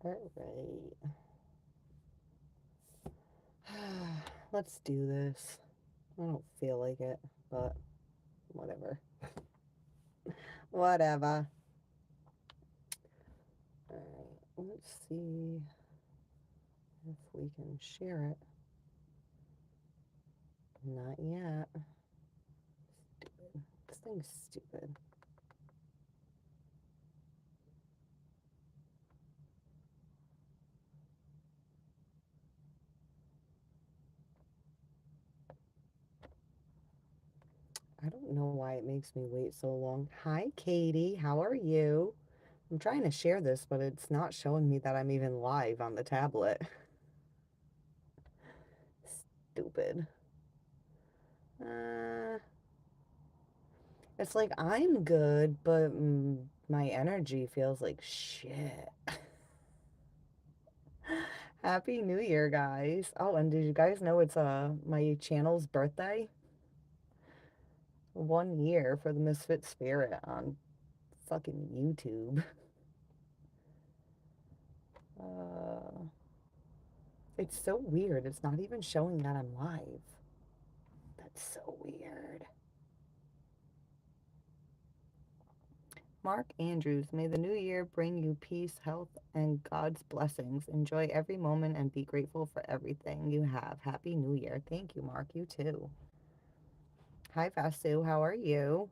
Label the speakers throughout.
Speaker 1: All right. Let's do this. I don't feel like it, but whatever. Whatever. All right. Let's see if we can share it. Not yet. Stupid. This thing's stupid. I don't know why it makes me wait so long. Hi, Katie. How are you? I'm trying to share this, but it's not showing me that I'm even live on the tablet. Stupid. Uh, it's like I'm good, but my energy feels like shit. Happy New Year, guys. Oh, and did you guys know it's my channel's birthday? 1 year for the Misfit Spirit on fucking YouTube. Uh, it's so weird. It's not even showing that I'm live. That's so weird. Mark Andrews, may the new year bring you peace, health, and God's blessings. Enjoy every moment and be grateful for everything you have. Happy New Year. Thank you, Mark. You too. Hi, Vasu. How are you?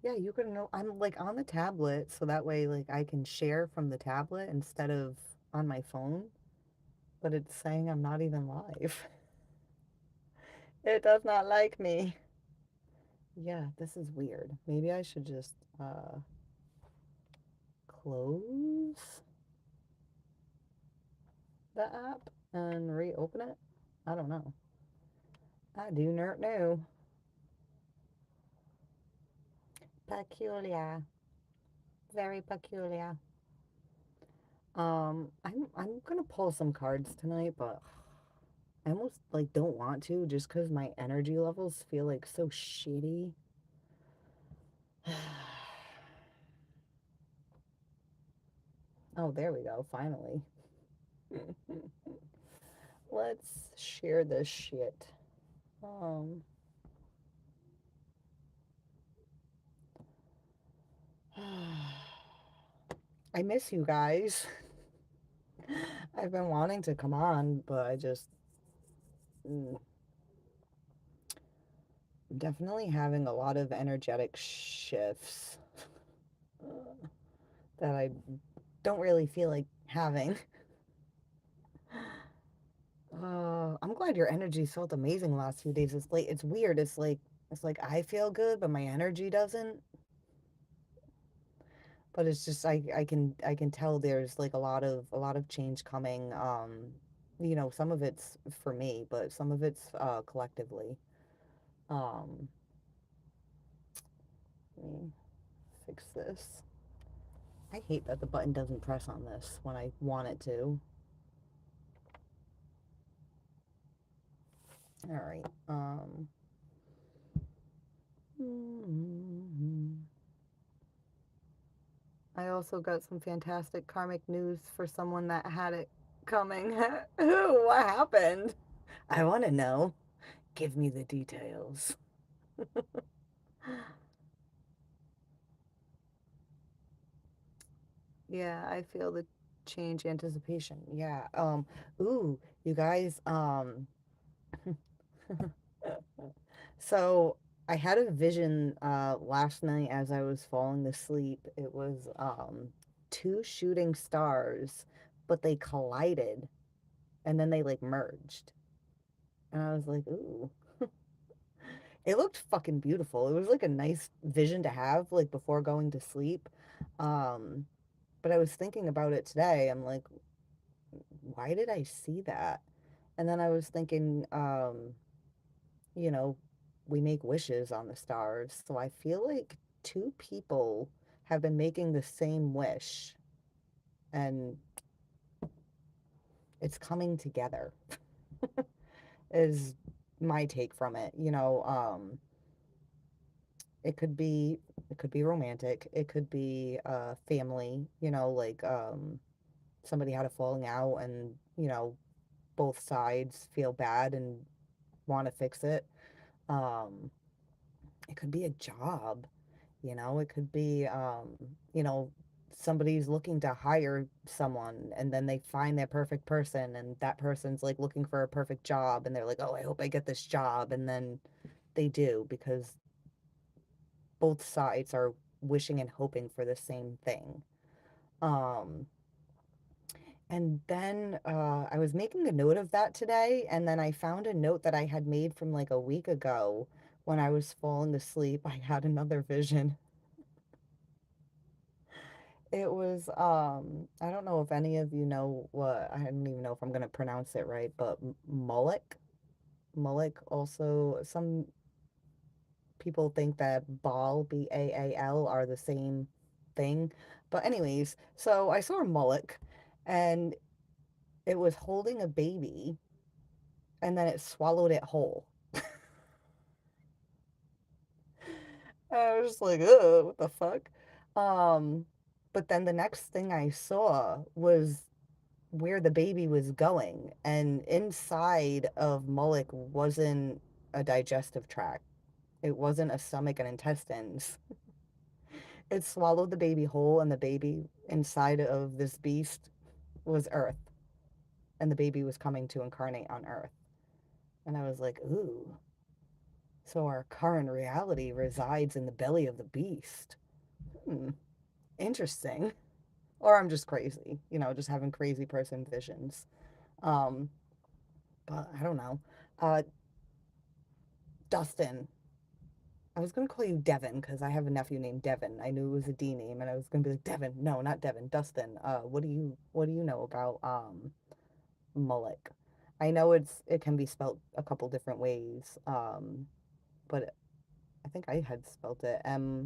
Speaker 1: Yeah, you can know. I'm like on the tablet, so that way, like, I can share from the tablet instead of on my phone, but it's saying I'm not even live. It does not like me. Yeah, this is weird. Maybe I should just close the app and reopen it. I don't know. I do not know. Peculiar. Very peculiar. I'm gonna pull some cards tonight, but I almost like don't want to just because my energy levels feel like so shitty. Oh, there we go, finally. Let's share this shit. Um I miss you guys. I've been wanting to come on, but I just mm, definitely having a lot of energetic shifts that I don't really feel like having. I'm glad your energy felt amazing the last few days. It's like it's weird. It's like I feel good, but my energy doesn't. But it's just I can tell there's like a lot of change coming. Some of it's for me, but some of it's collectively. Um, Let me fix this. I hate that the button doesn't press on this when I want it to. All right. I also got some fantastic karmic news for someone that had it coming. Who? What happened? I want to know. Give me the details. Yeah, I feel the change anticipation. Yeah. Ooh, you guys, so I had a vision last night as I was falling asleep. It was two shooting stars, but they collided and then they like merged. And I was like, ooh. It looked fucking beautiful. It was like a nice vision to have like before going to sleep. Um, but I was thinking about it today. I'm like, why did I see that? And then I was thinking, you know, we make wishes on the stars. So I feel like two people have been making the same wish and it's coming together is my take from it. It could be it could be romantic. It could be family, like somebody had a falling out and, both sides feel bad and want to fix it. Um, it could be a job, it could be you know, somebody's looking to hire someone and then they find their perfect person and that person's like looking for a perfect job and they're like, "Oh, I hope I get this job." And then they do because both sides are wishing and hoping for the same thing. Um, and then I was making a note of that today, and then I found a note that I had made from like a week ago when I was falling asleep. I had another vision. It was, I don't know if any of you know what, I don't even know if I'm going to pronounce it right, but Moloch. Moloch also, some people think that Baal, Baal, are the same thing. But anyways, so I saw a Moloch and it was holding a baby and then it swallowed it whole. I was just like, ugh, what the fuck? Um, but then the next thing I saw was where the baby was going, and inside of Moloch wasn't a digestive tract. It wasn't a stomach and intestines. It swallowed the baby whole, and the baby inside of this beast was Earth, and the baby was coming to incarnate on Earth. And I was like, ooh, so our current reality resides in the belly of the beast. Hmm, interesting. Or I'm just crazy, just having crazy person visions. Um, but I don't know. Uh, Dustin, I was gonna call you Devin because I have a nephew named Devin. I knew it was a D name, and I was gonna be like Devin. No, not Devin. Dustin. What do you know about Mullick? I know it can be spelled a couple different ways. But I think I had spelled it Molech.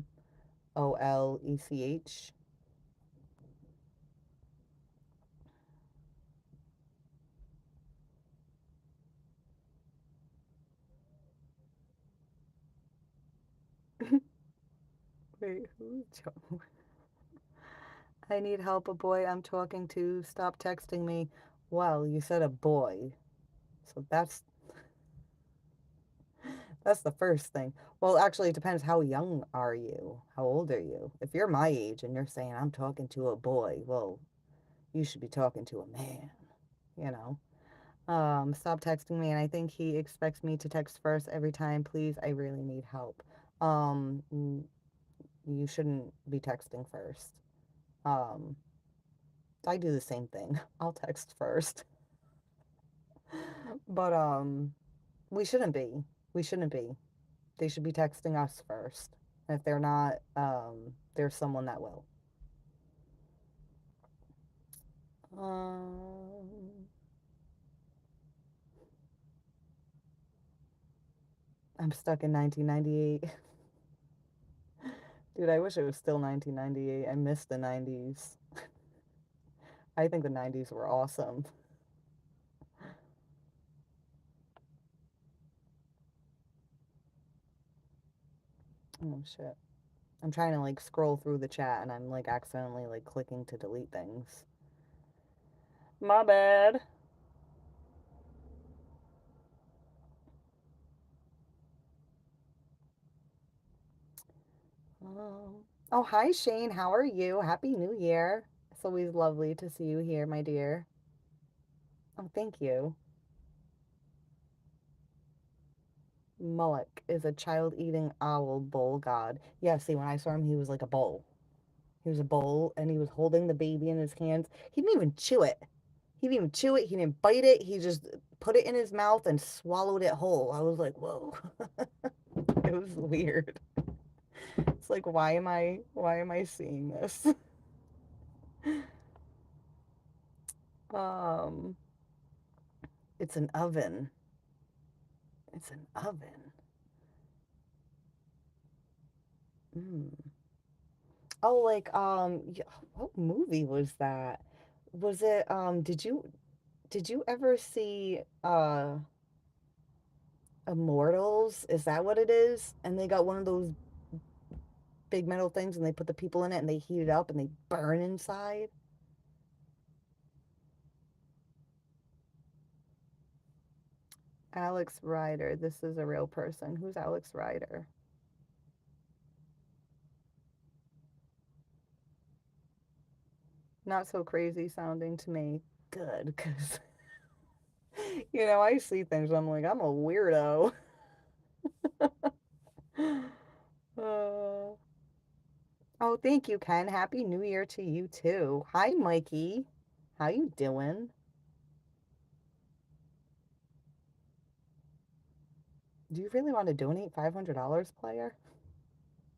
Speaker 1: Wait, who? I need help. A boy I'm talking to. Stop texting me. Well, you said a boy, so that's the first thing. Well, actually, it depends. How young are you? How old are you? If you're my age and you're saying I'm talking to a boy, well, you should be talking to a man, you know? Stop texting me, and I think he expects me to text first every time. Please, I really need help. You shouldn't be texting first. Um, I do the same thing. I'll text first. But we shouldn't be. We shouldn't be. They should be texting us first. And if they're not, there's someone that will. Um, I'm stuck in 1998. Dude, I wish it was still 1998. I miss the 90s. I think the 90s were awesome. Oh shit. I'm trying to like scroll through the chat and I'm like accidentally like clicking to delete things. My bad. Oh, hi Shane. How are you? Happy New Year. It's always lovely to see you here, my dear. Oh, thank you. Moloch is a child-eating owl bull god. Yeah, see, when I saw him, he was like a bull. He was a bull, and he was holding the baby in his hands. He didn't even chew it. He didn't even chew it. He didn't bite it. He just put it in his mouth and swallowed it whole. I was like, whoa. It was weird. It's like, why am I seeing this? Um, it's an oven. It's an oven. Mm. Oh, like what movie was that? Was it did you ever see Immortals? Is that what it is? And they got one of those big metal things and they put the people in it and they heat it up and they burn inside. Alex Ryder. This is a real person. Who's Alex Ryder? Not so crazy sounding to me. Good, because, I see things, I'm like, I'm a weirdo. uh, oh, thank you, Ken. Happy New Year to you, too. Hi, Mikey. How you doing? Do you really want to donate $500, player?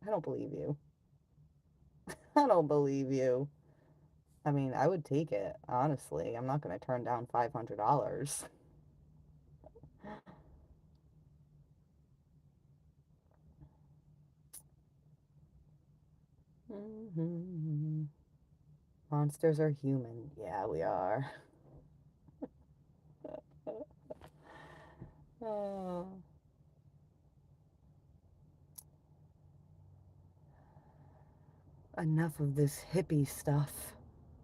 Speaker 1: I don't believe you. I don't believe you. I mean, I would take it, honestly. I'm not going to turn down $500. Hmm. Monsters are human. Yeah, we are. Oh, enough of this hippie stuff.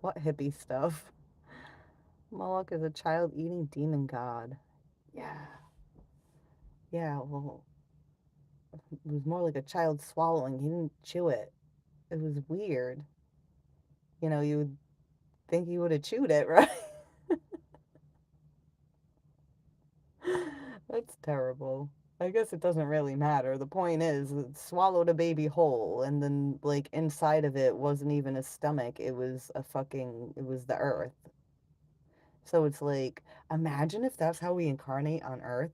Speaker 1: What hippie stuff? Moloch is a child eating demon god. Yeah. Yeah, well, it was more like a child swallowing. He didn't chew it. It was weird. You would think he would have chewed it, right? That's terrible. I guess it doesn't really matter. The point is, it swallowed a baby whole, and then, like, inside of it wasn't even a stomach. It was the earth. So it's like, imagine if that's how we incarnate on earth.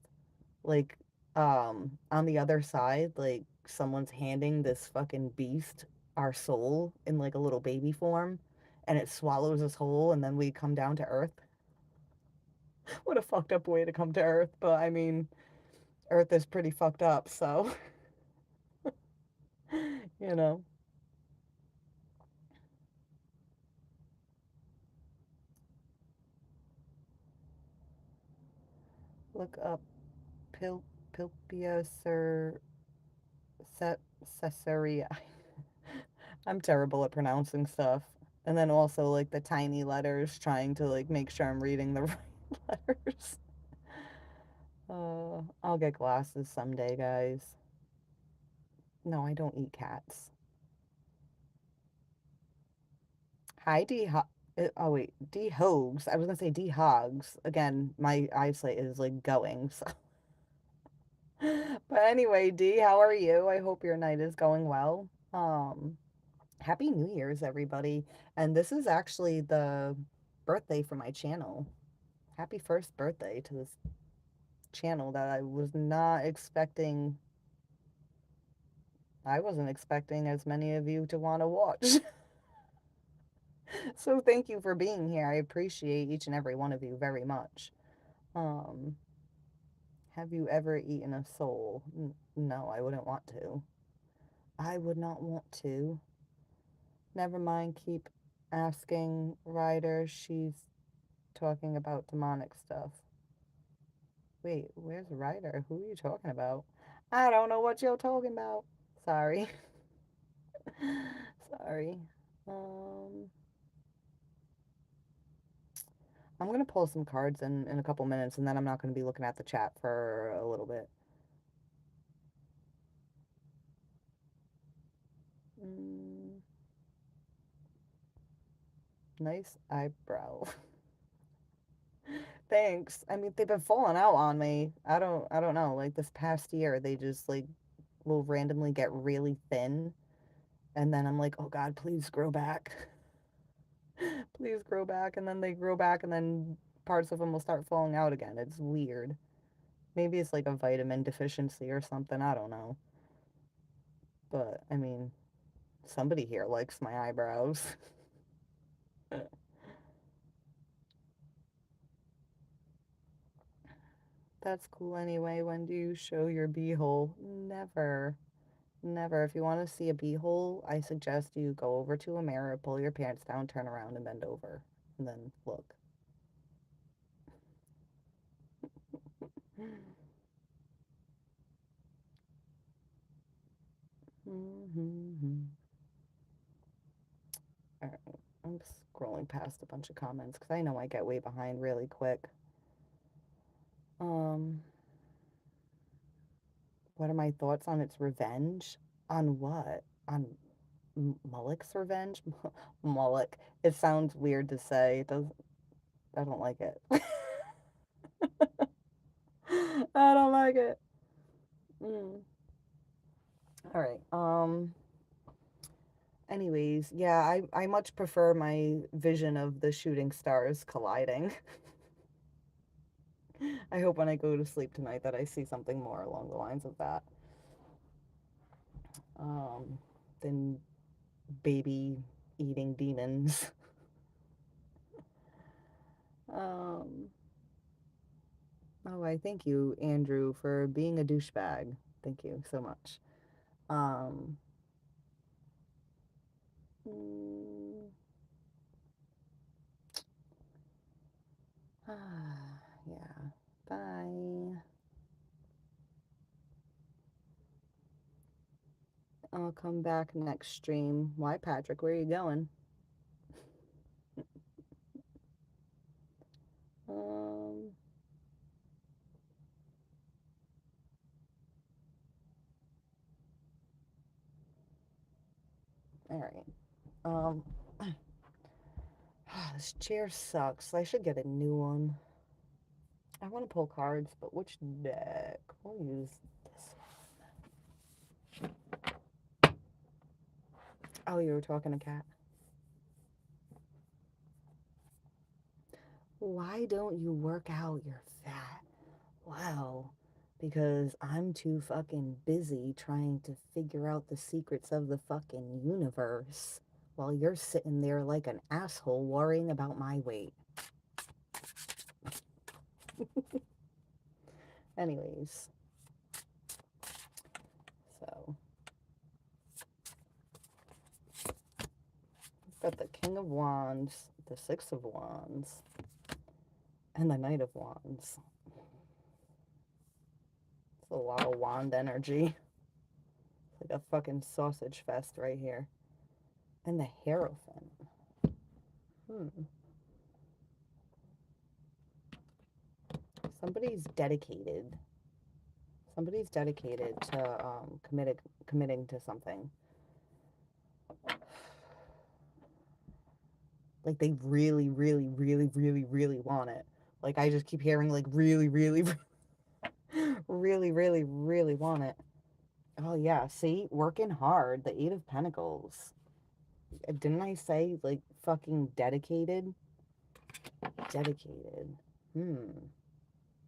Speaker 1: Like, on the other side, like, someone's handing this fucking beast our soul in, like, a little baby form, and it swallows us whole, and then we come down to earth. What a fucked up way to come to earth, but I mean, earth is pretty fucked up, so, you know. Look up Pil Pilpia Cer Caesarea. I'm terrible at pronouncing stuff. And then also like the tiny letters, trying to like make sure I'm reading the right letters. I'll get glasses someday, guys. No, I don't eat cats. Hi, oh wait, D Hogs. I was gonna say D Hogs. Again, my eyesight is like going. So. But anyway, D, how are you? I hope your night is going well. Happy New Year's, everybody. And this is actually the birthday for my channel. Happy first birthday to this channel that I was not expecting. I wasn't expecting as many of you to want to watch. So thank you for being here. I appreciate each and every one of you very much. Um, have you ever eaten a soul? No, I wouldn't want to. I would not want to. Never mind, keep asking Ryder. She's talking about demonic stuff. Wait, where's Ryder? Who are you talking about? I don't know what you're talking about. Sorry. Sorry. Um, I'm gonna pull some cards in a couple minutes, and then I'm not gonna be looking at the chat for a little bit. Mm, nice eyebrow. Thanks. I mean, they've been falling out on me. I don't know. Like this past year, they just like will randomly get really thin, and then I'm like, oh God, please grow back. Please grow back, and then they grow back, and then parts of them will start falling out again. It's weird. Maybe it's like a vitamin deficiency or something. I don't know. But I mean, somebody here likes my eyebrows. That's cool anyway. When do you show your beehole? Never. Never. If you want to see a beehole, I suggest you go over to a mirror, pull your pants down, turn around, and bend over. And then look. Mm-hmm. All right. I'm scrolling past a bunch of comments because I know I get way behind really quick. Um, what are my thoughts on its revenge? On what? On Mullick's revenge? Mullick. It sounds weird to say. It does. I don't like it. I don't like it. Mm. All right. Anyways, yeah, I much prefer my vision of the shooting stars colliding. I hope when I go to sleep tonight that I see something more along the lines of that. Um, than baby eating demons. Um, oh, I thank you, Andrew, for being a douchebag. Thank you so much. Um, mm, yeah. Bye. I'll come back next stream. Why, Patrick? Where are you going? Um, all right. Um, this chair sucks. I should get a new one. I want to pull cards, but which deck? We'll use this one. Oh, you were talking to Cat. Why don't you work out? You're fat. Wow. Because I'm too fucking busy trying to figure out the secrets of the fucking universe while you're sitting there like an asshole worrying about my weight. Anyways, so we've got the King of Wands, the Six of Wands, and the Knight of Wands. It's a lot of wand energy. It's like a fucking sausage fest right here. And the Hierophant. Hmm. Somebody's dedicated. Somebody's dedicated to committing to something. Like they really, really, really, really, really want it. Like I just keep hearing like really, really, really, really, really want it. Oh yeah, see, working hard. The Eight of Pentacles. Didn't I say like fucking dedicated? Dedicated. Hmm.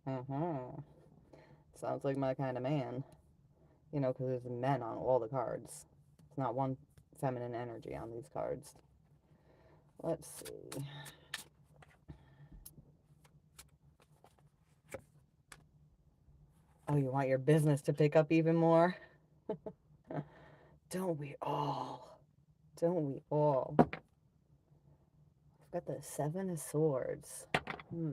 Speaker 1: Uh-huh. Sounds like my kind of man. You know, because there's men on all the cards. It's not one feminine energy on these cards. Let's see. Oh, you want your business to pick up even more? Don't we all? Don't we all? I've got the Seven of Swords. Hmm.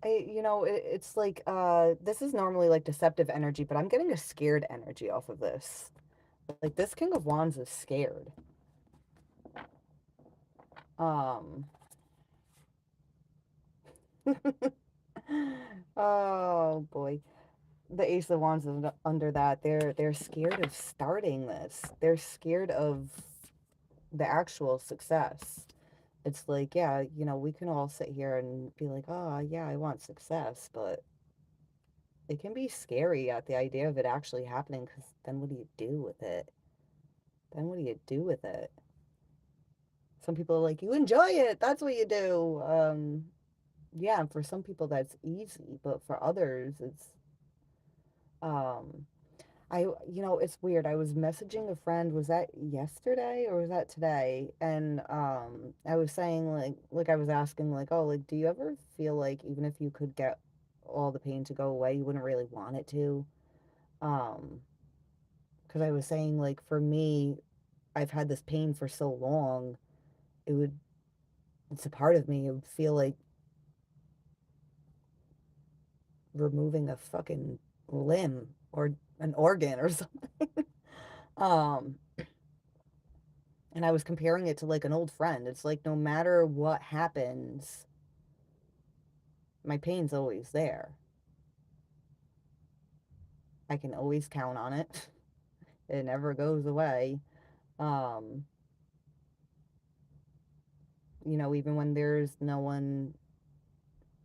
Speaker 1: It's like this is normally like deceptive energy, but I'm getting a scared energy off of this. Like this King of Wands is scared. Um oh boy. The Ace of Wands is under that. They're scared of starting this. They're scared of the actual success. It's like, yeah, we can all sit here and be like, oh, yeah, I want success, but it can be scary at the idea of it actually happening because then what do you do with it? Then what do you do with it? Some people are like, you enjoy it. That's what you do. Yeah, for some people that's easy, but for others, um, it's weird. I was messaging a friend, was that yesterday or was that today? And I was saying like I was asking like, "Oh, like do you ever feel like even if you could get all the pain to go away, you wouldn't really want it to?" Um, because I was saying like for me, I've had this pain for so long, it would It's a part of me. It would feel like removing a fucking limb or an organ or something. Um, and I was comparing it to like an old friend. It's like no matter what happens, my pain's always there. I can always count on it. It never goes away. Um, even when there's no one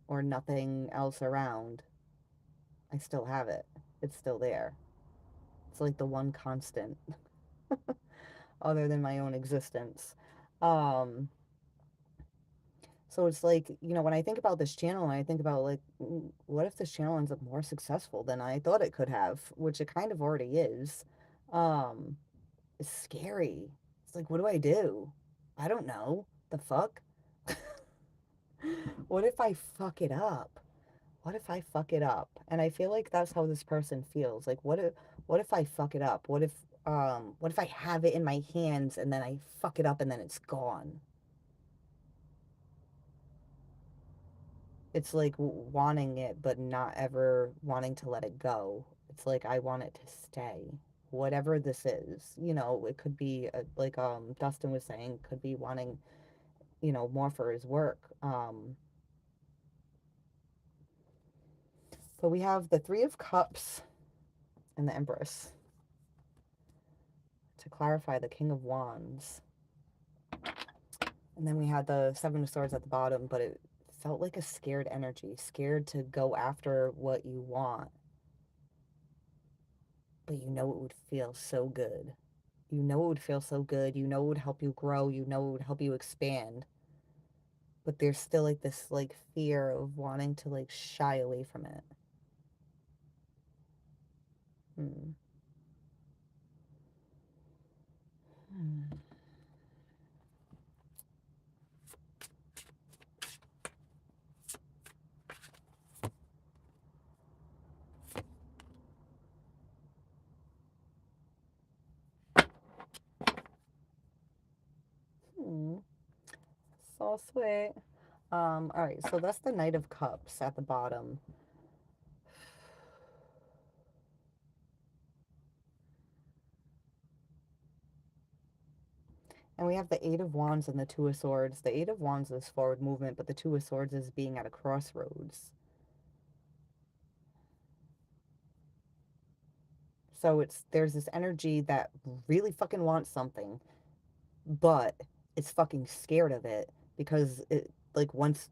Speaker 1: or nothing else around, I still have it. It's still there. It's like the one constant other than my own existence. Um, so it's like, when I think about this channel and I think about like, what if this channel ends up more successful than I thought it could have, which it kind of already is. Um, it's scary. It's like, what do I do? I don't know. The fuck? What if I fuck it up? What if I fuck it up? And I feel like that's how this person feels. Like, what if I fuck it up? What if I have it in my hands and then I fuck it up and then it's gone? It's like wanting it but not ever wanting to let it go. It's like I want it to stay. Whatever this is, it could be like Dustin was saying, could be wanting, more for his work. But we have the 3 of Cups and the Empress to clarify the King of Wands. And then we had the 7 of Swords at the bottom, but it felt like a scared energy, scared to go after what you want. But it would feel so good. It would feel so good. It would help you grow. It would help you expand. But there's still like this like fear of wanting to like shy away from it. Hmm. Hmm. Hmm. So sweet. All right, so that's the Knight of Cups at the bottom. And we have the Eight of Wands and the Two of Swords. The Eight of Wands is forward movement, but the Two of Swords is being at a crossroads. So there's this energy that really fucking wants something, but it's fucking scared of it because like once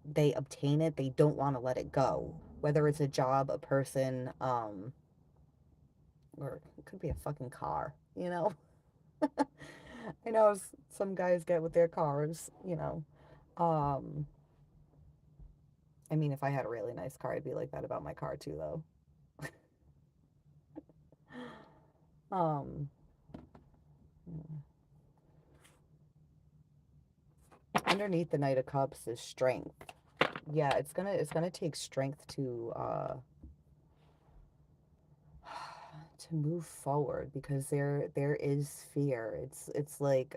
Speaker 1: they obtain it, they don't want to let it go. Whether it's a job, a person, or it could be a fucking car. I know some guys get with their cars. Um, I mean, if I had a really nice car, I'd be like that about my car too, though. Um, Underneath the Knight of Cups is strength. Yeah, it's gonna take strength to move forward because there is fear. It's like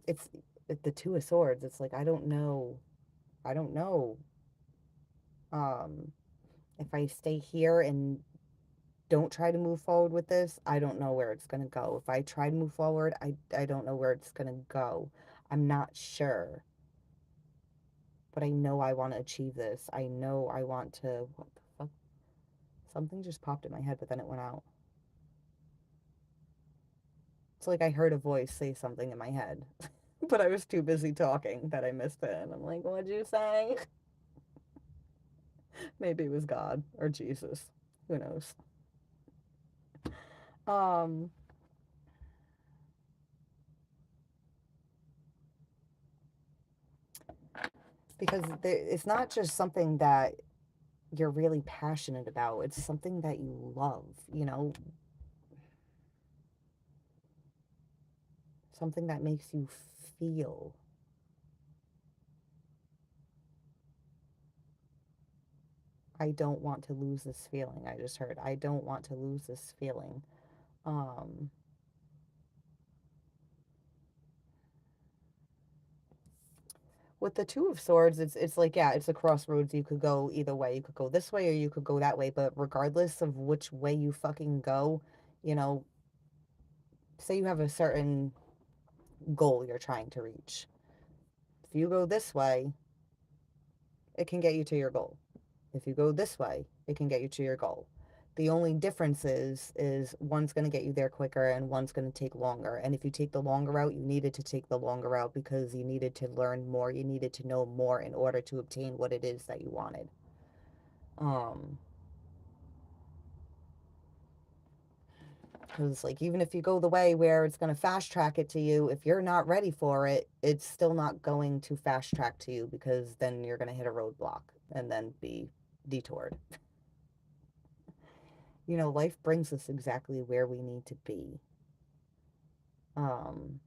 Speaker 1: it's the Two of Swords. It's like I don't know um if I stay here and don't try to move forward with this, I don't know where it's going to go. If I try to move forward, I don't know where it's going to go. I'm not sure, but I know I want to achieve this. I know I want to. What the fuck? Something just popped in my head, but then it went out. It's like I heard a voice say something in my head, but I was too busy talking that I missed it. And I'm like, what'd you say? Maybe it was God or Jesus. Who knows? Um, because it's not just something that you're really passionate about. It's something that you love, something that makes you feel. I don't want to lose this feeling. I just heard, I don't want to lose this feeling. Um, With the Two of Swords, it's like, yeah, it's a crossroads. You could go either way. You could go this way or you could go that way. But regardless of which way you fucking go, you know, say you have a certain goal you're trying to reach. If you go this way, it can get you to your goal. If you go this way, it can get you to your goal. The only difference is one's going to get you there quicker and one's going to take longer. And if you take the longer route, you needed to take the longer route because you needed to learn more, you needed to know more in order to obtain what it is that you wanted. Um because like even if you go the way where it's going to fast track it to you, if you're not ready for it, it's still not going to fast track to you because then you're going to hit a roadblock and then be detoured. You know, life brings us exactly where we need to be. Um,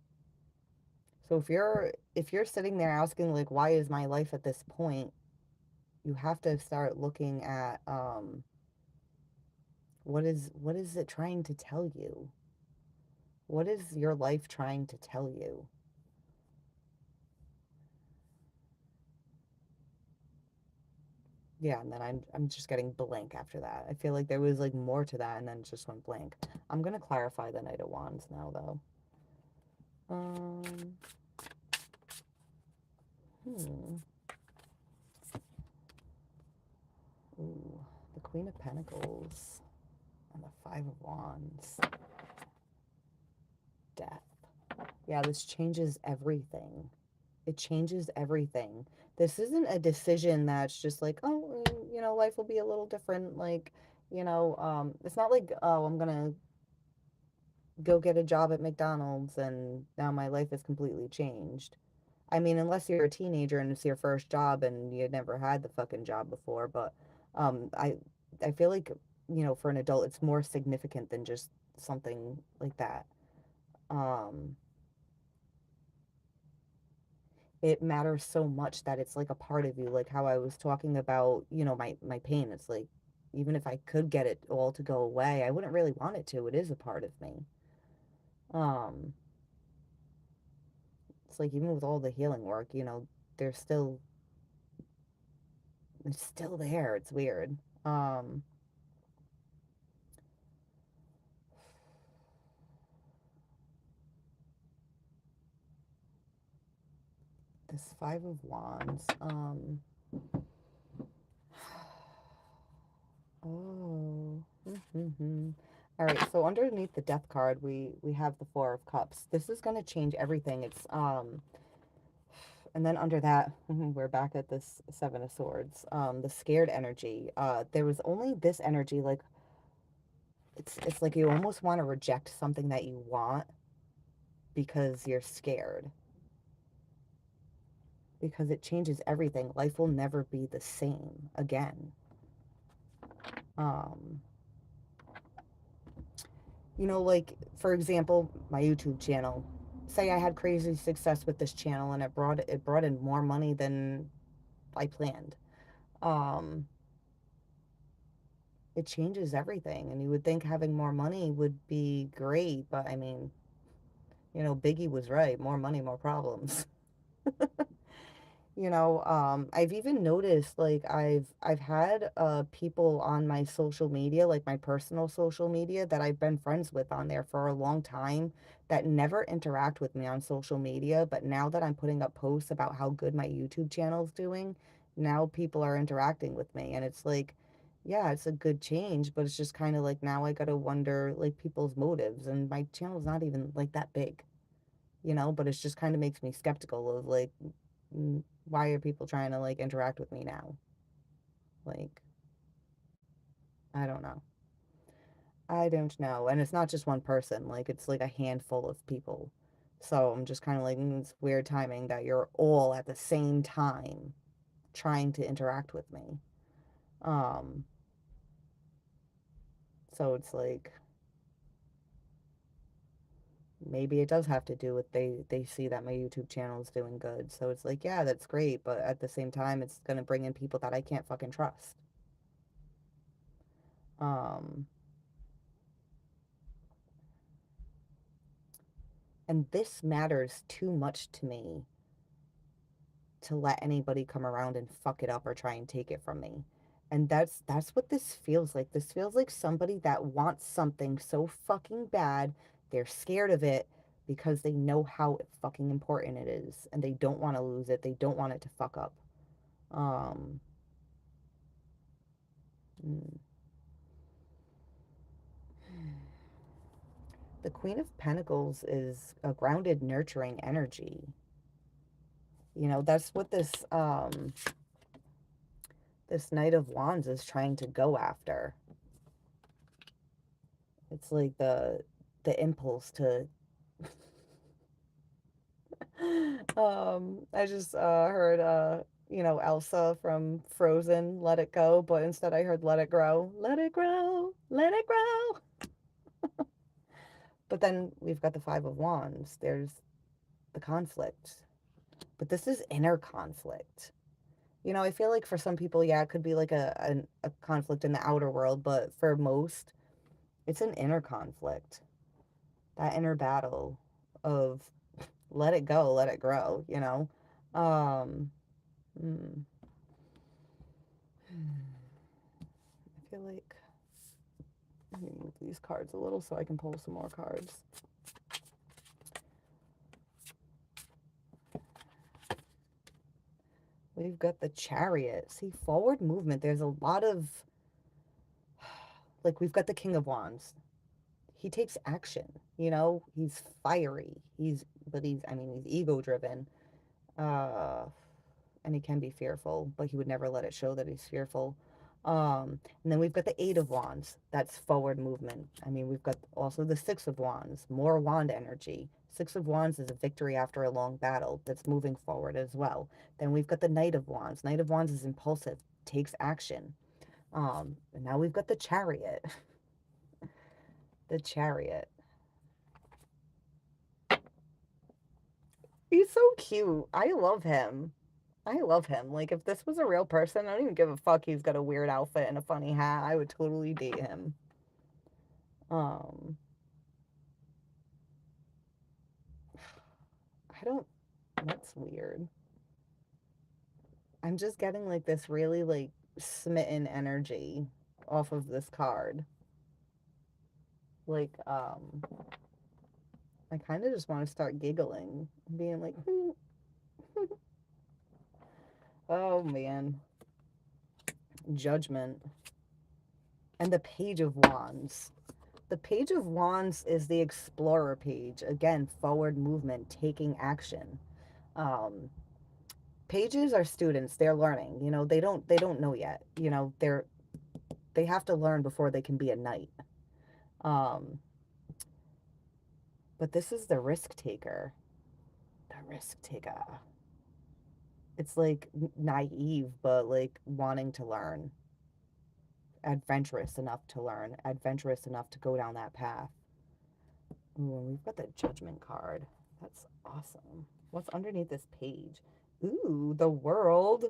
Speaker 1: so if you're sitting there asking like, why is my life at this point? You have to start looking at what is it trying to tell you? What is your life trying to tell you? Yeah, and then I'm just getting blank after that. I feel like there was like more to that, and then it just went blank. I'm gonna clarify the Knight of Wands now, though. Um, hmm. Ooh, the Queen of Pentacles and the Five of Wands. Death. Yeah, this changes everything. It changes everything. This isn't a decision that's just like, oh, life will be a little different. Like, it's not like, oh, I'm gonna go get a job at McDonald's and now my life is completely changed. I mean, unless you're a teenager and it's your first job and you never had the fucking job before, but I feel like, for an adult it's more significant than just something like that. Um it matters so much that it's like a part of you, like how I was talking about, my pain. It's like even if I could get it all to go away, I wouldn't really want it to. It is a part of me. Um it's like even with all the healing work, there's still it's still there. It's weird. Um, this Five of Wands. Oh. Mm-hmm. All right. So underneath the Death card, we have the Four of Cups. This is going to change everything. And then under that, we're back at this Seven of Swords. The scared energy. There was only this energy. Like it's like you almost want to reject something that you want because you're scared, because it changes everything. Life will never be the same again. Um, like for example, my YouTube channel. Say I had crazy success with this channel and it brought in more money than I planned. Um, it changes everything, and you would think having more money would be great, but I mean, Biggie was right. More money, more problems. I've even noticed like I've had people on my social media, like my personal social media that I've been friends with on there for a long time that never interact with me on social media, but now that I'm putting up posts about how good my YouTube channel's doing, now people are interacting with me, and it's like, yeah, it's a good change, but it's just kind of like now I got to wonder like people's motives, and my channel's not even like that big, but it's just kind of makes me skeptical of like, why are people trying to like interact with me now? Like, I don't know. I don't know. And it's not just one person, like, it's like a handful of people. So I'm just kind of like, it's weird timing that you're all at the same time trying to interact with me. Um, so it's like, maybe it does have to do with they see that my YouTube channel is doing good. So it's like, yeah, that's great, but at the same time, it's gonna bring in people that I can't fucking trust. Um, and this matters too much to me to let anybody come around and fuck it up or try and take it from me. And that's what this feels like. This feels like somebody that wants something so fucking bad, they're scared of it because they know how fucking important it is and they don't want to lose it. They don't want it to fuck up. Um mm. The Queen of Pentacles is a grounded, nurturing energy. You know, that's what this Knight of Wands is trying to go after. It's like the impulse to I just heard Elsa from Frozen, Let It Go, but instead I heard Let It Grow. Let it grow, let it grow. But then we've got the Five of Wands. There's the conflict. But this is inner conflict. You know, I feel like for some people, yeah, it could be like a conflict in the outer world, but for most, it's an inner conflict. That inner battle of let it go, let it grow, you know? Um, hmm. I feel like let me move these cards a little so I can pull some more cards. We've got the Chariot. See, forward movement. There's a lot of, like, we've got the King of Wands. He takes action, you know? He's fiery. I mean, he's ego driven. Uh, and he can be fearful, but he would never let it show that he's fearful. And then we've got the Eight of Wands. That's forward movement. I mean, we've got also the Six of Wands, more wand energy. Six of Wands is a victory after a long battle that's moving forward as well. Then we've got the Knight of Wands. Knight of Wands is impulsive, takes action. And now we've got the Chariot. The Chariot. He's so cute. I love him. I love him. Like, if this was a real person, I don't even give a fuck he's got a weird outfit and a funny hat. I would totally date him. Um, I don't, that's weird. I'm just getting like this really like smitten energy off of this card. Like, I kind of just want to start giggling, being like, oh man, Judgment. And the Page of Wands. The Page of Wands is the Explorer page. Again, forward movement, taking action. Um, Pages are students. They're learning. You know, they don't know yet. You know, they have to learn before they can be a knight. Um, but this is the risk taker. The risk taker. It's like naive, but like wanting to learn. Adventurous enough to learn. Adventurous enough to go down that path. Ooh, and we've got the Judgment card. That's awesome. What's underneath this page? Ooh, the World.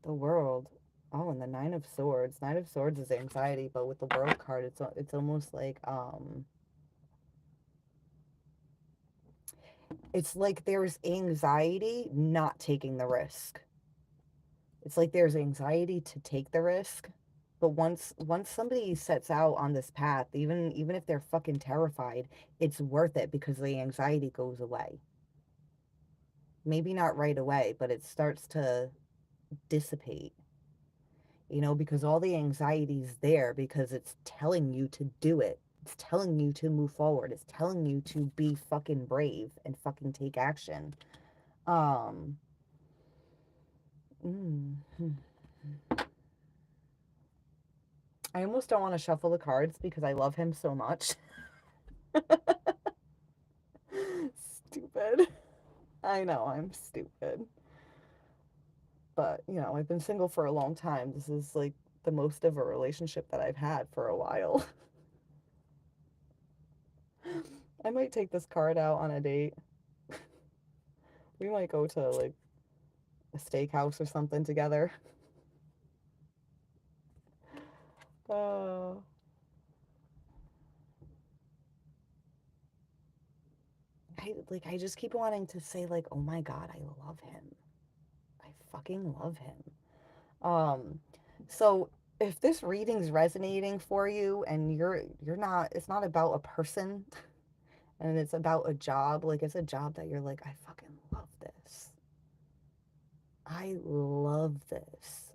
Speaker 1: The World. Oh, and the Nine of Swords. Nine of Swords is anxiety, but with the World card, it's almost like it's like there's anxiety not taking the risk. It's like there's anxiety to take the risk, but once somebody sets out on this path, even if they're fucking terrified, it's worth it because the anxiety goes away. Maybe not right away, but it starts to dissipate, you know, because all the anxiety's there because it's telling you to do it. It's telling you to move forward. It's telling you to be fucking brave and fucking take action. Um, mm, I almost don't want to shuffle the cards because I love him so much. Stupid. I know I'm stupid. But, you know, I've been single for a long time. This is like the most of a relationship that I've had for a while. I might take this card out on a date. We might go to like a steakhouse or something together. Oh, I just keep wanting to say like, "Oh my God, I love him." I fucking love him. Um, so if this reading's resonating for you and you're not, it's not about a person and it's about a job, like it's a job that you're like, I fucking love this. I love this.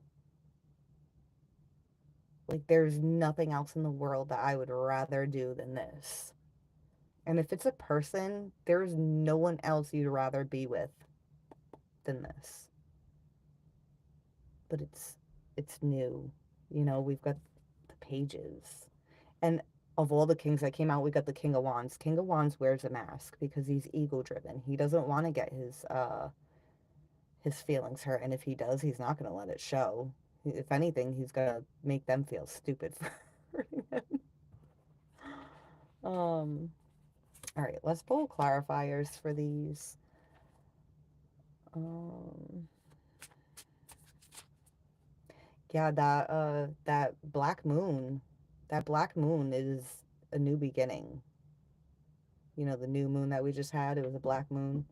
Speaker 1: Like there's nothing else in the world that I would rather do than this. And if it's a person, there's no one else you'd rather be with than this. But it's new. You know, we've got the pages. And of all the kings that came out, we got the King of Wands. King of Wands wears a mask because he's ego driven. He doesn't want to get his feelings hurt, and if he does, he's not going to let it show. If anything, he's going to make them feel stupid for hurting him. All right, let's pull clarifiers for these. Um, yeah, that black moon is a new beginning. You know, the new moon that we just had, it was a black moon.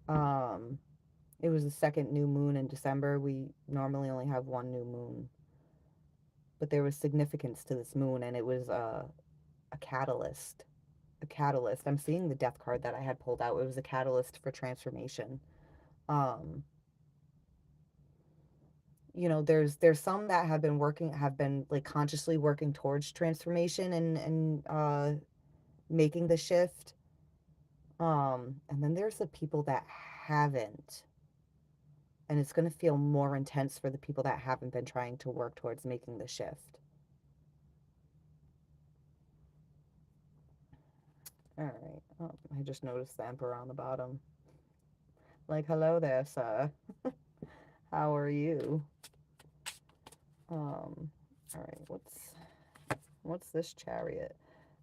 Speaker 1: Um, it was the second new moon in December. We normally only have one new moon, but there was significance to this moon, and it was a catalyst. A catalyst. I'm seeing the death card that I had pulled out. It was a catalyst for transformation. Um, you know, there's some that have been like consciously working towards transformation and making the shift. And then there's the people that haven't. And it's going to feel more intense for the people that haven't been trying to work towards making the shift. All right. Oh, I just noticed the emperor on the bottom. Like, hello there, sir. How are you? All right. What's this chariot?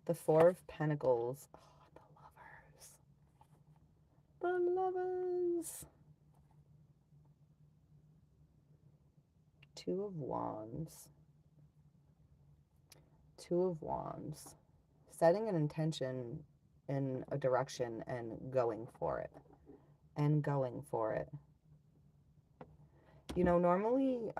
Speaker 1: The Four of Pentacles. Oh, the lovers. The lovers. Two of Wands. Two of Wands. Setting an intention in a direction and going for it. And going for it. You know, normally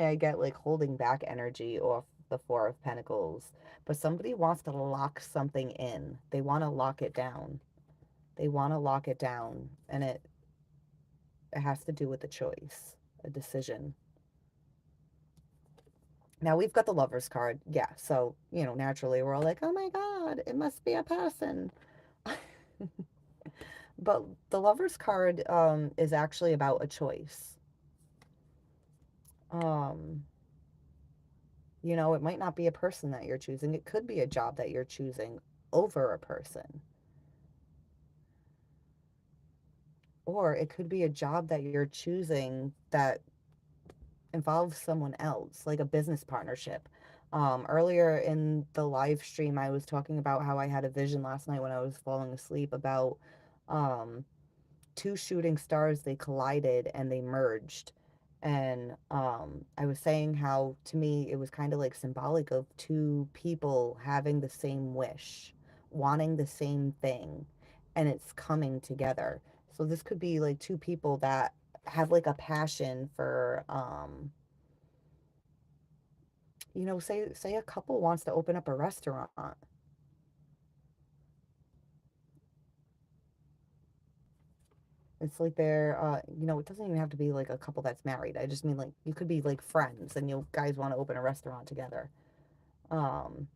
Speaker 1: I get like holding back energy off the Four of Pentacles, but somebody wants to lock something in. They want to lock it down. They want to lock it down, and it has to do with a choice, a decision. Now we've got the Lovers card. Yeah, so, you know, naturally we're all like, "Oh my God, it must be a person." But the Lovers card is actually about a choice. Um You know, it might not be a person that you're choosing. It could be a job that you're choosing over a person. Or it could be a job that you're choosing that involves someone else, like a business partnership. Earlier in the live stream, I was talking about how I had a vision last night when I was falling asleep about um, two shooting stars. They collided and they merged. And I was saying how to me it was kind of like symbolic of two people having the same wish, wanting the same thing, and it's coming together. So this could be like two people that have like a passion for you know, say a couple wants to open up a restaurant. It's like they're, you know, it doesn't even have to be like a couple that's married. I just mean like you could be like friends and you guys want to open a restaurant together. Um,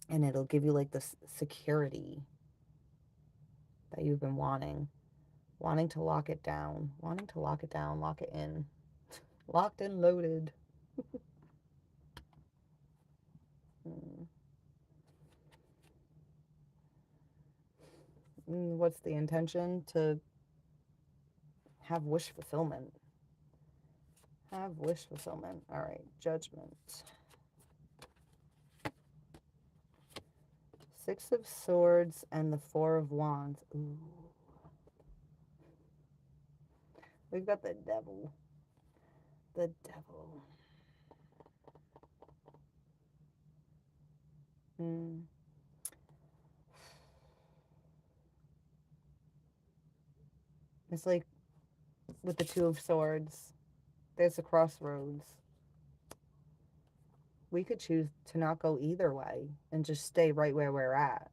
Speaker 1: and it'll give you like this security that you've been wanting to lock it down, wanting to lock it down, lock it in, locked and loaded. Mm. What's the intention? To have wish fulfillment. Have wish fulfillment. All right, judgment. Six of Swords and the Four of Wands. Ooh. We've got the Devil. The Devil. Mm. It's like with the Two of Swords. There's a crossroads. We could choose to not go either way and just stay right where we're at.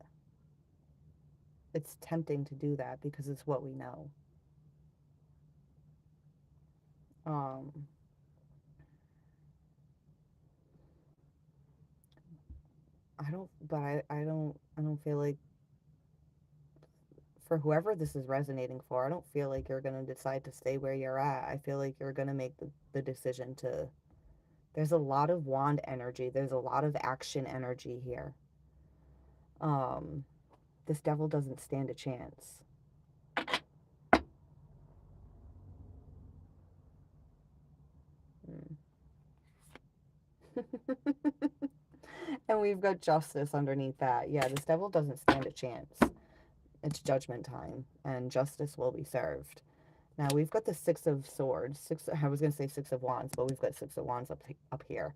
Speaker 1: It's tempting to do that because it's what we know. Um, I don't feel like for whoever this is resonating for, I don't feel like you're going to decide to stay where you're at. I feel like you're going to make the decision to, there's a lot of wand energy. There's a lot of action energy here. Um, this devil doesn't stand a chance. And we've got justice underneath that. Yeah, this devil doesn't stand a chance. It's judgment time, and justice will be served. Now we've got the Six of Swords. I was going to say Six of Wands, but we've got Six of Wands up here.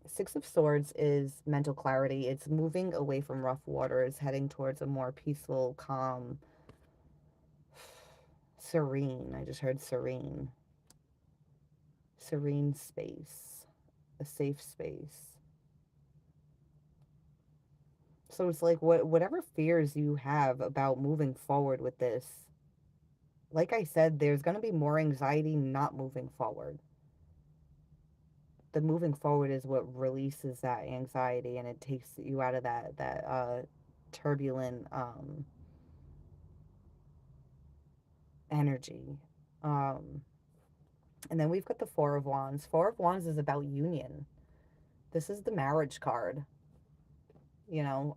Speaker 1: Six of Swords is mental clarity. It's moving away from rough waters, heading towards a more peaceful, calm, serene. I just heard serene. Serene space. A safe space. So it's like whatever fears you have about moving forward with this, like I said, there's going to be more anxiety not moving forward. The moving forward is what releases that anxiety, and it takes you out of that turbulent energy. Um, and then we've got the Four of Wands. Four of Wands is about union. This is the marriage card, you know.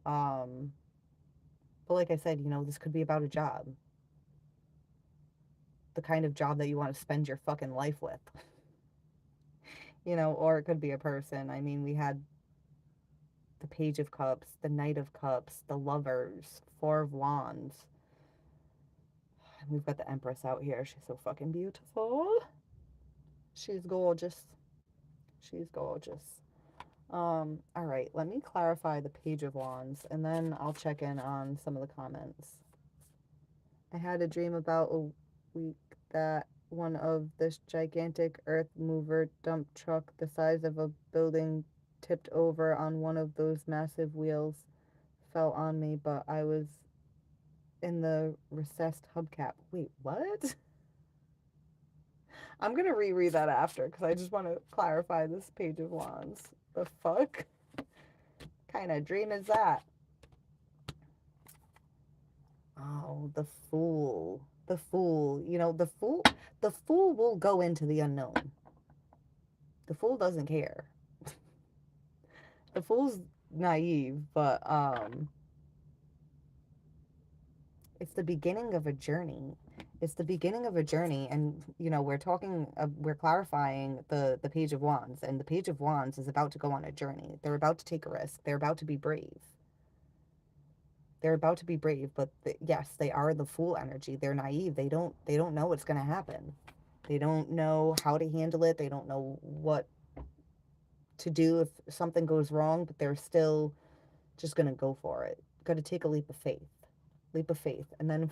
Speaker 1: But like I said, this could be about a job, the kind of job that you want to spend your fucking life with. Or it could be a person. I mean, we had the Page of Cups, the Knight of Cups, the Lovers, Four of Wands. We've got the Empress out here. She's so fucking beautiful. She's gorgeous. She's gorgeous. All right, let me clarify the Page of Wands, and then I'll check in on some of the comments. I had a dream about a week that one of this gigantic earth mover dump truck the size of a building tipped over on one of those massive wheels, fell on me, but I was in the recessed hubcap. Wait, what? I'm gonna reread that after because I just want to clarify this Page of Wands. The fuck kind of dream is that? Oh, the Fool. The Fool. The Fool will go into the unknown. The Fool doesn't care. The Fool's naive, but it's the beginning of a journey. It's the beginning of a journey, and we're clarifying the Page of Wands, and the Page of Wands is about to go on a journey. They're about to take a risk. They're about to be brave. They're about to be brave, but yes, they are the Fool energy. They're naive. They don't know what's going to happen. They don't know how to handle it. They don't know what to do if something goes wrong, but they're still just going to go for it. Got to take a leap of faith. Leap of faith. And then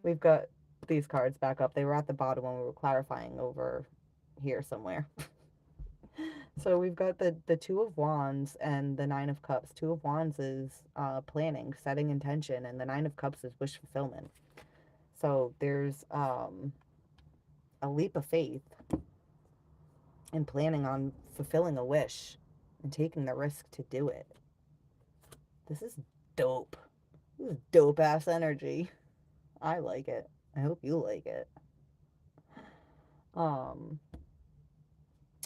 Speaker 1: we've got these cards back up. They were at the bottom when we were clarifying over here somewhere. So we've got the Two of Wands and the Nine of Cups. Two of Wands is planning, setting intention, and the Nine of Cups is wish fulfillment. So there's a leap of faith and planning on fulfilling a wish and taking the risk to do it. This is dope. This is dope ass energy. I like it. I hope you like it.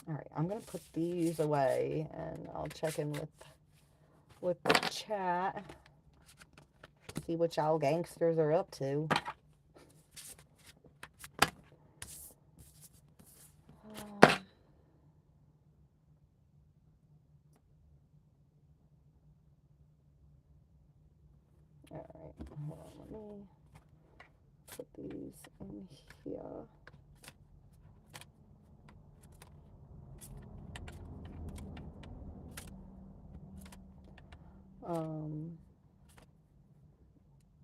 Speaker 1: All right, I'm gonna put these away and I'll check in with the chat. See what y'all gangsters are up to. All right, hold on, let me put these in here.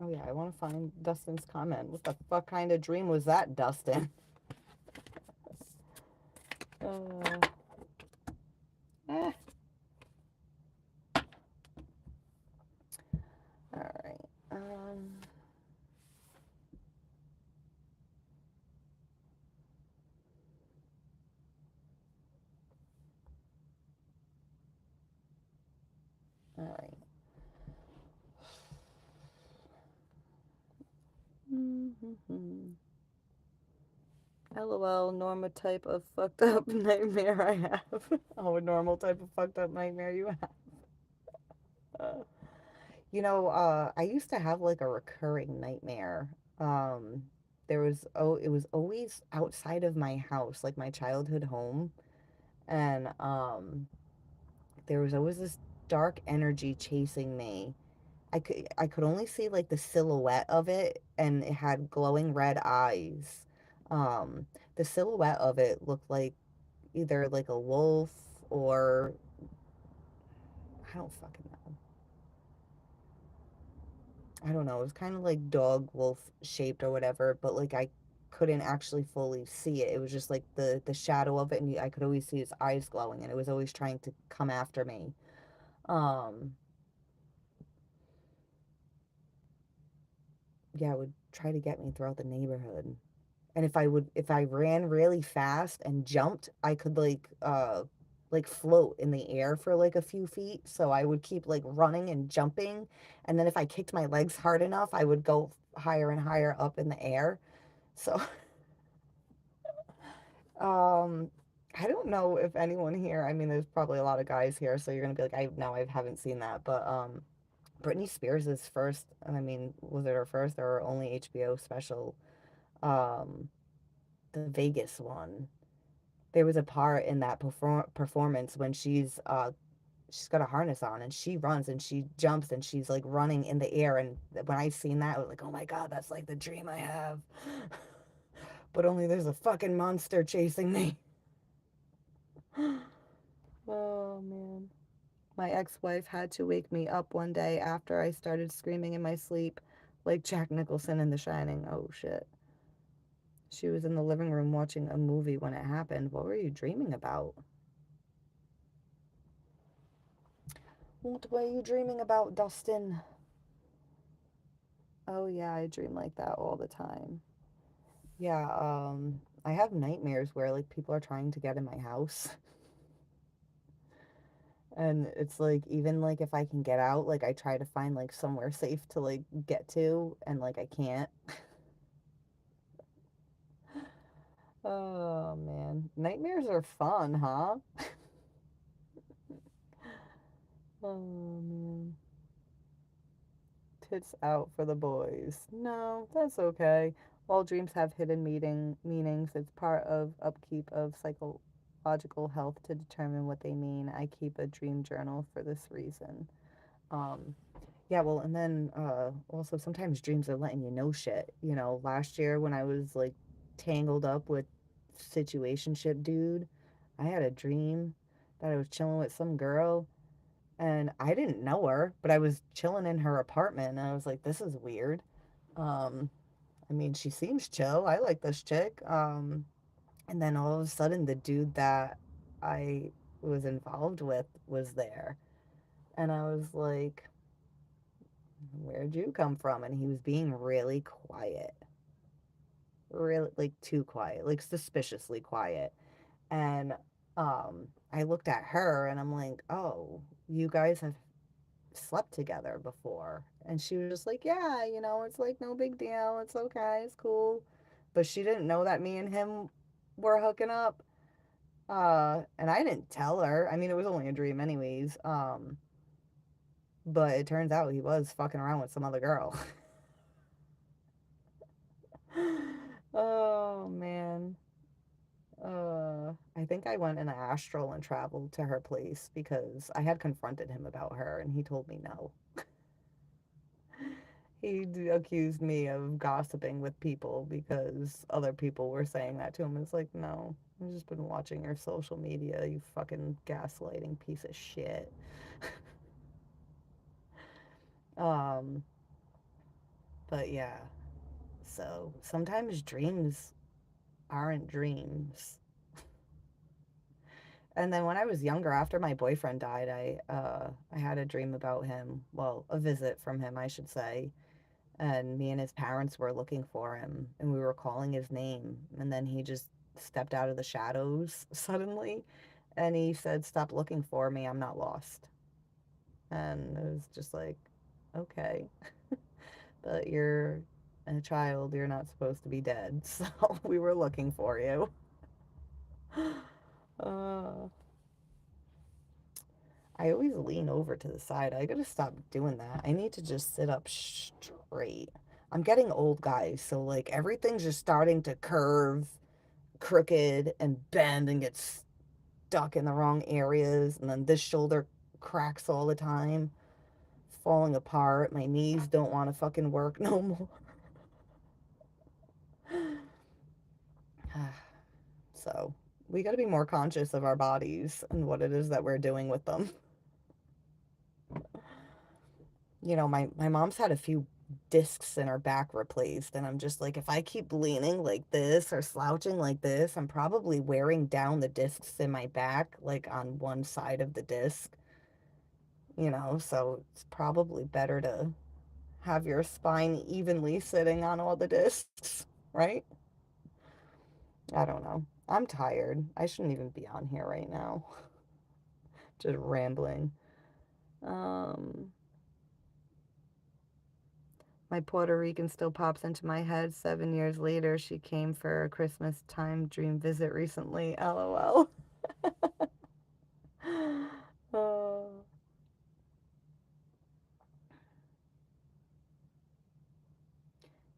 Speaker 1: Oh yeah, I want to find Dustin's comment. What the fuck kind of dream was that, Dustin? Uh, eh. All right. All right. Mm-hmm. LOL, normal type of fucked up nightmare I have. Oh, a normal type of fucked up nightmare you have. I used to have like a recurring nightmare. Um, it was always outside of my house, like my childhood home, and there was always this dark energy chasing me. I could only see like the silhouette of it, and it had glowing red eyes. Um, the silhouette of it looked like either like a wolf or I don't fucking know. I don't know. It was kind of like dog wolf shaped or whatever, but like I couldn't actually fully see it. It was just like the shadow of it, and I could always see its eyes glowing, and it was always trying to come after me. Um, yeah, it would try to get me throughout the neighborhood. And if I ran really fast and jumped, I could like float in the air for like a few feet. So I would keep like running and jumping, and then if I kicked my legs hard enough, I would go higher and higher up in the air. So um I don't know if anyone here, I mean there's probably a lot of guys here, so you're gonna be like, I no, I haven't seen that. But Britney Spears' first, I mean, was it her first or her only HBO special? Um the Vegas one. There was a part in that performance when she's got a harness on and she runs and she jumps and she's like running in the air, and when I seen that I was like, oh my god, that's like the dream I have. But only there's a fucking monster chasing me. Oh man. My ex-wife had to wake me up one day after I started screaming in my sleep like Jack Nicholson in The Shining. Oh shit. She was in the living room watching a movie when it happened. What were you dreaming about? What were you dreaming about, Dustin? Oh yeah, I dream like that all the time. Yeah, I have nightmares where like people are trying to get in my house. And it's like even like if I can get out, like I try to find like somewhere safe to like get to, and like I can't. Oh man. Nightmares are fun, huh? Oh man. Tits out for the boys. No, that's okay. All dreams have hidden meanings. It's part of upkeep of psychological health to determine what they mean. I keep a dream journal for this reason. Um, yeah, well, and then also sometimes dreams are letting you know shit. Last year when I was like tangled up with situationship dude, I had a dream that I was chilling with some girl, and I didn't know her, but I was chilling in her apartment, and I was like, this is weird. Um, I mean, she seems chill. I like this chick. And then all of a sudden, the dude that I was involved with was there. And I was like, where'd you come from? And he was being really quiet, really like too quiet, like suspiciously quiet. And I looked at her and I'm like, oh, you guys have slept together before. And she was just like, yeah, it's like no big deal. It's okay. It's cool. But she didn't know that me and him were hooking up. And I didn't tell her. I mean, it was only a dream anyways. But it turns out he was fucking around with some other girl. Oh man. I think I went in an astral and traveled to her place because I had confronted him about her and he told me no. Accused me of gossiping with people because other people were saying that to him. It's like, no, I've just been watching your social media, you fucking gaslighting piece of shit. um, But yeah, so sometimes dreams aren't dreams. And then when I was younger, after my boyfriend died, I had a dream about him. Well, a visit from him, I should say. And me and his parents were looking for him, and we were calling his name, and then he just stepped out of the shadows suddenly, and he said, "Stop looking for me. I'm not lost." And it was just like, okay, but you're a child. You're not supposed to be dead, so we were looking for you. Uh, I always lean over to the side. I gotta stop doing that. I need to just sit up straight. I'm getting old, guys, so like everything's just starting to curve, crooked, and bend and get stuck in the wrong areas. And then this shoulder cracks all the time, falling apart. My knees don't want to fucking work no more. So we got to be more conscious of our bodies and what it is that we're doing with them. My mom's had a few discs in her back replaced, and I'm just like, if I keep leaning like this or slouching like this, I'm probably wearing down the discs in my back, like on one side of the disc, so it's probably better to have your spine evenly sitting on all the discs, right? I don't know. I'm tired. I shouldn't even be on here right now. Just rambling. Um, My Puerto Rican still pops into my head 7 years later. She came for a Christmas time dream visit recently. LOL. Oh,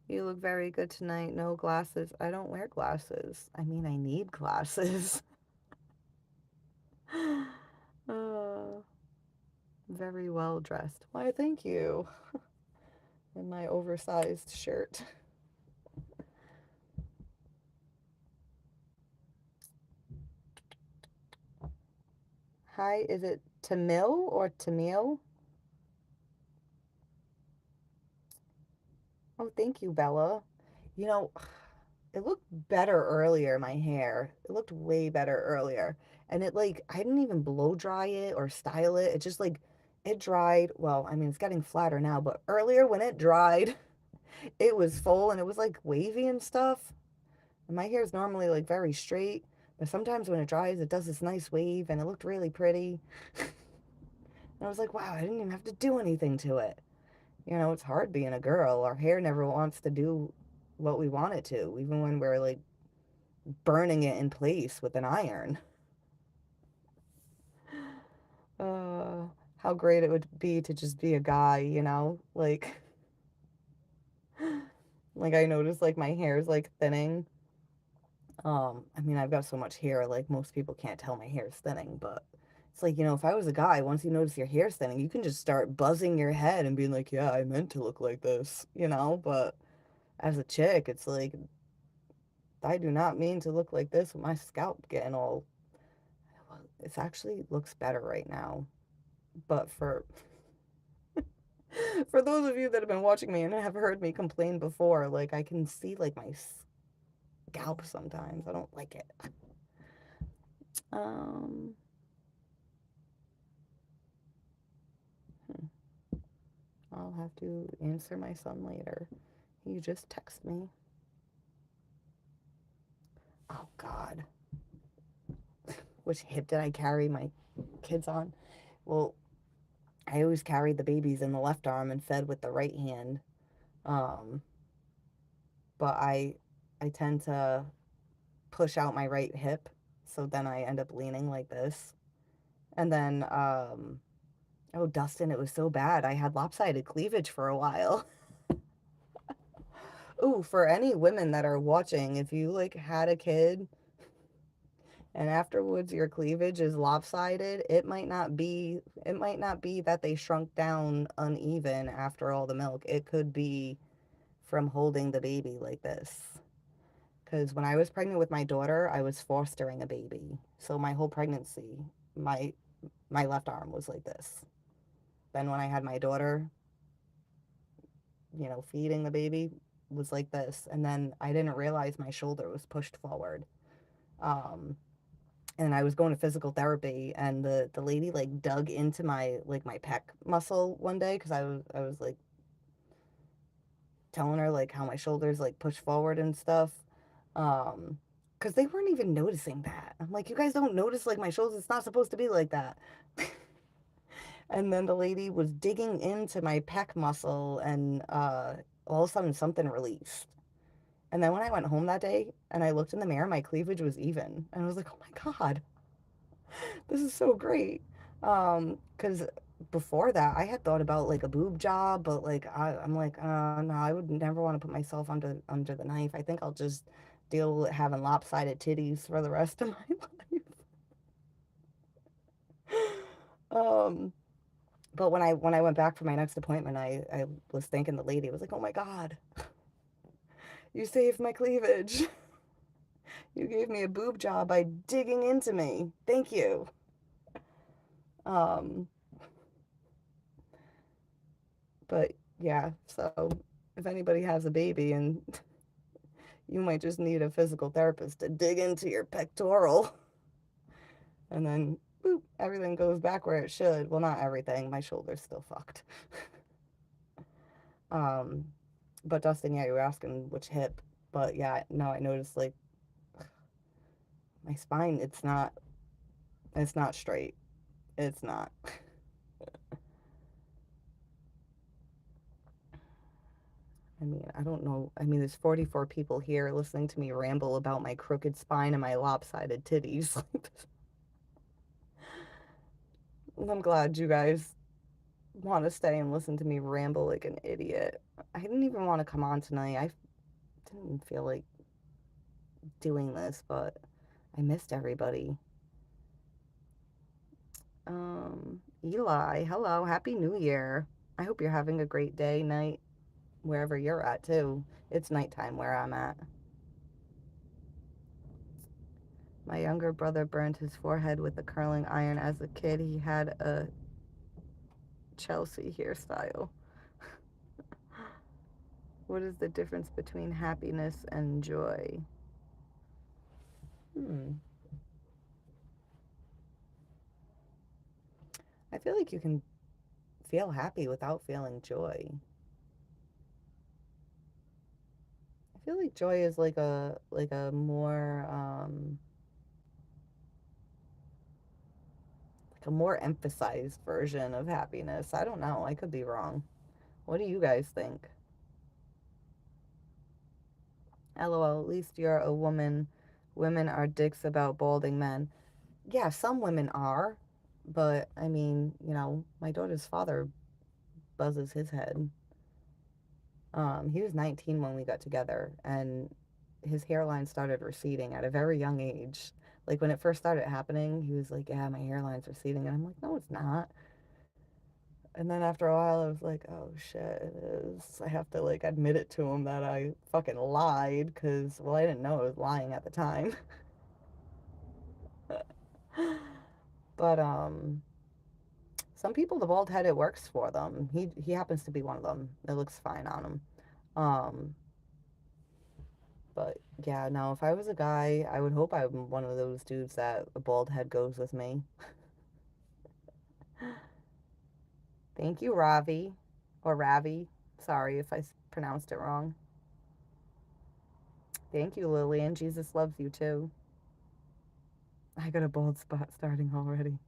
Speaker 1: you look very good tonight. No glasses. I don't wear glasses. I mean, I need glasses. uh, Very well dressed. Why, thank you. In my oversized shirt. Hi, is it Tamil or Tamil? Oh, thank you, Bella. You know, it looked better earlier, my hair. It looked way better earlier. And it like I didn't even blow dry it or style it. It just like it dried. Well, I mean, it's getting flatter now, but earlier when it dried, it was full and it was like wavy and stuff. And my hair is normally like very straight, but sometimes when it dries, it does this nice wave and it looked really pretty. And I was like, wow, I didn't even have to do anything to it. It's hard being a girl. Our hair never wants to do what we want it to, even when we're like burning it in place with an iron. Uh, how great it would be to just be a guy. Like I noticed like my hair is like thinning. I mean, I've got so much hair, like most people can't tell my hair is thinning, but it's like, if I was a guy, once you notice your hair's thinning, you can just start buzzing your head and being like, yeah, I meant to look like this. But as a chick, it's like, I do not mean to look like this with my scalp getting all, it actually looks better right now. But for those of you that have been watching me and have heard me complain before, like I can see like my scalp sometimes. I don't like it. Um, hmm, I'll have to answer my son later. He just texted me. Oh God, which hip did I carry my kids on? Well, I always carried the babies in the left arm and fed with the right hand. Um, but I tend to push out my right hip, so then I end up leaning like this. And then oh, Dustin, it was so bad. I had lopsided cleavage for a while. Ooh, for any women that are watching, if you like had a kid and afterwards your cleavage is lopsided, it might not be that they shrunk down uneven after all the milk. It could be from holding the baby like this. Because when I was pregnant with my daughter, I was fostering a baby. So my whole pregnancy, my left arm was like this. Then when I had my daughter, feeding the baby was like this. And then I didn't realize my shoulder was pushed forward. Um, and I was going to physical therapy, and the lady like dug into my pec muscle one day because I was like telling her like how my shoulders like push forward and stuff. Um, because they weren't even noticing that. I'm like, you guys don't notice like my shoulders, it's not supposed to be like that. And then the lady was digging into my pec muscle, and all of a sudden something released. And then when I went home that day and I looked in the mirror, my cleavage was even. And I was like, oh my God, this is so great. Because before that, I had thought about like a boob job, but like I'm like, no, I would never want to put myself under the knife. I think I'll just deal with having lopsided titties for the rest of my life. Um, but when I went back for my next appointment, I was thanking the lady. I was like, oh my God, you saved my cleavage. You gave me a boob job by digging into me. Thank you. Um, but yeah, so if anybody has a baby and you might just need a physical therapist to dig into your pectoral and then boop, everything goes back where it should. Well, not everything. My shoulder's still fucked. Um, but Dustin, yeah, you were asking which hip. But yeah, no, I noticed like my spine, it's not straight. It's not. I mean, I don't know. I mean, there's 44 people here listening to me ramble about my crooked spine and my lopsided titties. I'm glad you guys want to stay and listen to me ramble like an idiot. I didn't even want to come on tonight. I didn't feel like doing this, but I missed everybody. Eli, hello, happy new year. I hope you're having a great day, night, wherever you're at too. It's nighttime where I'm at. My younger brother burned his forehead with a curling iron as a kid. He had a Chelsea hairstyle. What is the difference between happiness and joy? Hmm. I feel like you can feel happy without feeling joy. I feel like joy is like a more like a more emphasized version of happiness. I don't know. I could be wrong. What do you guys think? LOL, at least you're a woman. Women are dicks about balding men. Yeah, some women are, but I mean, my daughter's father buzzes his head. He was 19 when we got together, and his hairline started receding at a very young age. Like when it first started happening, he was like, "Yeah, my hairline's receding," and I'm like, "No, it's not." And then after a while, I was like, "Oh shit, it is." I have to like admit it to him that I fucking lied because, well, I didn't know I was lying at the time. But some people the bald head it works for them. He happens to be one of them. It looks fine on him. Um, But yeah, no, if I was a guy, I would hope I'm one of those dudes that a bald head goes with me. Thank you, Ravi. Or Ravi. Sorry if I pronounced it wrong. Thank you, Lillian. Jesus loves you too. I got a bald spot starting already.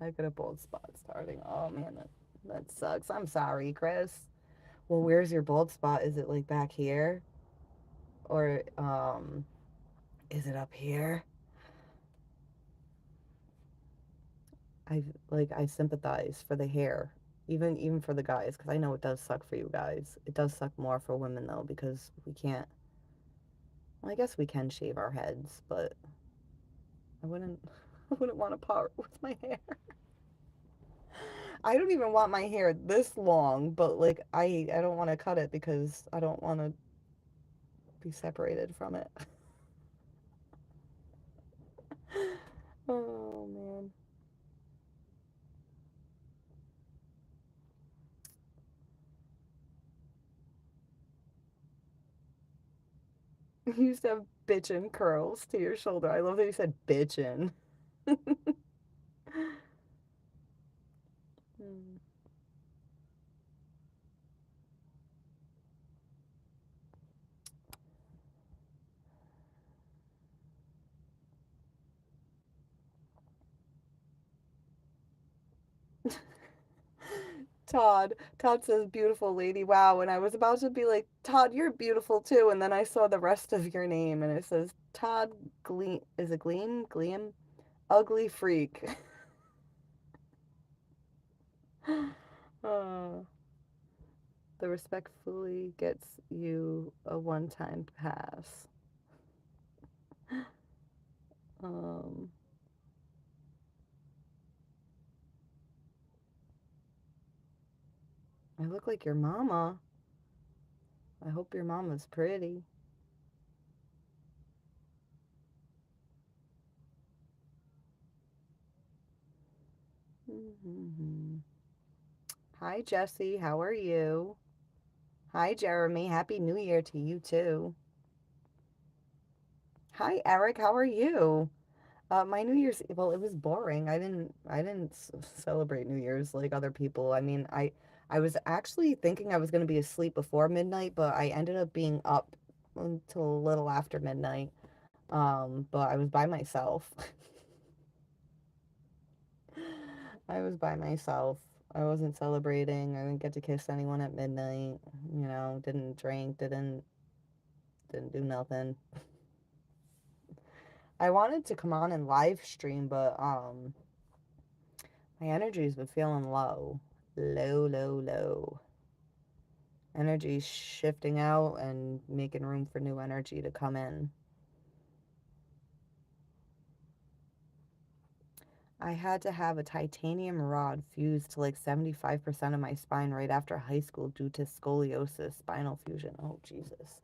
Speaker 1: I got a bald spot starting. Oh man, that sucks. I'm sorry, Chris. Well, where's your bald spot? Is it like back here? Or is it up here? I sympathize for the hair, even for the guys, because I know it does suck for you guys. It does suck more for women though, because we can't. Well, I guess we can shave our heads, but I wouldn't. I wouldn't want to part with my hair. I don't even want my hair this long, but like I don't want to cut it because I don't want to be separated from it. Oh man. You used to have bitchin' curls to your shoulder. I love that you said bitchin'. Mm. Todd says beautiful lady. Wow. And I was about to be like, Todd, you're beautiful too. And then I saw the rest of your name and it says Todd Gleam. Is it Gleam? Gleam? Ugly freak. uh, the respectfully gets you a one-time pass. Um, I look like your mama. I hope your mama's pretty. Mm-hmm. Hi, Jesse. How are you? Hi, Jeremy. Happy New Year to you too. Hi, Eric. How are you? My New Year's, well, it was boring. I didn't celebrate New Year's like other people. I mean, I was actually thinking I was going to be asleep before midnight, but I ended up being up until a little after midnight. But I was by myself. I was by myself. I wasn't celebrating. I didn't get to kiss anyone at midnight. Didn't drink, didn't do nothing. I wanted to come on and live stream, but my energy's been feeling low. Low, low, low. Energy's shifting out and making room for new energy to come in. I had to have a titanium rod fused to like 75% of my spine right after high school due to scoliosis, spinal fusion. Oh, Jesus.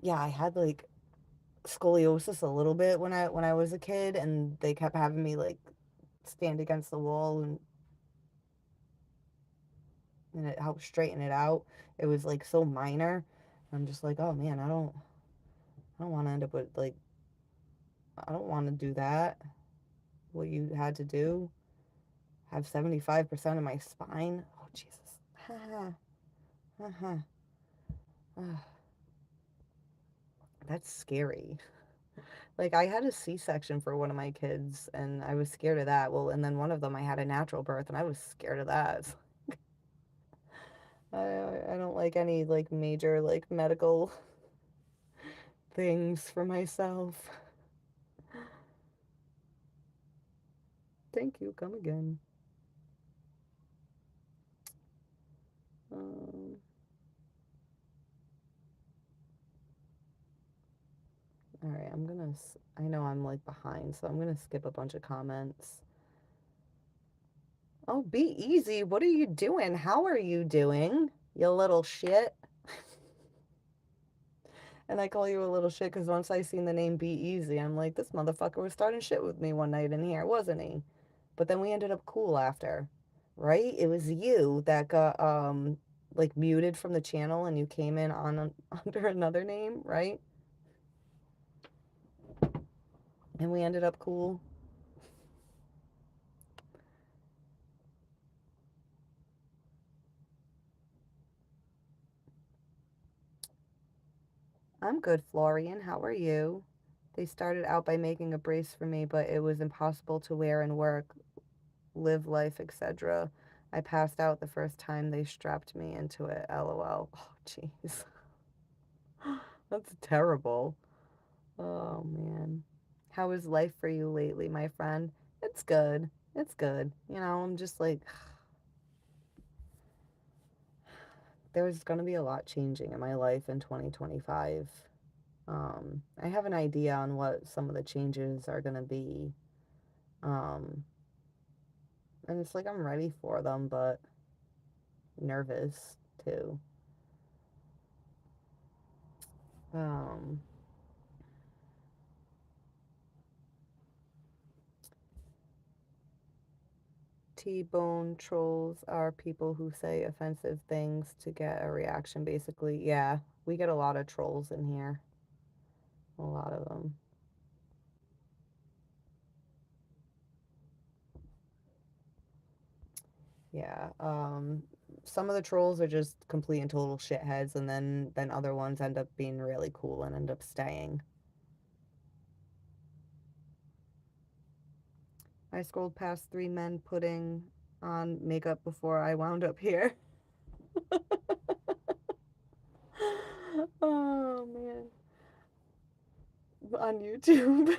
Speaker 1: Yeah, I had like scoliosis a little bit when I was a kid, and they kept having me like stand against the wall and it helped straighten it out. It was like so minor. I'm just like, oh man, I don't want to end up with like, I don't want to do that. What you had to do, have 75% of my spine. Oh Jesus. That's scary. Like I had a C-section for one of my kids and I was scared of that. Well, and then one of them I had a natural birth and I was scared of that. I don't like any like major like medical things for myself. Thank you. Come again. Um, all right, I know I'm like behind, so I'm gonna skip a bunch of comments. Oh, be easy. What are you doing? How are you doing? You little shit. And I call you a little shit because once I seen the name Be Easy, I'm like, this motherfucker was starting shit with me one night in here, wasn't he? But then we ended up cool after, right? It was you that got like muted from the channel and you came in on under another name, right? And we ended up cool. I'm good, Florian. How are you? They started out by making a brace for me, but it was impossible to wear and work, live life, etc. I passed out the first time they strapped me into it. LOL. Oh, jeez. That's terrible. Oh, man. How is life for you lately, my friend? It's good. It's good. I'm just like, there's going to be a lot changing in my life in 2025. I have an idea on what some of the changes are going to be. Um, and it's like I'm ready for them, but nervous too. Um, T-bone trolls are people who say offensive things to get a reaction, basically. Yeah, we get a lot of trolls in here. A lot of them. Yeah. Some of the trolls are just complete and total shitheads, and then other ones end up being really cool and end up staying. I scrolled past three men putting on makeup before I wound up here. Oh man. On YouTube.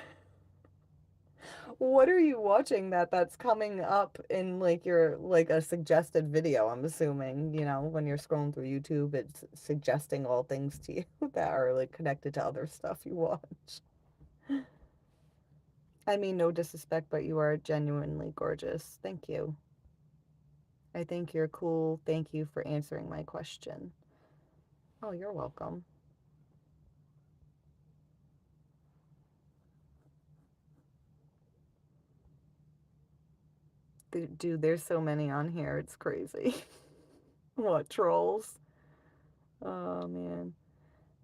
Speaker 1: What are you watching that's coming up in like your like a suggested video? I'm assuming, when you're scrolling through YouTube, it's suggesting all things to you that are like connected to other stuff you watch. I mean, no disrespect, but you are genuinely gorgeous. Thank you. I think you're cool. Thank you for answering my question. Oh, you're welcome. Dude, there's so many on here. It's crazy. What, trolls? Oh, man.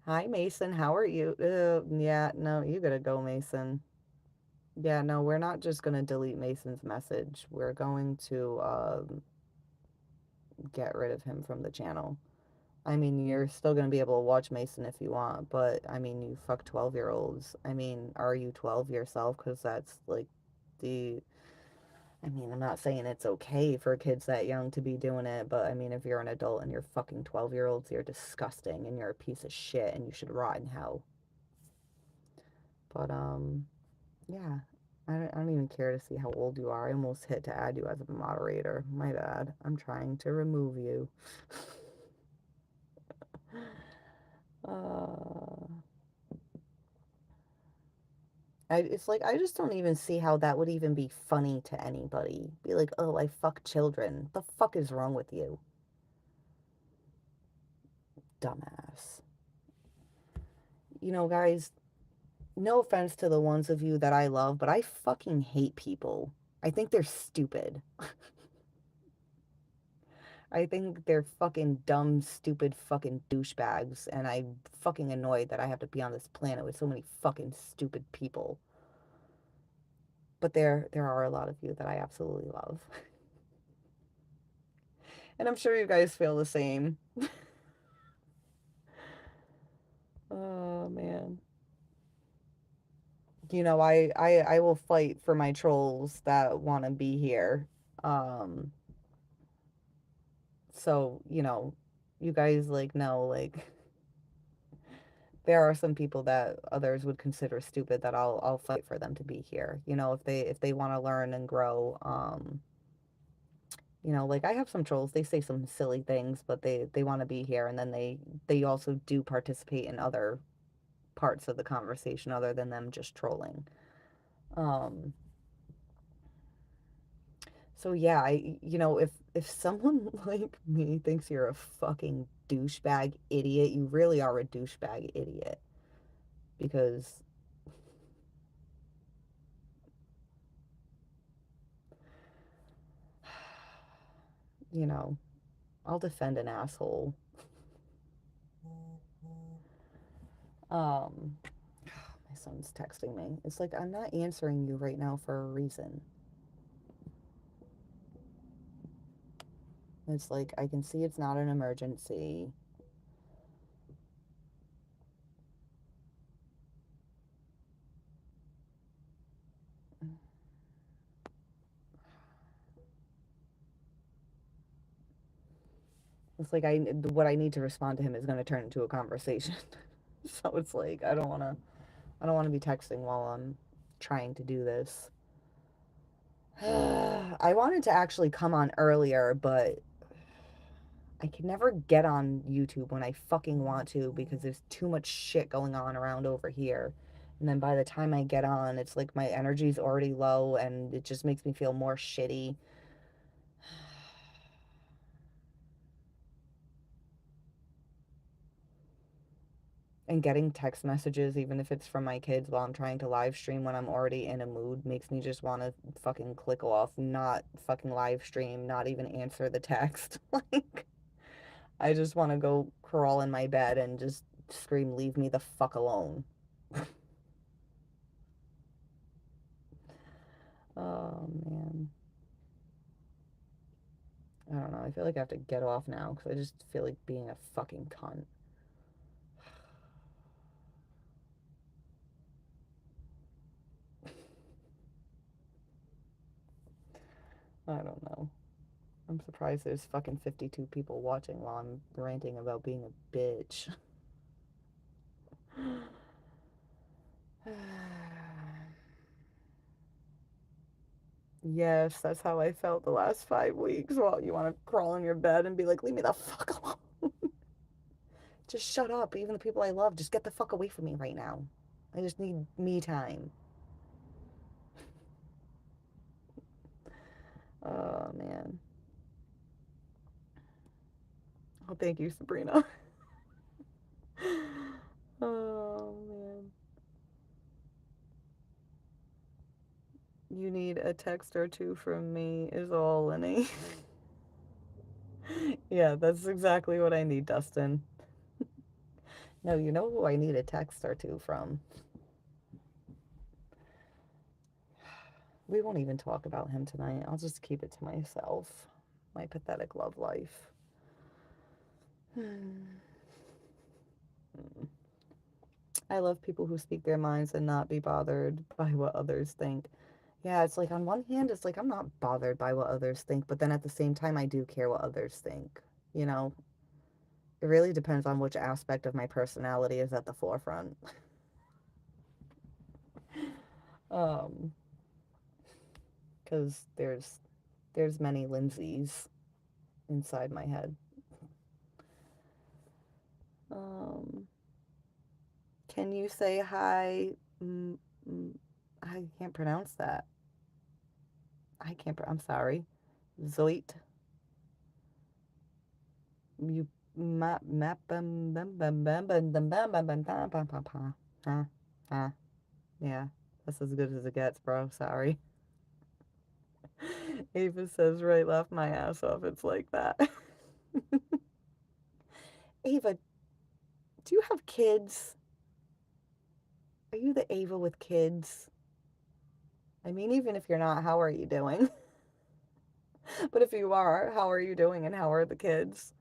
Speaker 1: Hi, Mason. How are you? Yeah, no, you gotta go, Mason. Yeah, no, we're not just gonna delete Mason's message. We're going to get rid of him from the channel. I mean, you're still gonna be able to watch Mason if you want, but I mean, you fuck 12-year-olds. I mean, are you 12 yourself? Because that's like the. I mean, I'm not saying it's okay for kids that young to be doing it, but I mean, if you're an adult and you're fucking 12-year-olds, you're disgusting and you're a piece of shit and you should rot in hell. But, yeah. I don't even care to see how old you are. I almost hit to add you as a moderator. My bad. I'm trying to remove you. uh, it's like, I just don't even see how that would even be funny to anybody. Be like, oh, I fuck children. The fuck is wrong with you? Dumbass. Guys, no offense to the ones of you that I love, but I fucking hate people. I think they're stupid. I think they're fucking dumb, stupid fucking douchebags, and I'm fucking annoyed that I have to be on this planet with so many fucking stupid people. But there are a lot of you that I absolutely love. And I'm sure you guys feel the same. Oh man. I will fight for my trolls that want to be here. Um so, you guys like know like there are some people that others would consider stupid that I'll fight for them to be here. If they want to learn and grow. Like I have some trolls, they say some silly things, but they want to be here, and then they also do participate in other parts of the conversation other than them just trolling. Um so yeah, if someone like me thinks you're a fucking douchebag idiot, you really are a douchebag idiot because you know, I'll defend an asshole. Um, my son's texting me. It's like, I'm not answering you right now for a reason. It's like, I can see it's not an emergency. It's like, what I need to respond to him is going to turn into a conversation. So it's like, I don't want to be texting while I'm trying to do this. I wanted to actually come on earlier, but I can never get on YouTube when I fucking want to because there's too much shit going on around over here. And then by the time I get on, it's like my energy's already low and it just makes me feel more shitty. And getting text messages, even if it's from my kids while I'm trying to live stream when I'm already in a mood, makes me just want to fucking click off, not fucking live stream, not even answer the text. Like, I just want to go crawl in my bed and just scream, leave me the fuck alone. I feel like I have to get off now because I just feel like being a fucking cunt. I don't know. I'm surprised there's fucking 52 people watching while I'm ranting about being a bitch. Yes, that's how I felt the last 5 weeks. Well, you want to crawl in your bed and be like, leave me the fuck alone. Just shut up. Even the people I love, just get the fuck away from me right now. I just need me time. Oh, man. Oh, thank you, Sabrina. Oh, man. You need a text or two from me, is all, Lenny. Yeah, that's exactly what I need, Dustin. No, you know who I need a text or two from? We won't even talk about him tonight. I'll just keep it to myself. My pathetic love life. I love people who speak their minds and not be bothered by what others think. Yeah, it's like on one hand, it's like I'm not bothered by what others think, but then at the same time, I do care what others think. You know, it really depends on which aspect of my personality is at the forefront. Um, because there's many Lindsays inside my head. Um, can you say hi? Mm, mm, I can't pronounce that. I can't. I'm sorry. Zoit. You map map bum bum bum bum bum bum bum bum bum bum bum bum bum. Huh? Huh? Yeah. That's as good as it gets, bro. Sorry. Ava says right, laugh my ass off. It's like that. Ava, do you have kids? Are you the Ava with kids? I mean, even if you're not, how are you doing? But if you are, how are you doing and how are the kids?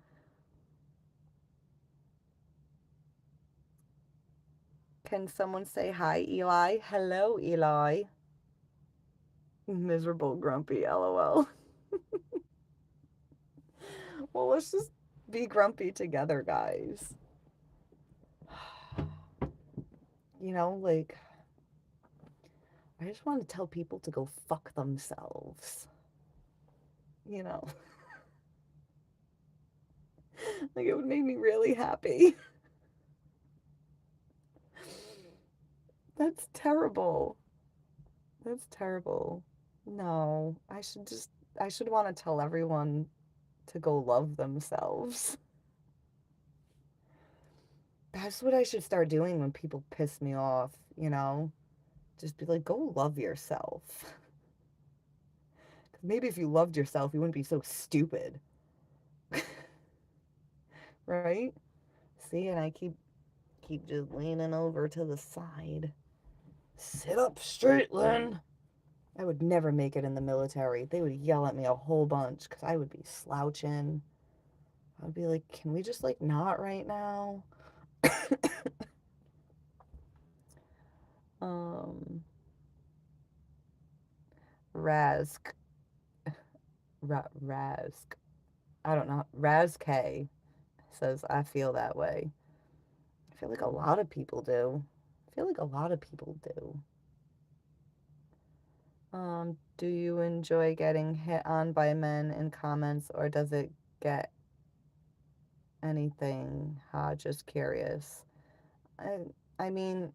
Speaker 1: Can someone say hi, Eli? Hello, Eli. Miserable, grumpy, lol. Well, let's just be grumpy together, guys. You know, like, I just want to tell people to go fuck themselves. You know, like, it would make me really happy. That's terrible. That's terrible. No, I should want to tell everyone to go love themselves. That's what I should start doing when people piss me off, you know? Just be like, go love yourself. Maybe if you loved yourself, you wouldn't be so stupid. Right? See, and I keep just leaning over to the side. Sit up straight, Lynn. I would never make it in the military. They would yell at me a whole bunch because I would be slouching. I would be like, can we just like not right now? um, Razk, Razk. I don't know. Raz K says, I feel that way. I feel like a lot of people do. I feel like a lot of people do. Do you enjoy getting hit on by men in comments or does it get anything? Just curious. I, I mean,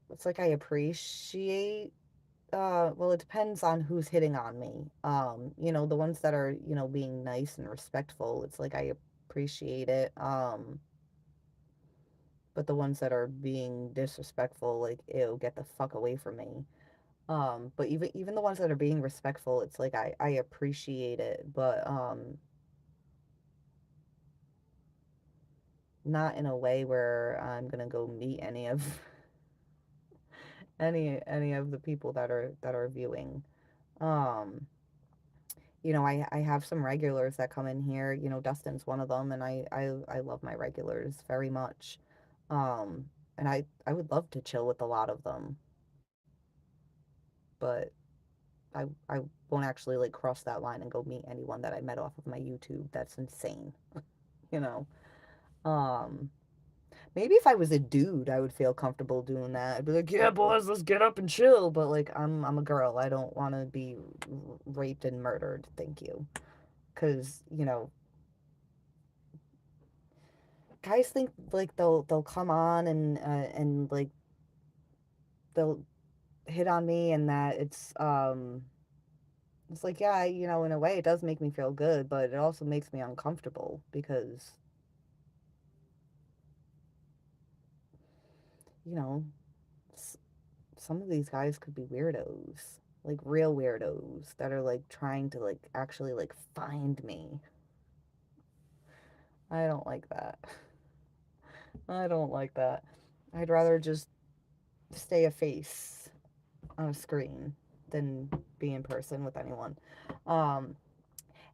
Speaker 1: it's like I appreciate, well, it depends on who's hitting on me. You know, the ones that are, you know, being nice and respectful, it's like I appreciate it. But the ones that are being disrespectful, like, ew, get the fuck away from me. But even the ones that are being respectful, it's like I appreciate it, but not in a way where I'm gonna go meet any of any of the people that are viewing. Um, I have some regulars that come in here. Dustin's one of them, and I love my regulars very much. Um, and I would love to chill with a lot of them, but I won't actually like cross that line and go meet anyone that I met off of my YouTube. That's insane, you know. Um, Maybe if I was a dude, I would feel comfortable doing that. I'd be like, "Yeah, boys, let's get up and chill." But like, I'm a girl. I don't want to be raped and murdered. Thank you. Because guys think like they'll come on and like they'll hit on me, and that it's like, yeah, in a way it does make me feel good, but it also makes me uncomfortable because you know s- some of these guys could be weirdos, like real weirdos that are like trying to like actually like find me. I don't like that. I don't like that. I'd rather just stay a face on a screen than be in person with anyone. Um,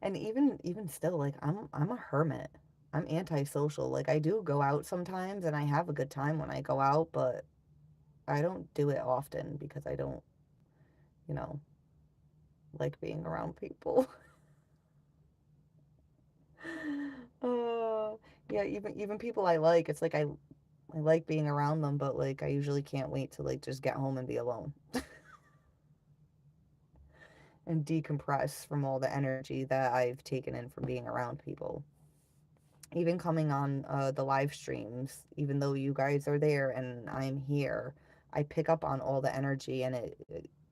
Speaker 1: and even still, like I'm a hermit. I'm antisocial. Like I do go out sometimes and I have a good time when I go out, but I don't do it often because I don't, you know, like being around people. uh, yeah, even people I like, it's like I like being around them, but like I usually can't wait to like just get home and be alone and decompress from all the energy that I've taken in from being around people. Even coming on the live streams, even though you guys are there and I'm here, I pick up on all the energy, and it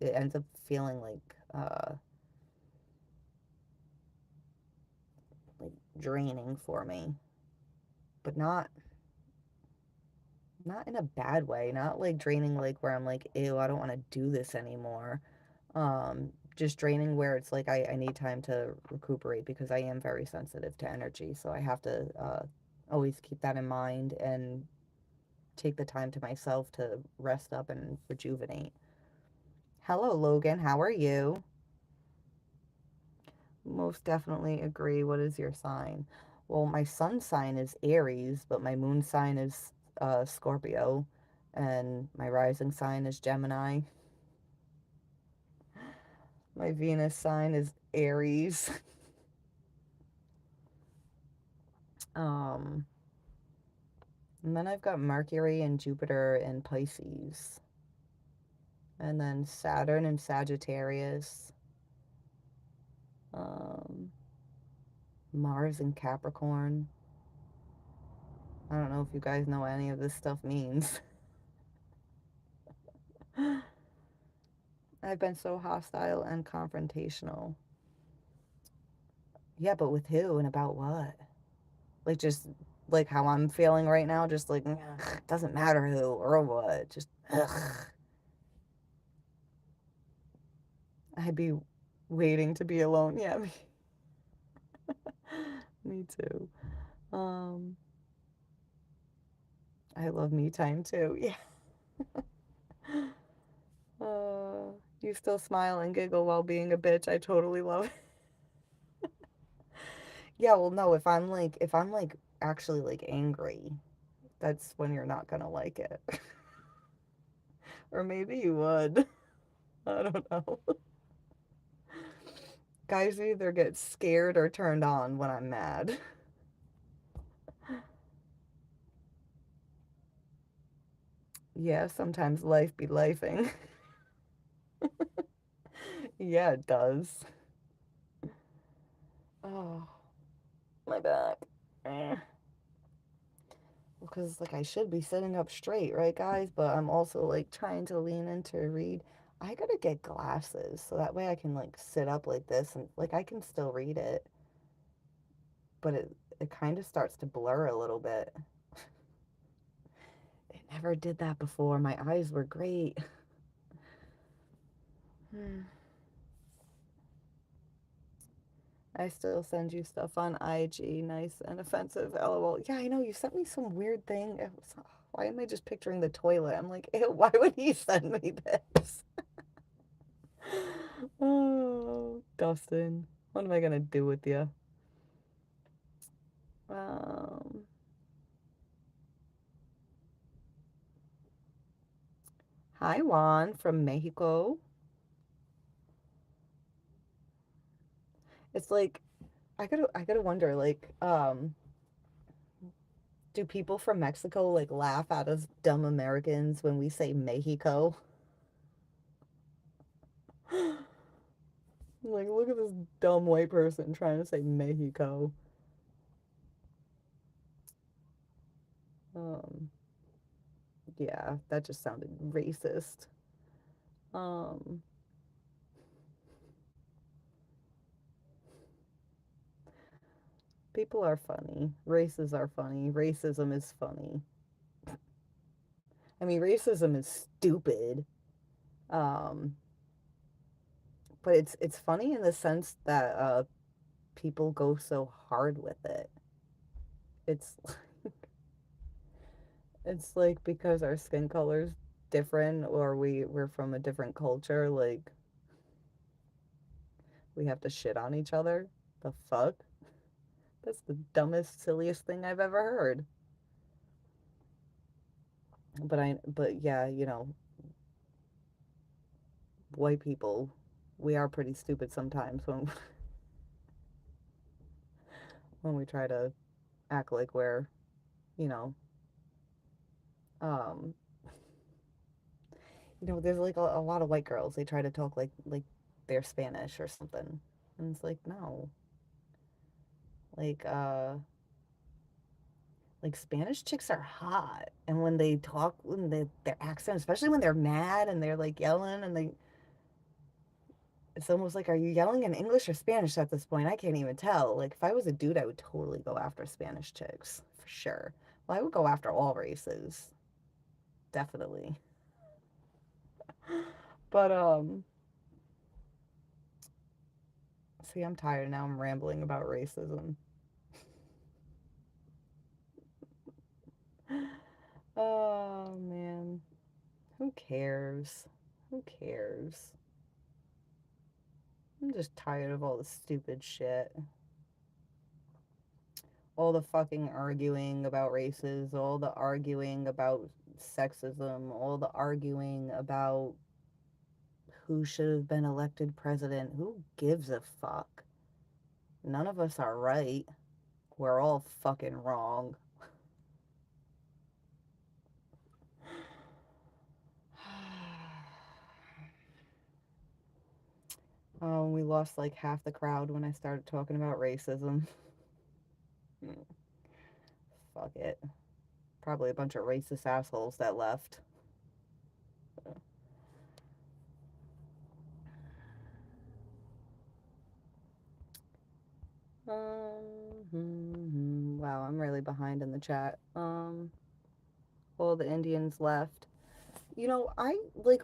Speaker 1: ends up feeling like draining for me, but not in a bad way, not like draining like where I'm like, ew, I don't want to do this anymore. Just draining where it's like I need time to recuperate because I am very sensitive to energy, so I have to always keep that in mind and take the time to myself to rest up and rejuvenate. Hello, Logan. How are you? Most definitely agree. What is your sign? Well, my sun sign is Aries, but my moon sign is Scorpio, and my rising sign is Gemini. My Venus sign is Aries. Um, and then I've got Mercury and Jupiter in Pisces, and then Saturn in Sagittarius, um, Mars in Capricorn. I don't know if you guys know what any of this stuff means. I've been so hostile and confrontational. Yeah, but with who and about what? Like, just like how I'm feeling right now, just like, ugh, doesn't matter who or what. Just, ugh. I'd be waiting to be alone. Yeah, me too. Um, I love me time too. Yeah. Uh, you still smile and giggle while being a bitch. I totally love it. Yeah, well, no, if I'm like actually like angry, that's when you're not gonna like it. Or maybe you would. I don't know. Guys either get scared or turned on when I'm mad. Yeah, sometimes life be lifing. Yeah, it does. Oh, my back. Eh. Because like I should be sitting up straight, right, guys? But I'm also like trying to lean into read. I gotta get glasses so that way I can like sit up like this and like I can still read it, but it kind of starts to blur a little bit. It never did that before. My eyes were great. Hmm. I still send you stuff on IG, nice and offensive. LOL. Yeah, I know you sent me some weird thing. Why am I just picturing the toilet? I'm like, ew, why would he send me this? Oh, Dustin. What am I gonna do with you? Um, Hi Juan from Mexico. It's like I gotta wonder, like, do people from Mexico like laugh at us dumb Americans when we say Mexico? Like, look at this dumb white person trying to say Mexico. Um, yeah, that just sounded racist. Um, People are funny. Races are funny. Racism is funny. I mean, racism is stupid. Um, but it's funny in the sense that people go so hard with it. It's it's like because our skin color's different or we're from a different culture, like we have to shit on each other. The fuck? That's the dumbest, silliest thing I've ever heard. But yeah, white people, we are pretty stupid sometimes when we try to act like we're, you know, um, there's like a lot of white girls. They try to talk like they're Spanish or something, and it's like no, like like Spanish chicks are hot, and when they talk, their accent, especially when they're mad and they're like yelling, and it's almost like, are you yelling in English or Spanish at this point? I can't even tell. Like, if I was a dude, I would totally go after Spanish chicks for sure. Well, I would go after all races, definitely. But see, I'm tired now. I'm rambling about racism. Oh man, who cares? Who cares? I'm just tired of all the stupid shit. All the fucking arguing about races, all the arguing about sexism, all the arguing about who should have been elected president. Who gives a fuck? None of us are right. We're all fucking wrong. Oh, we lost like half the crowd when I started talking about racism. Fuck it. Probably a bunch of racist assholes that left. Wow, I'm really behind in the chat. All the Indians left. I like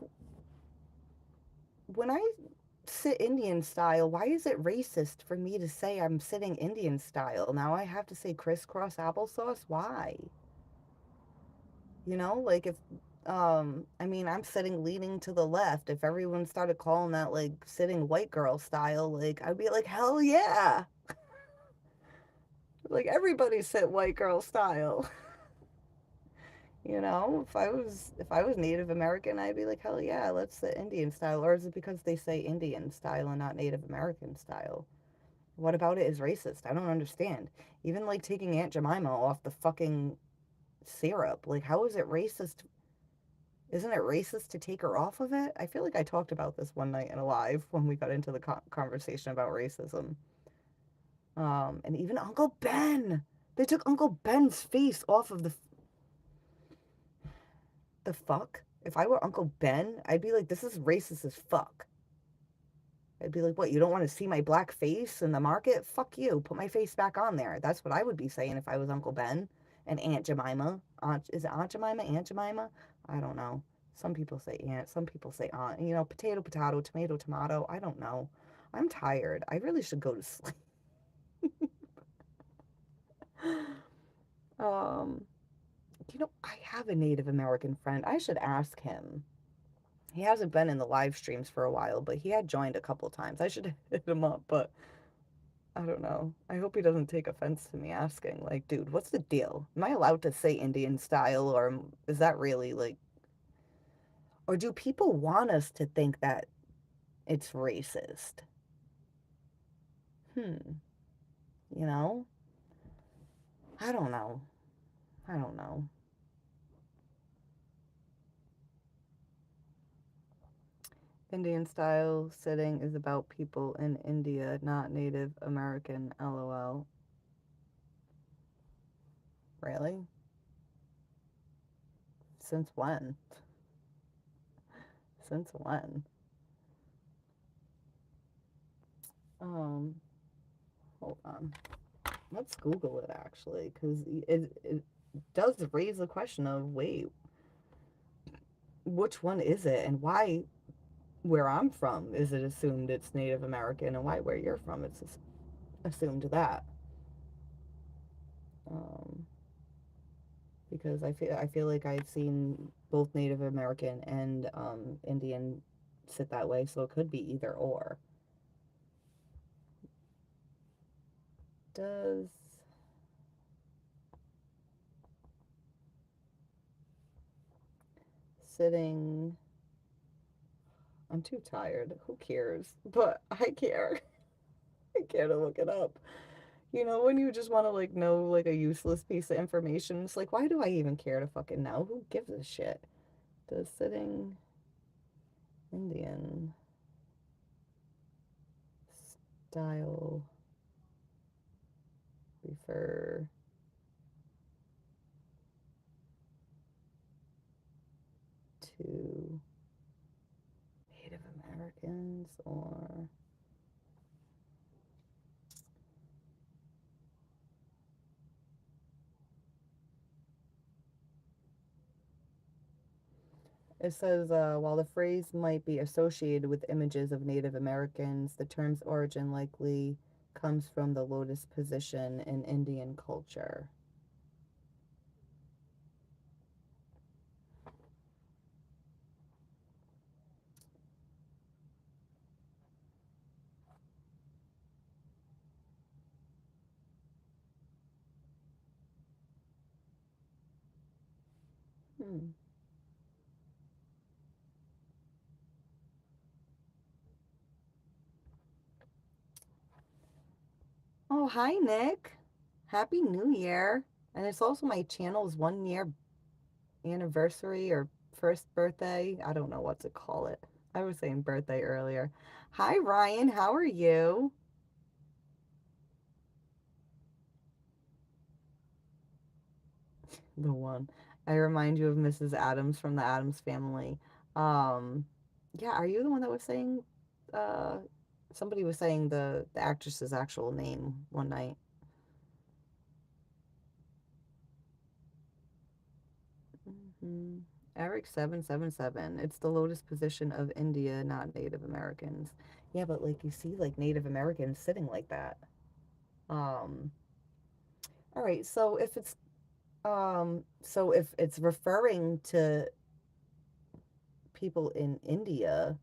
Speaker 1: when I sit Indian style, why is it racist for me to say I'm sitting Indian style? Now I have to say crisscross applesauce? Why? Like if I mean I'm sitting leaning to the left. If everyone started calling that like sitting white girl style, like I'd be like, hell yeah. Like everybody sit white girl style. If I was Native American, I'd be like, hell yeah, let's sit Indian style. Or is it because they say Indian style and not Native American style? What about it is racist? I don't understand. Even like taking Aunt Jemima off the fucking syrup. Like, how is it racist? Isn't it racist to take her off of it? I feel like I talked about this one night in a live when we got into the conversation about racism. And even Uncle Ben. They took Uncle Ben's face off of the fuck. If I were Uncle Ben, I'd be like, this is racist as fuck. I'd be like, what, you don't want to see my black face in the market? Fuck you. Put my face back on there. That's what I would be saying if I was Uncle Ben and Aunt Jemima. Is it Aunt Jemima? Aunt Jemima? I don't know. Some people say aunt, some people say aunt. Potato, potato, tomato, tomato. I don't know. I'm tired. I really should go to sleep. Um, I have a Native American friend. I should ask him. He hasn't been in the live streams for a while, but he had joined a couple times. I should hit him up, but I don't know. I hope he doesn't take offense to me asking, like, dude, what's the deal? Am I allowed to say Indian style, or is that really like, or do people want us to think that it's racist? Hmm. You know? I don't know. I don't know. Indian style sitting is about people in India, not Native American. LOL. Really? Since when? Since when? Um, hold on. Let's Google it actually, because it does raise the question of wait, which one is it, and why where I'm from is it assumed it's Native American, and why where you're from it's assumed that. Um, because I feel like I've seen both Native American and Indian sit that way, so it could be either or. Does sitting I'm too tired. Who cares? But I care. I care to look it up. You know, when you just want to like know like a useless piece of information, it's like, why do I even care to fucking know? Who gives a shit? Does sitting Indian style refer to Native Americans or it says, while the phrase might be associated with images of Native Americans, the term's origin likely comes from the lotus position in Indian culture. Hmm. Oh, hi, Nick. Happy New Year. And it's also my channel's 1 year anniversary or first birthday. I don't know what to call it. I was saying birthday earlier. Hi, Ryan. How are you? The one. I remind you of Mrs. Adams from the Adams Family. Um, yeah, are you the one that was saying, uh, somebody was saying the actress's actual name one night? Hmm. Eric 777. It's the lotus position of India, not Native Americans. Yeah, but like you see like Native Americans sitting like that. Um, all right, so if it's referring to people in India,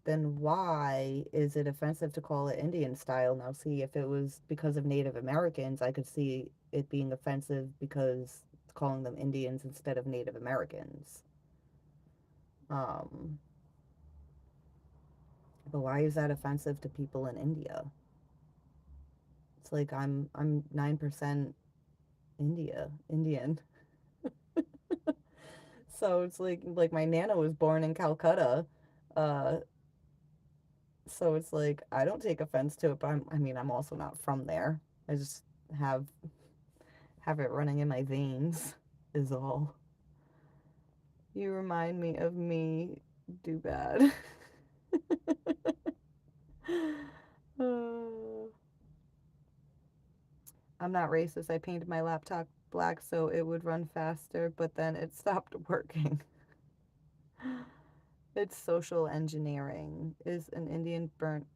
Speaker 1: then why is it offensive to call it Indian style? Now, see, if it was because of Native Americans, I could see it being offensive because calling them Indians instead of Native Americans. Um, but why is that offensive to people in India? It's like I'm 9% Indian. So it's like my nana was born in Calcutta. Uh, so it's like I don't take offense to it, but I mean I'm also not from there. I just have have it running in my veins is all. You remind me of me, do bad. Uh, I'm not racist. I painted my laptop black so it would run faster, but then it stopped working. It's social engineering. Is an Indian burn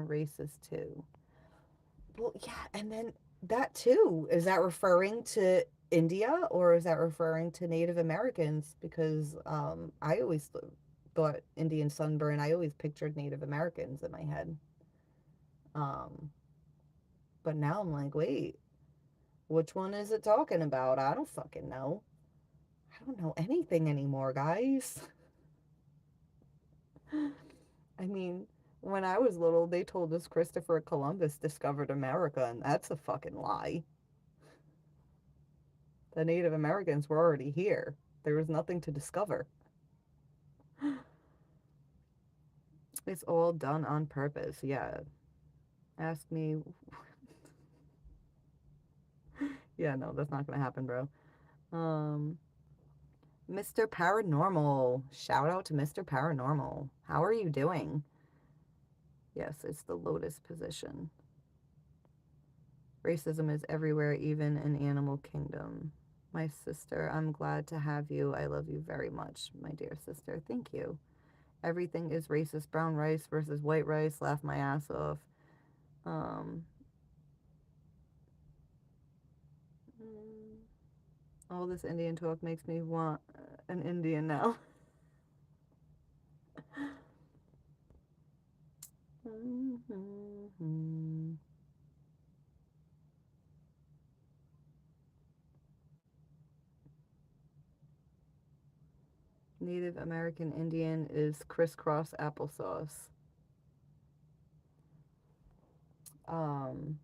Speaker 1: racist too? Well, yeah, and then that too. Is that referring to India or is that referring to Native Americans? Because I always thought Indian sunburn, I always pictured Native Americans in my head. Um, but now I'm like, wait, which one is it talking about? I don't fucking know. I don't know anything anymore, guys. I mean, when I was little, they told us Christopher Columbus discovered America, and that's a fucking lie. The Native Americans were already here. There was nothing to discover. It's all done on purpose. Yeah. Ask me. Yeah, no, that's not gonna happen, bro. Um, Mr. Paranormal. Shout out to Mr. Paranormal. How are you doing? Yes, it's the lotus position. Racism is everywhere, even in animal kingdom. My sister, I'm glad to have you. I love you very much, my dear sister. Thank you. Everything is racist. Brown rice versus white rice. Laugh my ass off. Um, all this Indian talk makes me want an Indian now. Native American Indian is crisscross applesauce. Um,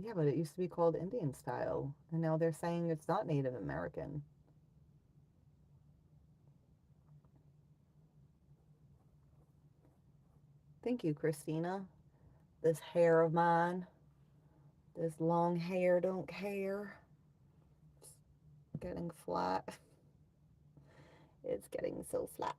Speaker 1: yeah, but it used to be called Indian style, and now they're saying it's not Native American. Thank you, Christina. This hair of mine, this long hair don't care. It's getting flat. It's getting so flat.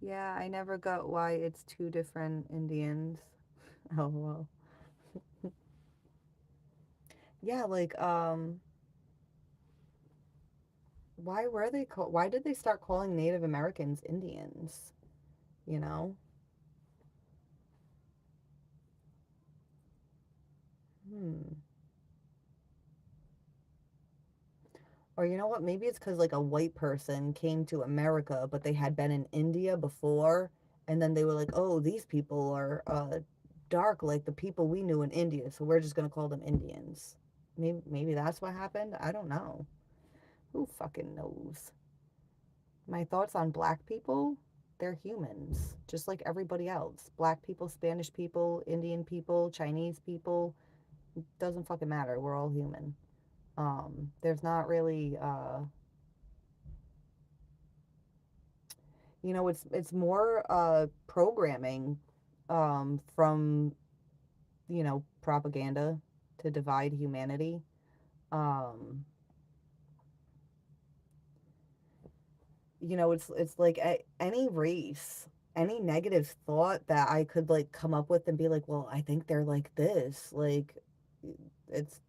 Speaker 1: Yeah, I never got why it's two different Indians. Oh well. Yeah, like why did they start calling Native Americans Indians? You know? Hmm. Or you know what? Maybe it's because like a white person came to America, but they had been in India before, and then they were like, "Oh, these people are dark like the people we knew in India, so we're just gonna call them Indians." Maybe that's what happened. I don't know. Who fucking knows? My thoughts on black people? They're humans, just like everybody else. Black people, Spanish people, Indian people, Chinese people. Doesn't fucking matter. We're all human. There's not really it's more programming from propaganda to divide humanity. It's like any race, any negative thought that I could like come up with and be like, well, I think they're like this, like it's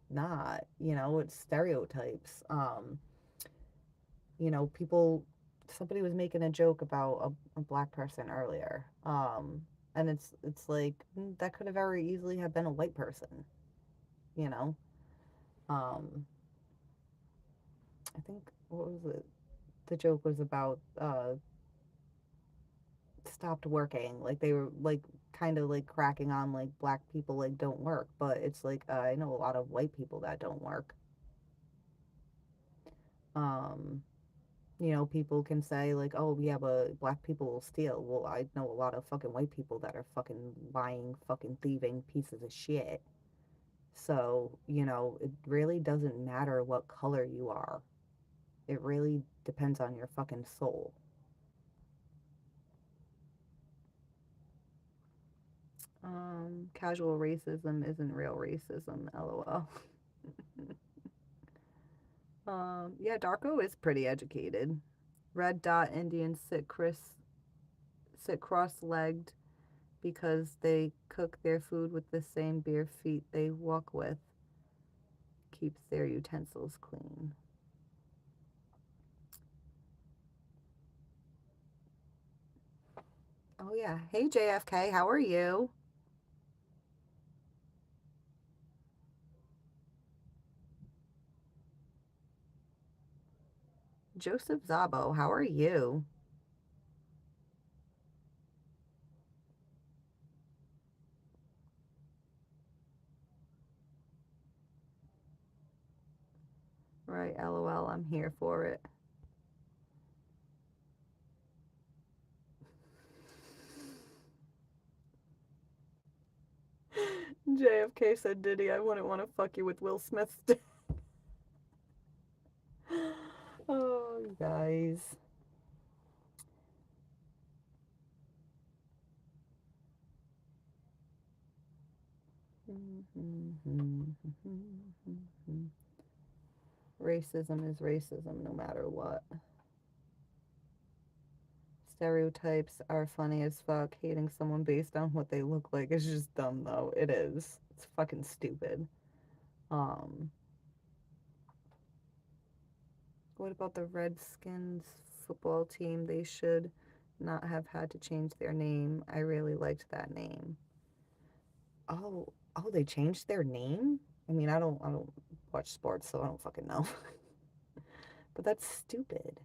Speaker 1: not, it's stereotypes. People, somebody was making a joke about a black person earlier, and it's like that could have very easily have been a white person, you know. um I think, what was it, the joke was about stopped working, like they were like kind of like cracking on like black people like don't work, but it's like I know a lot of white people that don't work. um People can say like, oh yeah, but black people will steal. Well, I know a lot of fucking white people that are fucking lying, fucking thieving pieces of shit. So, it really doesn't matter what color you are. It really depends on your fucking soul. Casual racism isn't real racism, lol. Yeah, Darko is pretty educated. Red dot Indians sit cross-legged because they cook their food with the same bare feet they walk with. Keeps their utensils clean. Oh yeah. Hey JFK, how are you? Joseph Zabo, how are you? Right, LOL, I'm here for it. JFK said, Diddy, I wouldn't want to fuck you with Will Smith's. Oh, you guys. Racism is racism no matter what. Stereotypes are funny as fuck. Hating someone based on what they look like is just dumb, though. It is. It's fucking stupid. Um, what about the Redskins football team? They should not have had to change their name. I really liked that name. Oh, oh, they changed their name? I mean, I don't watch sports, so I don't fucking know. But that's stupid.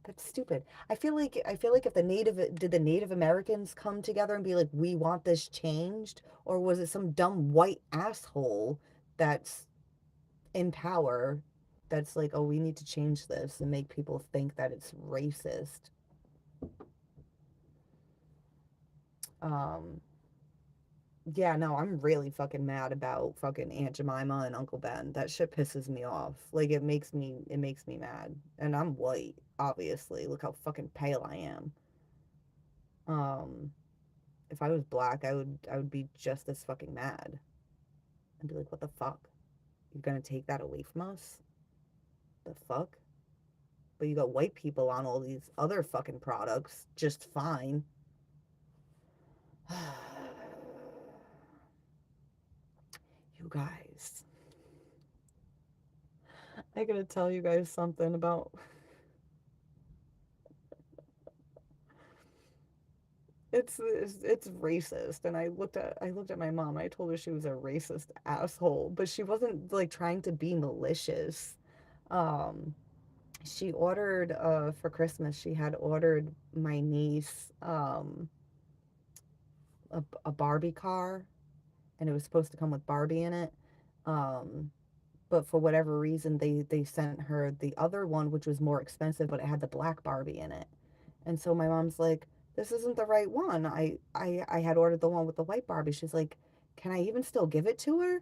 Speaker 1: That's stupid. I feel like if the Native Americans come together and be like, we want this changed, or was it some dumb white asshole that's in power that's like, oh, we need to change this and make people think that it's racist. Um, yeah, no, I'm really fucking mad about fucking Aunt Jemima and Uncle Ben. That shit pisses me off. Like it makes me mad. And I'm white, obviously. Look how fucking pale I am. Um, if I was black, I would be just as fucking mad. I'd be like, what the fuck? You're gonna take that away from us? The fuck? But you got white people on all these other fucking products just fine. You guys, I gotta tell you guys something about it's racist. And I looked at my mom. I told her she was a racist asshole, but she wasn't like trying to be malicious. Um, she ordered for Christmas. She had ordered my niece a Barbie car, and it was supposed to come with Barbie in it. Um, but for whatever reason, they sent her the other one, which was more expensive, but it had the black Barbie in it. And so my mom's like, "This isn't the right one. I had ordered the one with the white Barbie." She's like, "Can I even still give it to her?"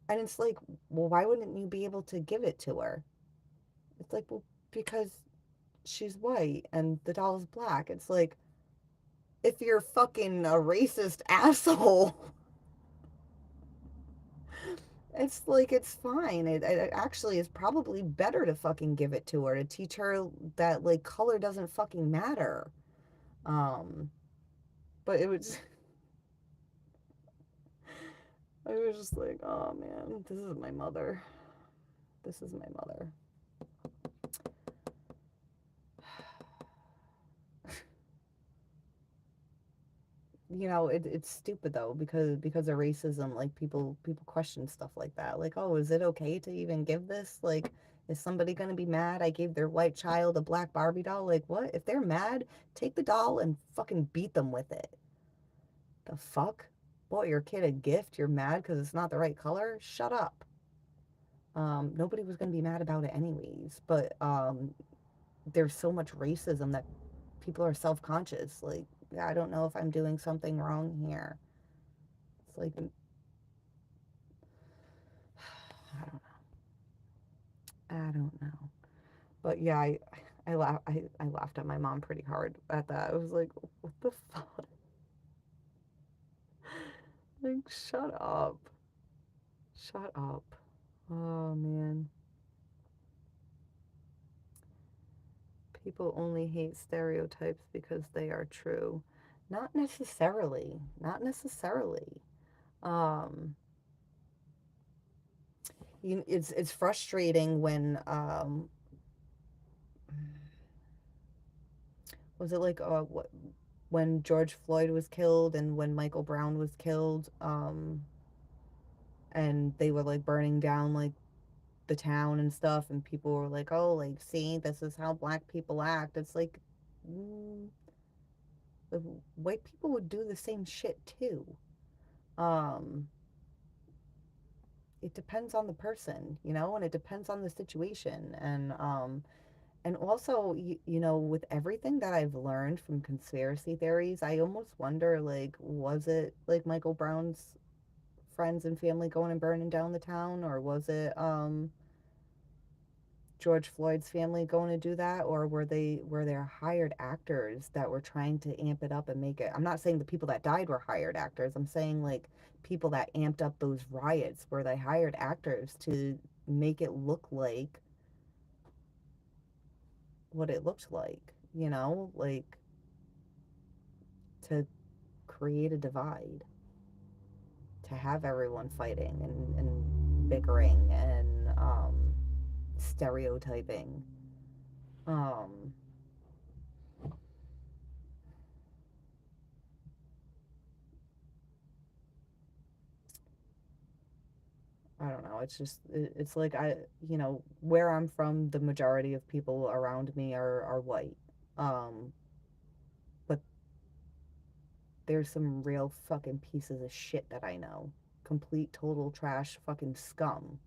Speaker 1: And it's like, "Well, why wouldn't you be able to give it to her?" It's like, "Well, because she's white and the doll's black." It's like, if you're fucking a racist asshole, it's like it's fine. It actually is probably better to fucking give it to her to teach her that like color doesn't fucking matter. Um, but I was just like, oh man, this is my mother. This is my mother. It's stupid though because of racism. Like people question stuff like that. Like, oh, is it okay to even give this? Like, is somebody gonna be mad? I gave their white child a black Barbie doll. Like, what? If they're mad, take the doll and fucking beat them with it. The fuck? Bought your kid a gift. You're mad because it's not the right color? Shut up. Nobody was gonna be mad about it anyways. But there's so much racism that people are self-conscious. Like, yeah, I don't know if I'm doing something wrong here. It's like I don't I don't know. But yeah, I laughed at my mom pretty hard at that. I was like, what the fuck? Like, shut up. Shut up. Oh man. People only hate stereotypes because they are true. Not necessarily. Not necessarily. Um, it's frustrating when was it like what when George Floyd was killed and when Michael Brown was killed, and they were like burning down like the town and stuff, and people were like, "Oh, like, see, this is how black people act." It's like, mm, the white people would do the same shit too. Um, it depends on the person, you know, and it depends on the situation, and also, you know, with everything that I've learned from conspiracy theories, I almost wonder, like, was it like Michael Brown's friends and family going and burning down the town, or was it George Floyd's family going to do that, or were there hired actors that were trying to amp it up and make it? I'm not saying the people that died were hired actors. I'm saying like people that amped up those riots, were they hired actors to make it look like what it looked like, you know, like to create a divide, to have everyone fighting and bickering and stereotyping. Um, I don't know. It's just it's like you know, where I'm from, the majority of people around me are white. Um, but there's some real fucking pieces of shit that I know. Complete total trash fucking scum.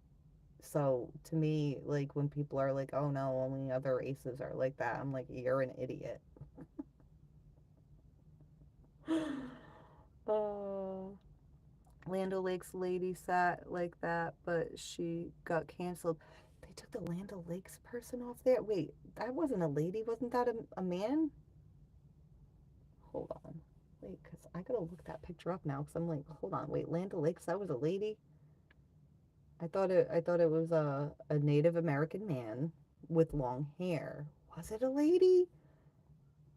Speaker 1: So to me, like when people are like, "Oh no, only other races are like that," I'm like, "You're an idiot." Oh, Land O'Lakes lady sat like that, but she got canceled. They took the Land O'Lakes person off there. Wait, that wasn't a lady. Wasn't that a man? Hold on. Wait, because I gotta look that picture up now. Because I'm like, hold on. Wait, Land O'Lakes. That was a lady. I thought it was a Native American man with long hair. Was it a lady?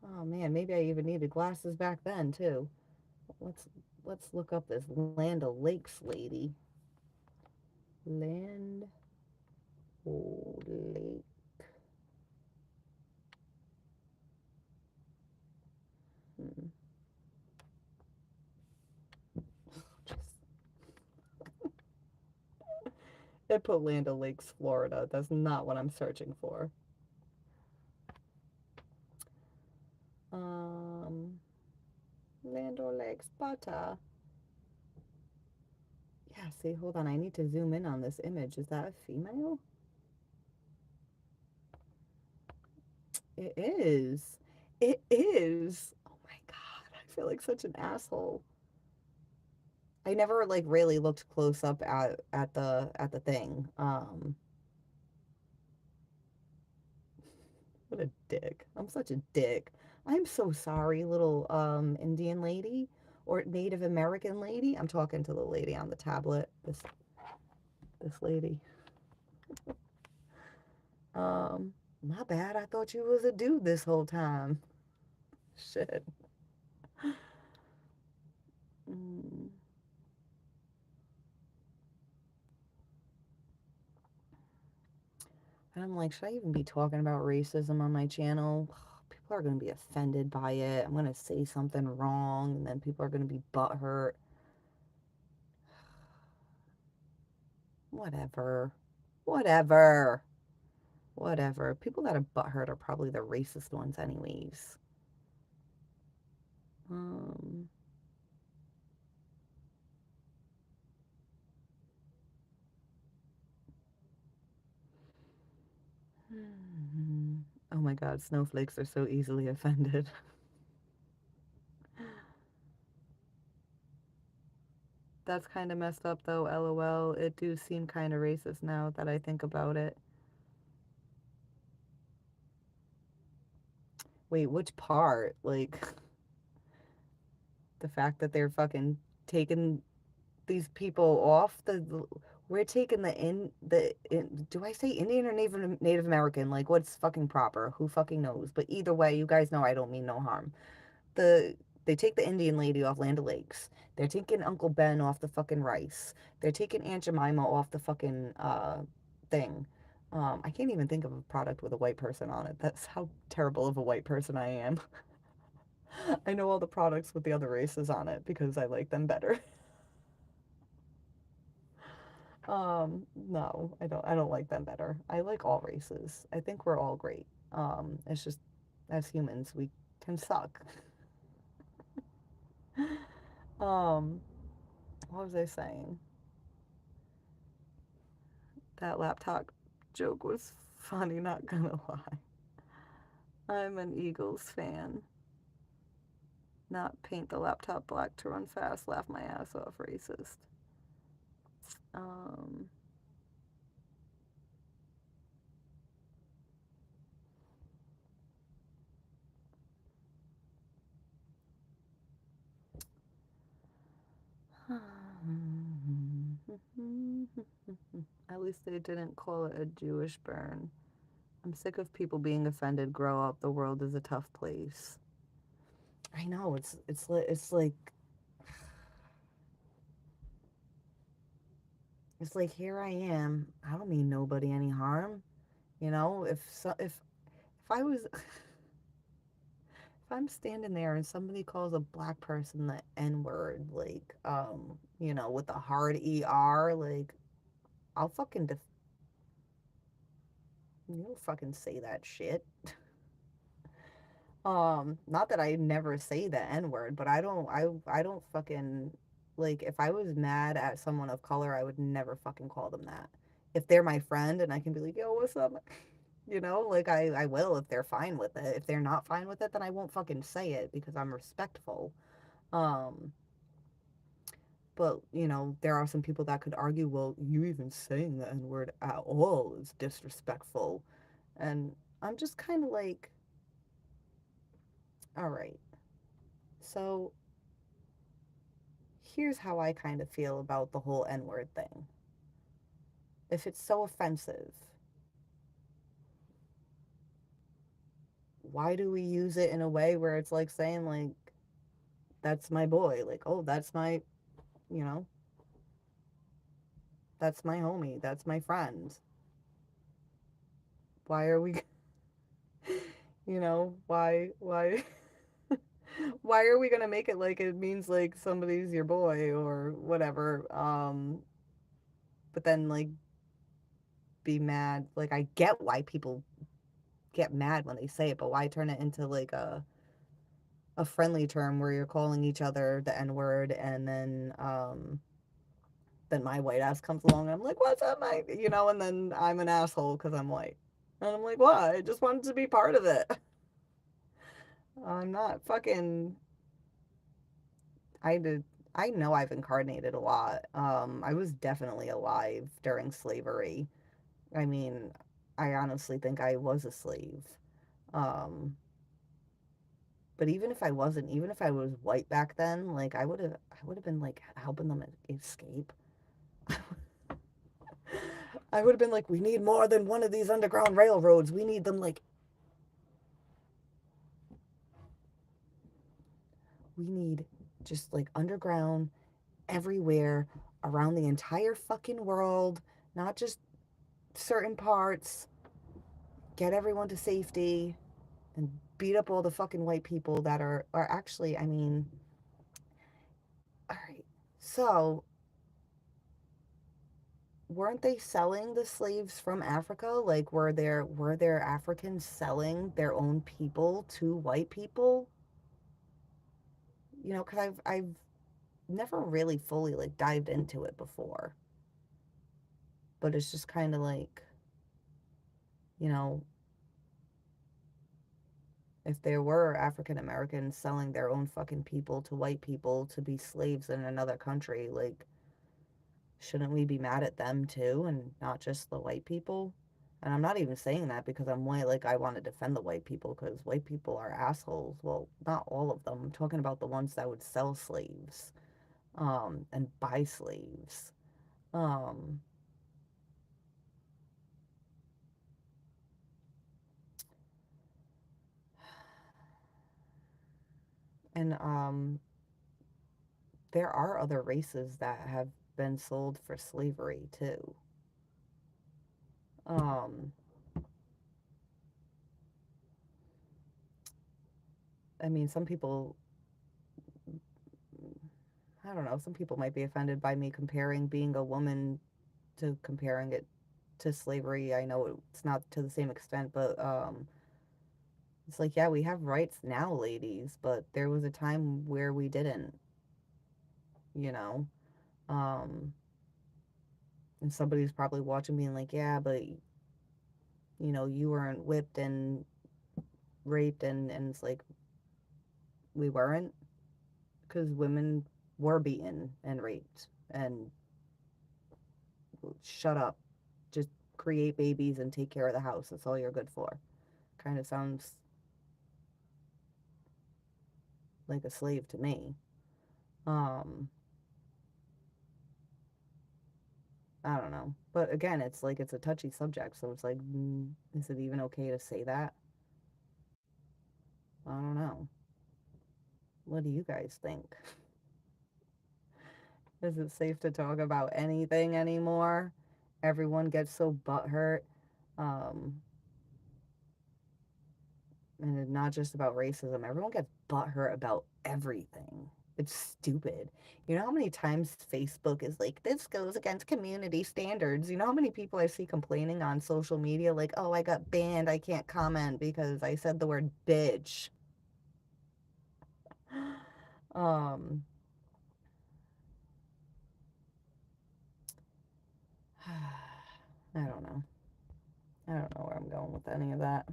Speaker 1: Oh man, maybe I even needed glasses back then too. Let's let's look up this Land O'Lakes lady. Land O'Lakes. Hmm. It put Land O'Lakes, Florida. That's not what I'm searching for. Um, Land O'Lakes butter. Yeah, see, hold on. I need to zoom in on this image. Is that a female? It is. It is. Oh my God. I feel like such an asshole. I never like really looked close up at the thing. What a dick. I'm such a dick. I'm so sorry, little Indian lady or Native American lady. I'm talking to the lady on the tablet. This lady. My bad. I thought you was a dude this whole time. Shit. Mm. And I'm like, should I even be talking about racism on my channel? People are going to be offended by it. I'm going to say something wrong, and then people are going to be butthurt. Whatever. Whatever. Whatever. People that are butthurt are probably the racist ones, anyways. Um, oh my God, snowflakes are so easily offended. That's kind of messed up, though, lol. It do seem kind of racist now that I think about it. Wait, which part? Like, the fact that they're fucking taking these people off we're taking do I say Indian or Native American? Like, what's fucking proper? Who fucking knows? But either way, you guys know I don't mean no harm. The They take the Indian lady off Land O'Lakes. They're taking Uncle Ben off the fucking rice. They're taking Aunt Jemima off the fucking thing. I can't even think of a product with a white person on it. That's how terrible of a white person I am. I know all the products with the other races on it because I like them better. No, I don't like them better. I like all races. I think we're all great. It's just as humans we can suck. Um, what was I saying? That laptop joke was funny, not gonna lie. I'm an Eagles fan. Not paint the laptop black to run fast, laugh my ass off, racist. Um, At least they didn't call it a Jewish burn. I'm sick of people being offended. Grow up. The world is a tough place. I know it's like here I am. I don't mean nobody any harm. You know, if I was if I'm standing there and somebody calls a black person the N word, like with a hard ER, like I'll fucking you'll fucking say that shit. Not that I never say the N word, but I don't fucking like if I was mad at someone of color, I would never fucking call them that. If they're my friend and I can be like, yo, what's up? Like I will if they're fine with it. If they're not fine with it, then I won't fucking say it because I'm respectful. Um, but there are some people that could argue, well, you even saying the N word at all is disrespectful. And I'm just kind of like, all right. So here's how I kind of feel about the whole N word thing. If it's so offensive, why do we use it in a way where it's like saying, like, that's my boy? Like, oh, you know, that's my homie. That's my friend. Why are we, why, why are we going to make it like it means like somebody's your boy or whatever? But then, like, be mad. Like, I get why people get mad when they say it, but why turn it into like a friendly term where you're calling each other the N word, and then my white ass comes along and I'm like, what's up, mate? And then I'm an asshole because I'm white. And I'm like, what? I just wanted to be part of it. I'm not fucking. I did. I know I've incarnated a lot. I was definitely alive during slavery. I mean, I honestly think I was a slave. Um, but even if I wasn't, even if I was white back then, like I would have been like helping them escape. I would have been like, we need more than one of these underground railroads. We need them like, we need just like underground everywhere around the entire fucking world, not just certain parts. Get everyone to safety and beat up all the fucking white people that are actually, I mean, all right. So, weren't they selling the slaves from Africa? Like were there Africans selling their own people to white people? Cuz I've never really fully like dived into it before. But it's just kind of like, you know, if there were African Americans selling their own fucking people to white people to be slaves in another country, like, shouldn't we be mad at them too and not just the white people? And I'm not even saying that because I'm white, like, I want to defend the white people because white people are assholes. Well, not all of them. I'm talking about the ones that would sell slaves, and buy slaves. Um, and there are other races that have been sold for slavery too. Um, I mean, some people, I don't know, some people might be offended by me comparing being a woman to comparing it to slavery. I know it's not to the same extent, but it's like, yeah, we have rights now, ladies, but there was a time where we didn't, you know. Um, and somebody's probably watching being like, yeah, but you weren't whipped and raped, and it's like we weren't, because women were beaten and raped and shut up, just create babies and take care of the house. That's all you're good for. Kind of sounds like a slave to me. Um, I don't know. But again, it's like it's a touchy subject, so it's like, is it even okay to say that? I don't know. What do you guys think? Is it safe to talk about anything anymore? Everyone gets so butthurt. Um, and it's not just about racism. Everyone gets butthurt about everything. It's stupid. You know how many times Facebook is like, this goes against community standards? You know how many people I see complaining on social media, like, oh, I got banned. I can't comment because I said the word bitch. Um, I don't know. I don't know where I'm going with any of that.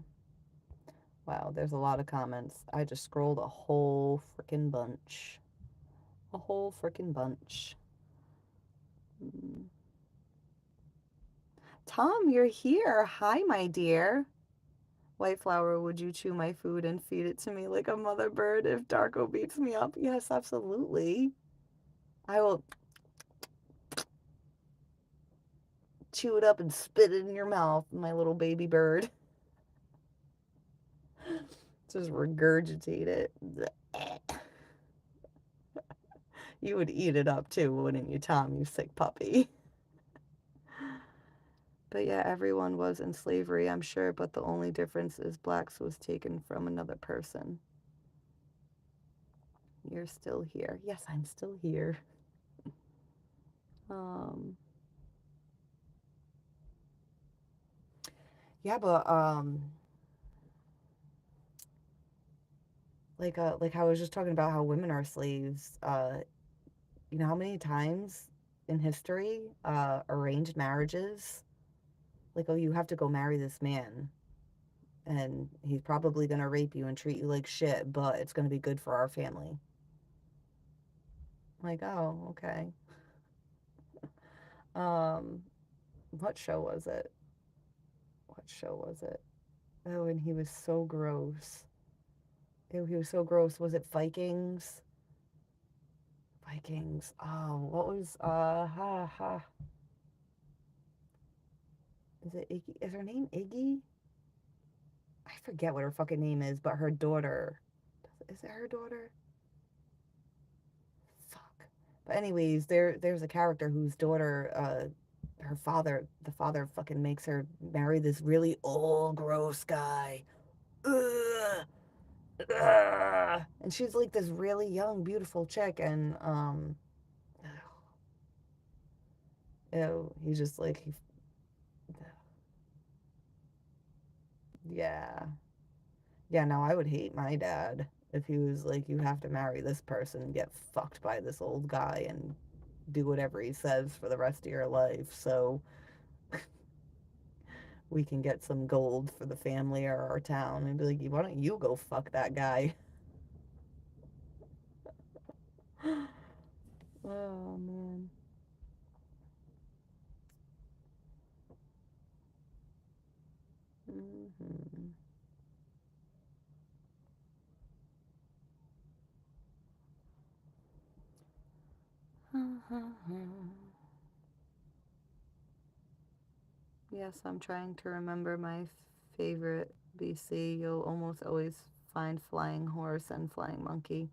Speaker 1: Wow, there's a lot of comments. I just scrolled a whole freaking bunch. A whole freaking bunch. Mm. Tom, you're here. Hi, my dear. White flower, would you chew my food and feed it to me like a mother bird if Darko beats me up? Yes, absolutely. I will chew it up and spit it in your mouth, my little baby bird. Just regurgitate it. You would eat it up too, wouldn't you, Tom, you sick puppy? But yeah, everyone was in slavery, I'm sure, but the only difference is blacks was taken from another person. You're still here. Yes, I'm still here. Um, yeah, but like I was just talking about how women are slaves. You know how many times in history, arranged marriages, like, oh, you have to go marry this man, and he's probably gonna rape you and treat you like shit, but it's gonna be good for our family. Like, oh, okay. Um, what show was it? What show was it? Oh, and he was so gross. Ew, he was so gross. Was it Vikings? Vikings. Oh, what was ha ha. Is it Iggy? Is her name Iggy? I forget what her fucking name is, but her daughter. Is it her daughter? Fuck. But anyways, there's a character whose daughter, her father, the father fucking makes her marry this really old, gross guy. Ugh. Ugh. And she's like this really young, beautiful chick, and ew, he's just like yeah. Yeah, no, I would hate my dad if he was like, you have to marry this person and get fucked by this old guy and do whatever he says for the rest of your life so we can get some gold for the family or our town. And be like, why don't you go fuck that guy? Oh, man. Hmm. Yes, I'm trying to remember my favorite BC. You'll almost always find flying horse and flying monkey.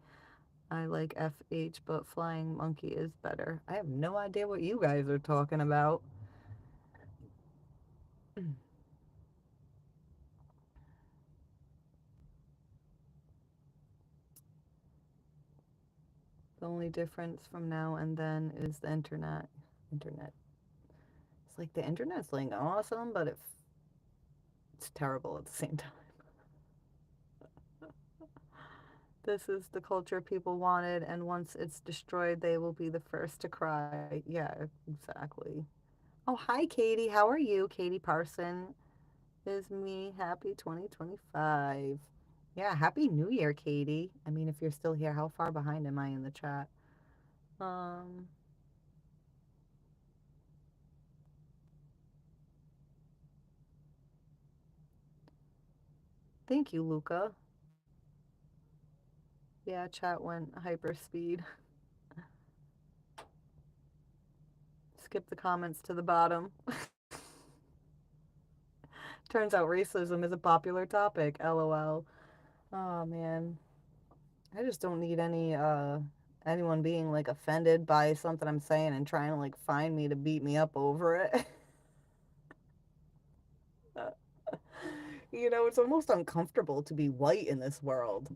Speaker 1: I like FH, but flying monkey is better. I have no idea what you guys are talking about. The only difference from now and then is the internet. Internet. It's like the internet's like awesome, but it's terrible at the same time. This is the culture people wanted, and once it's destroyed, they will be the first to cry. Yeah, exactly. Oh, hi, Katie. How are you? Katie Parson is me. Happy 2025. Yeah, Happy New Year, Katie. I mean, if you're still here, how far behind am I in the chat? Um, Thank you, Luca. Yeah, chat went hyper speed. Skip the comments to the bottom. Turns out racism is a popular topic. LOL. Oh man. I just don't need anyone being like offended by something I'm saying and trying to like find me to beat me up over it. You know, it's almost uncomfortable to be white in this world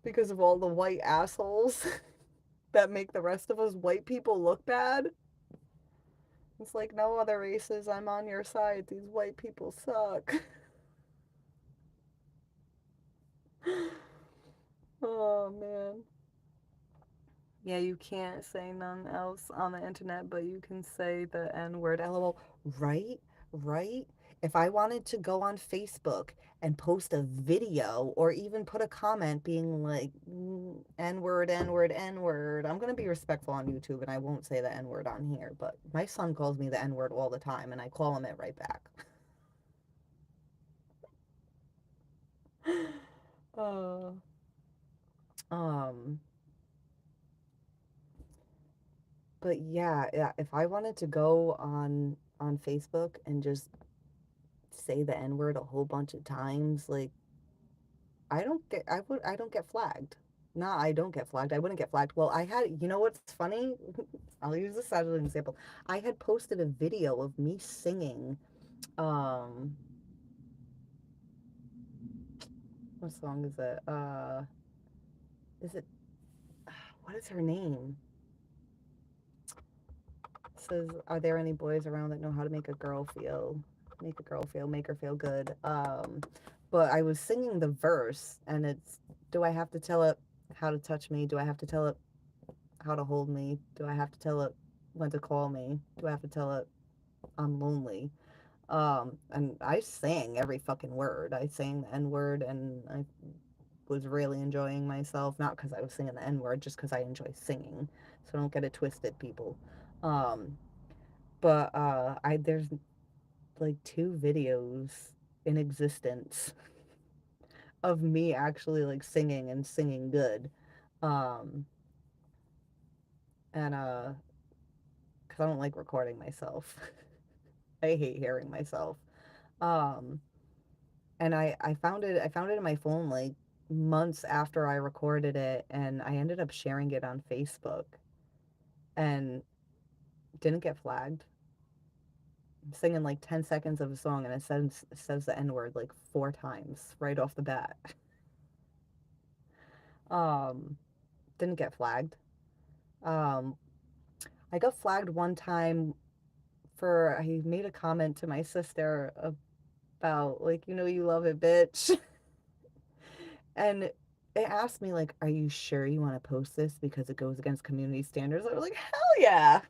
Speaker 1: because of all the white assholes that make the rest of us white people look bad. It's like no other races, I'm on your side. These white people suck. Oh man. Yeah, you can't say none else on the internet, but you can say the N word. LOL. Right? Right? If I wanted to go on Facebook and post a video or even put a comment being like N word, N word, N word, I'm going to be respectful on YouTube and I won't say the N word on here. But my son calls me the N word all the time and I call him it right back. uh, um, but yeah, if I wanted to go on Facebook and just say the N word a whole bunch of times, like I don't get flagged. Nah, I don't get flagged. I wouldn't get flagged. Well, I had, you know what's funny? I'll use this as an example. I had posted a video of me singing, um, what song is it? Is it, what is her name? It says, are there any boys around that know how to make her feel good? But I was singing the verse and it's, do I have to tell it how to touch me? Do I have to tell it how to hold me? Do I have to tell it when to call me? Do I have to tell it I'm lonely? And I sang every fucking word. I sang the N word and I was really enjoying myself. Not because I was singing the N word, just because I enjoy singing. So don't get it twisted, people. Um, but I there's like two videos in existence of me actually like singing and singing good. Um, and because I don't like recording myself. I hate hearing myself. Um, and I found it in my phone like months after I recorded it, and I ended up sharing it on Facebook, and didn't get flagged. I'm singing like 10 seconds of a song, and it says the N word like 4 times right off the bat. Um, didn't get flagged. Um, I got flagged one time for I made a comment to my sister about like you love it, bitch. And it asked me like, "Are you sure you want to post this because it goes against community standards?" I was like, "Hell yeah,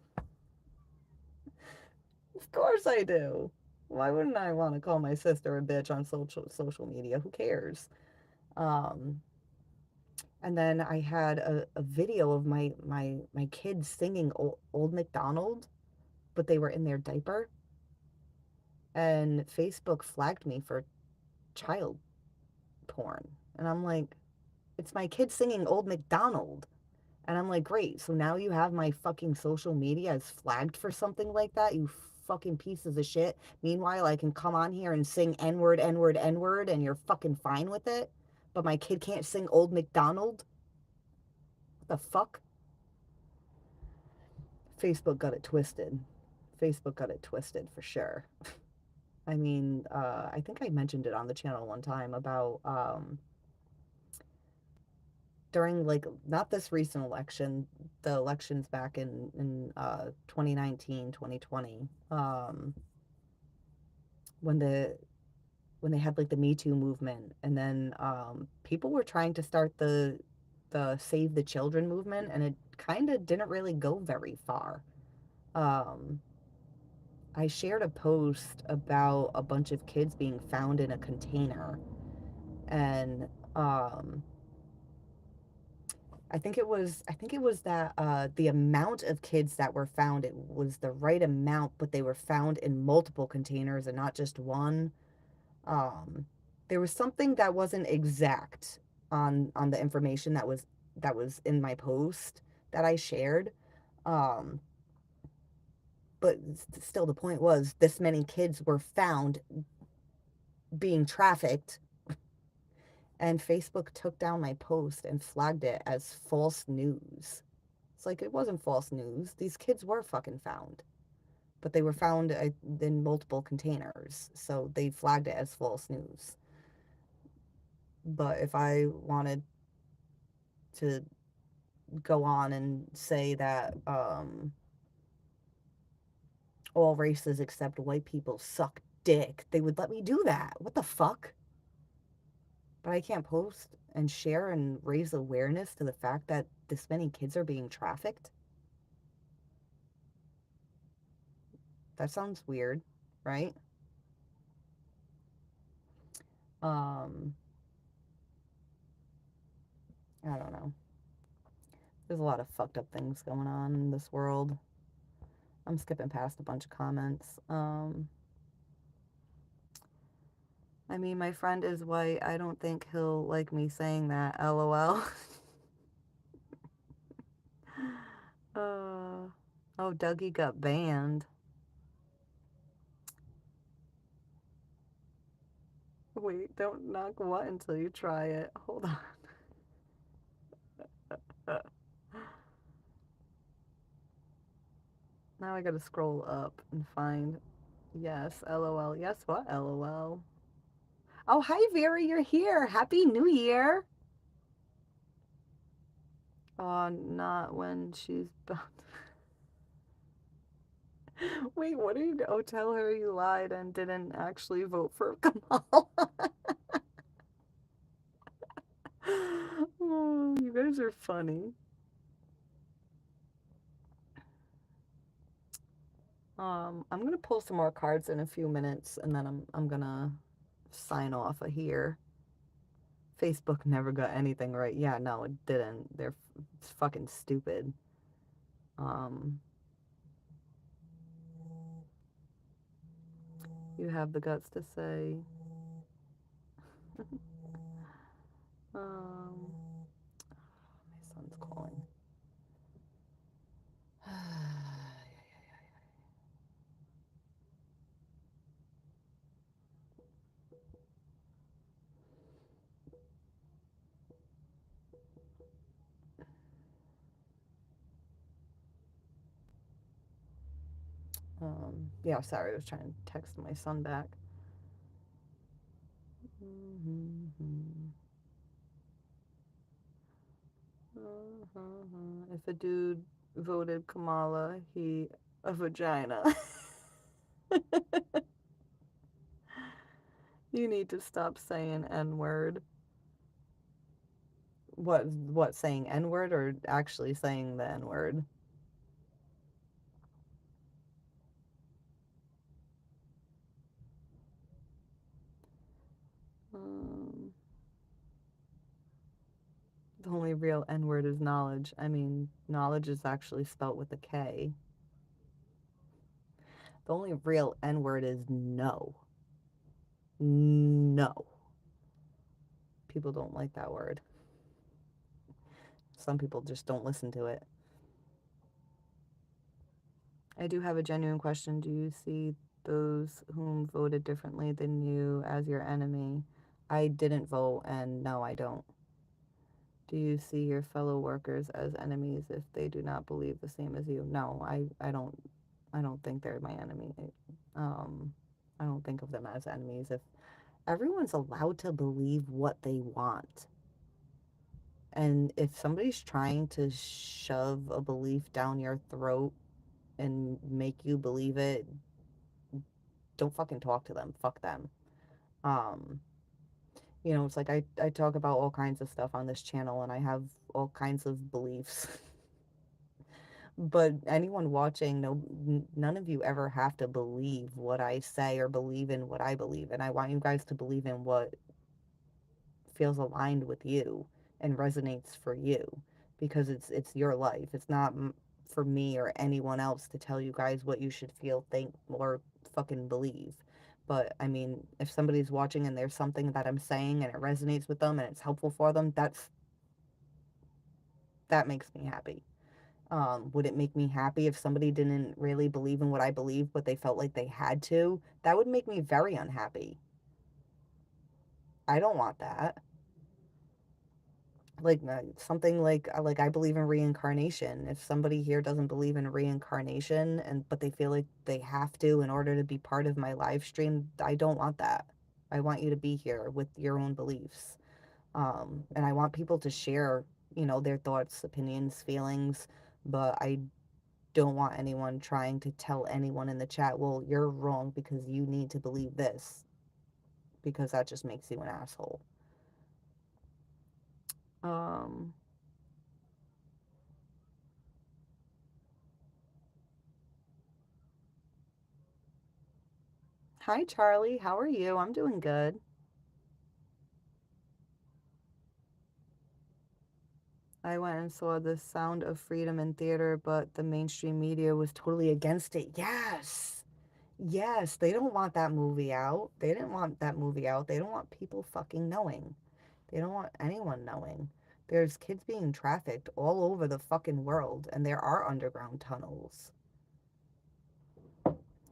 Speaker 1: of course I do. Why wouldn't I want to call my sister a bitch on social media? Who cares?" Um, and then I had a video of my kids singing Old MacDonald, but they were in their diaper, and Facebook flagged me for child porn, and I'm like, "It's my kids singing Old MacDonald." And I'm like, great. So now you have my fucking social media as flagged for something like that, you fucking pieces of shit. Meanwhile, I can come on here and sing N word, N word, N word, and you're fucking fine with it. But my kid can't sing Old MacDonald? What the fuck? Facebook got it twisted. Facebook got it twisted for sure. I mean, I think I mentioned it on the channel one time about during like not this recent election, the elections back in 2019, 2020, when they had like the Me Too movement, and then people were trying to start the Save the Children movement, and it kind of didn't really go very far. Um, I shared a post about a bunch of kids being found in a container, and um, I think it was that the amount of kids that were found, it was the right amount, but they were found in multiple containers and not just one. Um, there was something that wasn't exact on the information that was in my post that I shared. Um, but still, the point was this many kids were found being trafficked, and Facebook took down my post and flagged it as false news. It's like it wasn't false news. These kids were fucking found, but they were found in multiple containers, so they flagged it as false news. But if I wanted to go on and say that all races except white people suck dick, they would let me do that. What the fuck? But I can't post and share and raise awareness to the fact that this many kids are being trafficked. That sounds weird, right? Um, I don't know. There's a lot of fucked up things going on in this world. I'm skipping past a bunch of comments. I mean, my friend is white. I don't think he'll like me saying that. LOL. Oh, Dougie got banned. Wait, don't knock what until you try it. Hold on. Now I gotta scroll up and find. Yes, LOL. Yes, what? LOL. Oh, hi, Vera. You're here. Happy New Year. Oh, not when she's. Wait, what are you? Oh, tell her you lied and didn't actually vote for Kamala. Oh, you guys are funny. I'm gonna pull some more cards in a few minutes, and then I'm gonna sign off of here. Facebook never got anything right. Yeah, no, it didn't. They're fucking stupid. Um, you have the guts to say, my son's calling. Yeah, sorry, I was trying to text my son back. If a dude voted Kamala, he a vagina. You need to stop saying N word. What saying N word or actually saying the N word? Um, the only real N word is knowledge. I mean, knowledge is actually spelt with a K. The only real N word is no. No. People don't like that word. Some people just don't listen to it. I do have a genuine question. Do you see those whom voted differently than you as your enemy? I didn't vote, and no, I don't. Do you see your fellow workers as enemies if they do not believe the same as you? No, I don't think they're my enemy. Um, I don't think of them as enemies. If everyone's allowed to believe what they want, And if somebody's trying to shove a belief down your throat and make you believe it, don't fucking talk to them. Fuck them. Um, it's like I talk about all kinds of stuff on this channel and I have all kinds of beliefs. But anyone watching, no, none of you ever have to believe what I say or believe in what I believe. And I want you guys to believe in what feels aligned with you and resonates for you because it's your life. It's not for me or anyone else to tell you guys what you should feel, think, or fucking believe. But I mean, if somebody's watching and there's something that I'm saying and it resonates with them and it's helpful for them, that makes me happy. Would it make me happy if somebody didn't really believe in what I believe, but they felt like they had to? That would make me very unhappy. I don't want that. Like something like I believe in reincarnation. If somebody here doesn't believe in reincarnation and but they feel like they have to in order to be part of my live stream, I don't want that. I want you to be here with your own beliefs. And I want people to share, their thoughts, opinions, feelings, but I don't want anyone trying to tell anyone in the chat, well, you're wrong because you need to believe this, because that just makes you an asshole. Um, Hi, Charlie. How are you? I'm doing good. I went and saw The Sound of Freedom in theater, but the mainstream media was totally against it. Yes. Yes. They don't want that movie out. They didn't want that movie out. They don't want people fucking knowing. They don't want anyone knowing. There's kids being trafficked all over the fucking world, and there are underground tunnels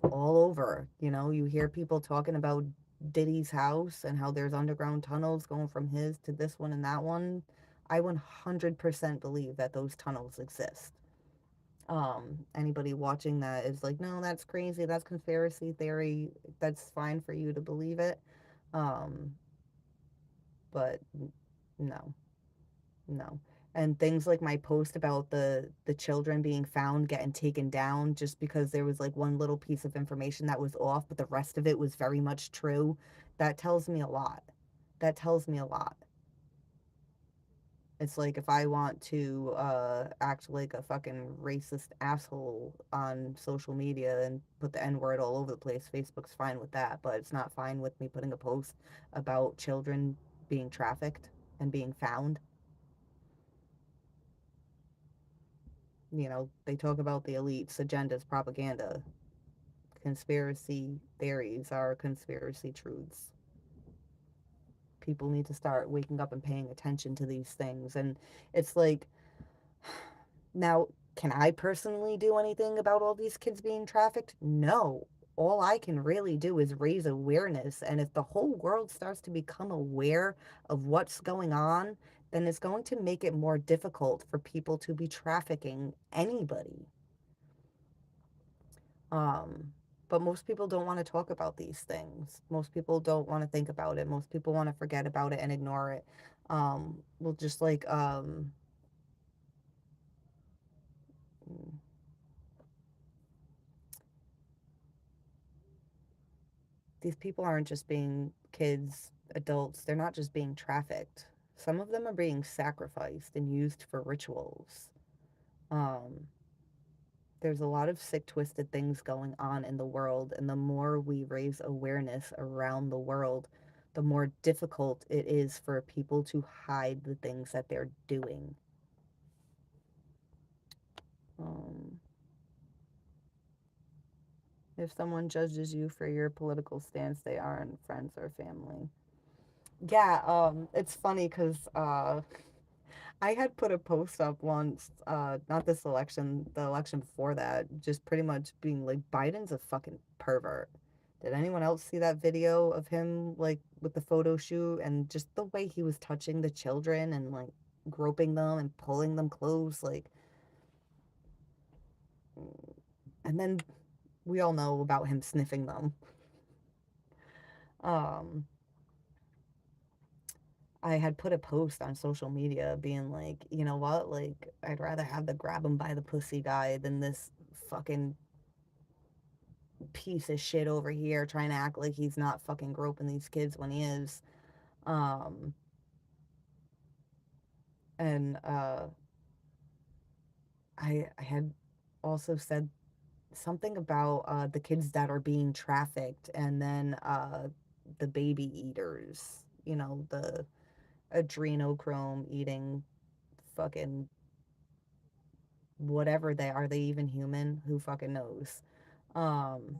Speaker 1: all over. You hear people talking about Diddy's house and how there's underground tunnels going from his to this one and that one. I 100% believe that those tunnels exist. Anybody watching that is like, no, that's crazy. That's conspiracy theory. That's fine for you to believe it. Um, but no, no. And things like my post about the children being found getting taken down just because there was like one little piece of information that was off, but the rest of it was very much true. That tells me a lot. That tells me a lot. It's like if I want to act like a fucking racist asshole on social media and put the N word all over the place, Facebook's fine with that, but it's not fine with me putting a post about children being trafficked and being found. They talk about the elites, agendas, propaganda. Conspiracy theories are conspiracy truths. People need to start waking up and paying attention to these things. And it's like, now, can I personally do anything about all these kids being trafficked? No. All I can really do is raise awareness. And if the whole world starts to become aware of what's going on, then it's going to make it more difficult for people to be trafficking anybody. Um, but most people don't want to talk about these things. Most people don't want to think about it. Most people want to forget about it and ignore it. Well, just like these people aren't just being kids, adults. They're not just being trafficked. Some of them are being sacrificed and used for rituals. Um, there's a lot of sick, twisted things going on in the world, and the more we raise awareness around the world, the more difficult it is for people to hide the things that they're doing. Um, if someone judges you for your political stance, they aren't friends or family. Yeah, it's funny because I had put a post up once, not this election, the election before that, just pretty much being like, Biden's a fucking pervert. Did anyone else see that video of him, like, with the photo shoot and just the way he was touching the children and, like, groping them and pulling them close? Like, and then we all know about him sniffing them. Um, I had put a post on social media being like, you know what, like I'd rather have the grab him by the pussy guy than this fucking piece of shit over here trying to act like he's not fucking groping these kids when he is. Um, and I had also said something about the kids that are being trafficked, and then the baby eaters, you know, the adrenochrome eating fucking whatever they are. They even human? Who fucking knows? Um,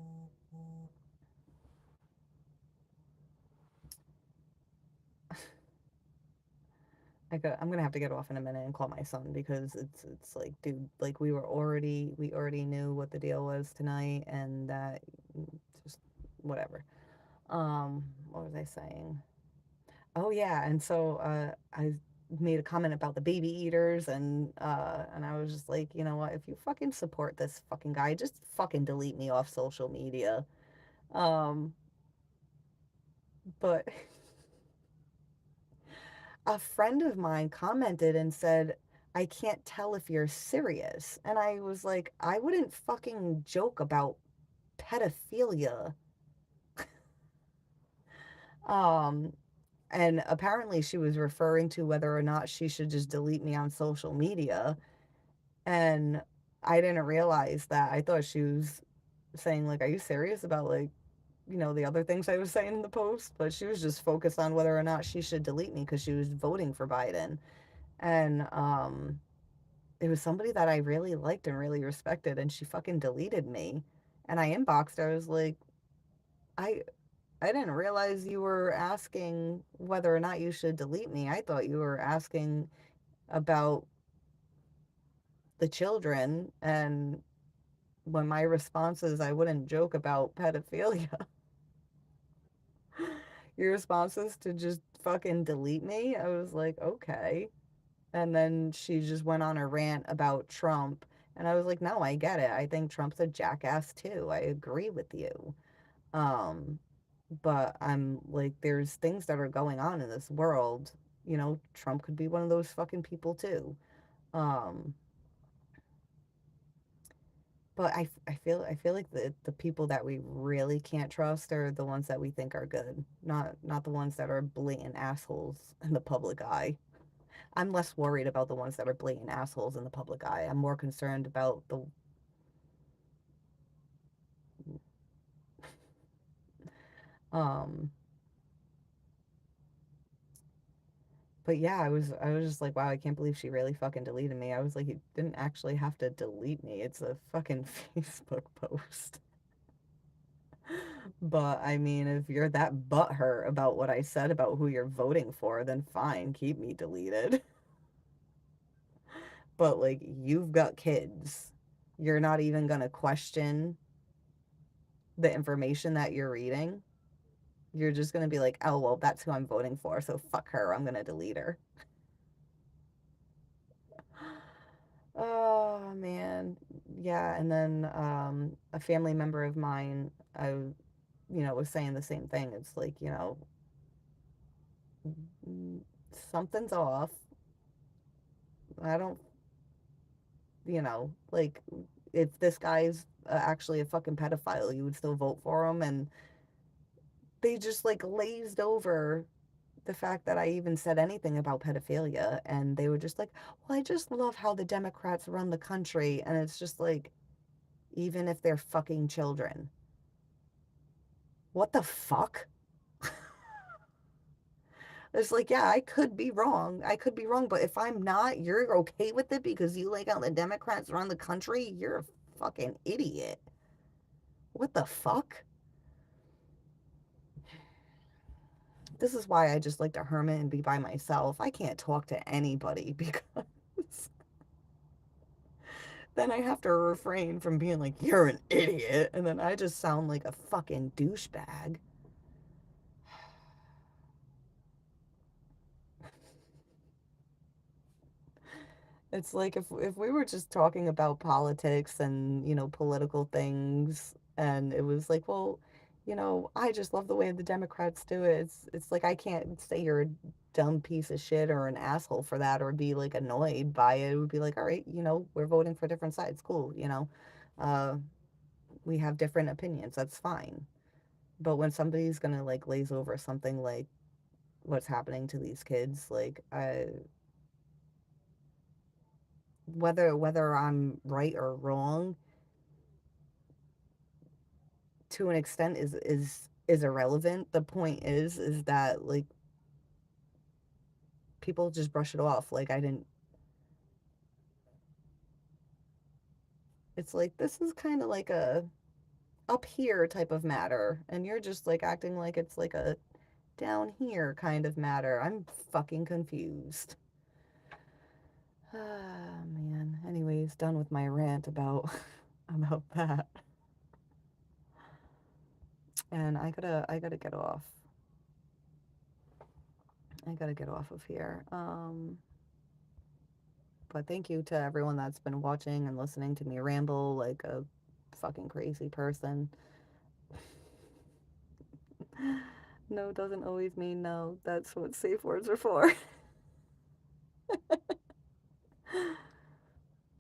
Speaker 1: I'm gonna have to get off in a minute and call my son because it's like, dude, like we already knew what the deal was tonight, and that just whatever. What was I saying? Oh yeah, and so I made a comment about the baby eaters, and I was just like, you know what? If you fucking support this fucking guy, just fucking delete me off social media. Um, but a friend of mine commented and said, I can't tell if you're serious. And I was like, I wouldn't fucking joke about pedophilia. Um, and apparently she was referring to whether or not she should just delete me on social media. And I didn't realize that. I thought she was saying, like, are you serious about, like, you know, the other things I was saying in the post? But she was just focused on whether or not she should delete me because she was voting for Biden. And it was somebody that I really liked and really respected, and she fucking deleted me. And I inboxed her. I was like, I I didn't realize you were asking whether or not you should delete me. I thought you were asking about the children. And when my response is I wouldn't joke about pedophilia, your response is to just fucking delete me. I was like, okay. And then she just went on a rant about Trump. And I was like, no, I get it. I think Trump's a jackass too. I agree with you. Um, but I'm like, there's things that are going on in this world. You know, Trump could be one of those fucking people too. Um, but I feel like the people that we really can't trust are the ones that we think are good, not the ones that are blatant assholes in the public eye. I'm less worried about the ones that are blatant assholes in the public eye. I'm more concerned about the um but yeah, I was just like, wow, I can't believe she really fucking deleted me. I was like, you didn't actually have to delete me. It's a fucking Facebook post. But I mean, if you're that butthurt about what I said about who you're voting for, then fine, keep me deleted. But like, you've got kids. You're not even gonna question the information that you're reading. You're just gonna be like, oh, well, that's who I'm voting for, so fuck her. I'm gonna delete her. Oh man. Yeah, and then a family member of mine, was saying the same thing. It's like, mm, something's off. I don't, like, if this guy's actually a fucking pedophile, you would still vote for him. And they just like lazed over the fact that I even said anything about pedophilia. And they were just like, well, I just love how the Democrats run the country. And it's just like, even if they're fucking children, what the fuck? It's like, yeah, I could be wrong. I could be wrong. But if I'm not, you're okay with it because you like how the Democrats run the country? You're a fucking idiot. What the fuck? This is why I just like to hermit and be by myself. I can't talk to anybody because then I have to refrain from being like, you're an idiot. And then I just sound like a fucking douchebag. It's like if we were just talking about politics and, political things, and it was like, well, I just love the way the Democrats do it. It's like I can't say you're dumb piece of shit or an asshole for that or be like annoyed by it. It would be like, all right, we're voting for different sides. Cool. Uh, we have different opinions. That's fine. But when somebody's gonna like glaze over something like what's happening to these kids, like whether I'm right or wrong, to an extent is irrelevant. The point is that like people just brush it off. Like I didn't. It's like this is kind of like a up here type of matter, and you're just like acting like it's like a down here kind of matter. I'm fucking confused. Ah, man. Anyways, done with my rant about about that. And I gotta get off. I gotta get off of here. But thank you to everyone that's been watching and listening to me ramble like a fucking crazy person. No doesn't always mean no. That's what safe words are for.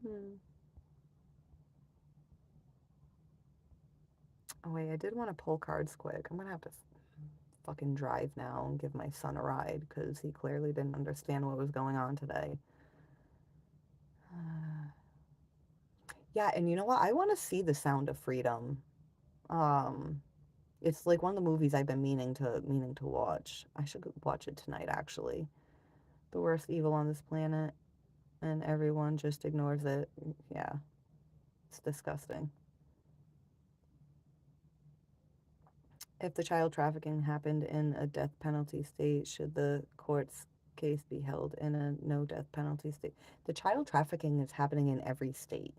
Speaker 1: Hmm. Oh wait, I did want to pull cards quick. I'm gonna have to fucking drive now and give my son a ride because he clearly didn't understand what was going on today. Yeah, and you know what? I want to see The Sound of Freedom. Um, it's like one of the movies I've been meaning to watch. I should watch it tonight, actually. The worst evil on this planet, and everyone just ignores it. Yeah, it's disgusting. If the child trafficking happened in a death penalty state, should the court's case be held in a no death penalty state? The child trafficking is happening in every state,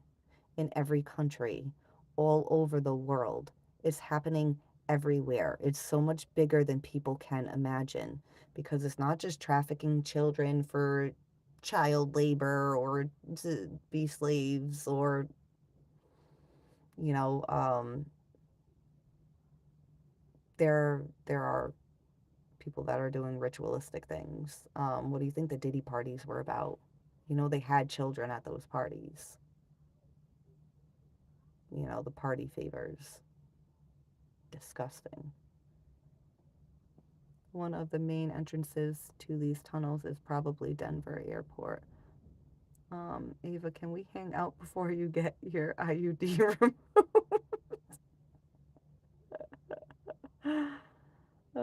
Speaker 1: in every country, all over the world. It's happening everywhere. It's so much bigger than people can imagine because it's not just trafficking children for child labor or to be slaves or, you know, there are people that are doing ritualistic things. What do you think the Diddy parties were about? They had children at those parties. The party favors. Disgusting. One of the main entrances to these tunnels is probably Denver Airport. Ava, can we hang out before you get your IUD removed? uh,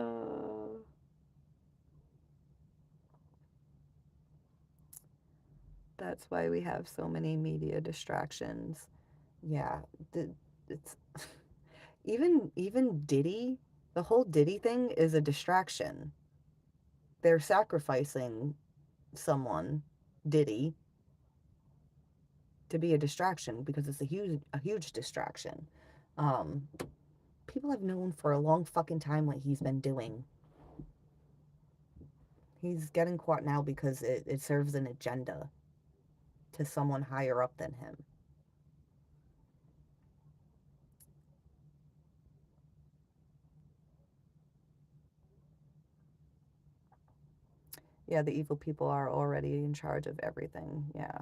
Speaker 1: that's why we have so many media distractions. Yeah, it's even Diddy, the whole Diddy thing is a distraction. They're sacrificing someone, Diddy, to be a distraction because it's a huge distraction. Um, People have known for a long fucking time what he's been doing. He's getting caught now because it serves an agenda to someone higher up than him. Yeah, the evil people are already in charge of everything. Yeah.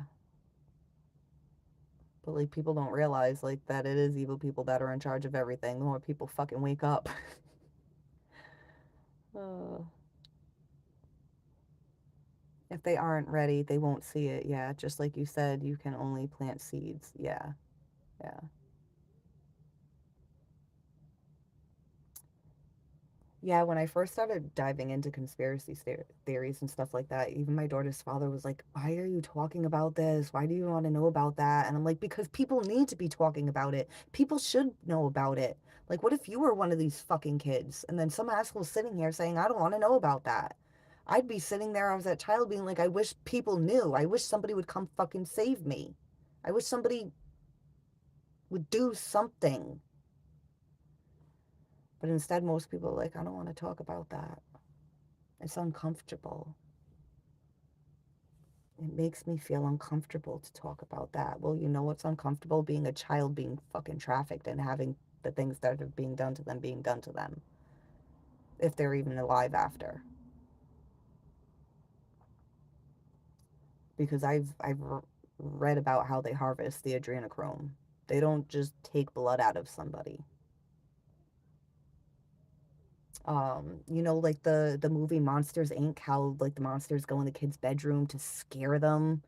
Speaker 1: But like people don't realize like that it is evil people that are in charge of everything. The more people fucking wake up. uh, if they aren't ready, they won't see it. Yeah, just like you said, you can only plant seeds. Yeah. Yeah. Yeah, when I first started diving into conspiracy theories and stuff like that, even my daughter's father was like, "Why are you talking about this? Why do you want to know about that?" And I'm like, "Because people need to be talking about it. People should know about it. Like, what if you were one of these fucking kids and then some asshole's sitting here saying, I don't want to know about that?" I'd be sitting there as that child being like, "I wish people knew. I wish somebody would come fucking save me. I wish somebody would do something." But instead, most people are like, "I don't want to talk about that. It's uncomfortable. It makes me feel uncomfortable to talk about that." Well, you know what's uncomfortable? Being a child being fucking trafficked and having the things that are being done to them being done to them. If they're even alive after. because I've read about how they harvest the adrenochrome. They don't just take blood out of somebody. You know, like the movie Monsters Inc. How like the monsters go in the kid's bedroom to scare them,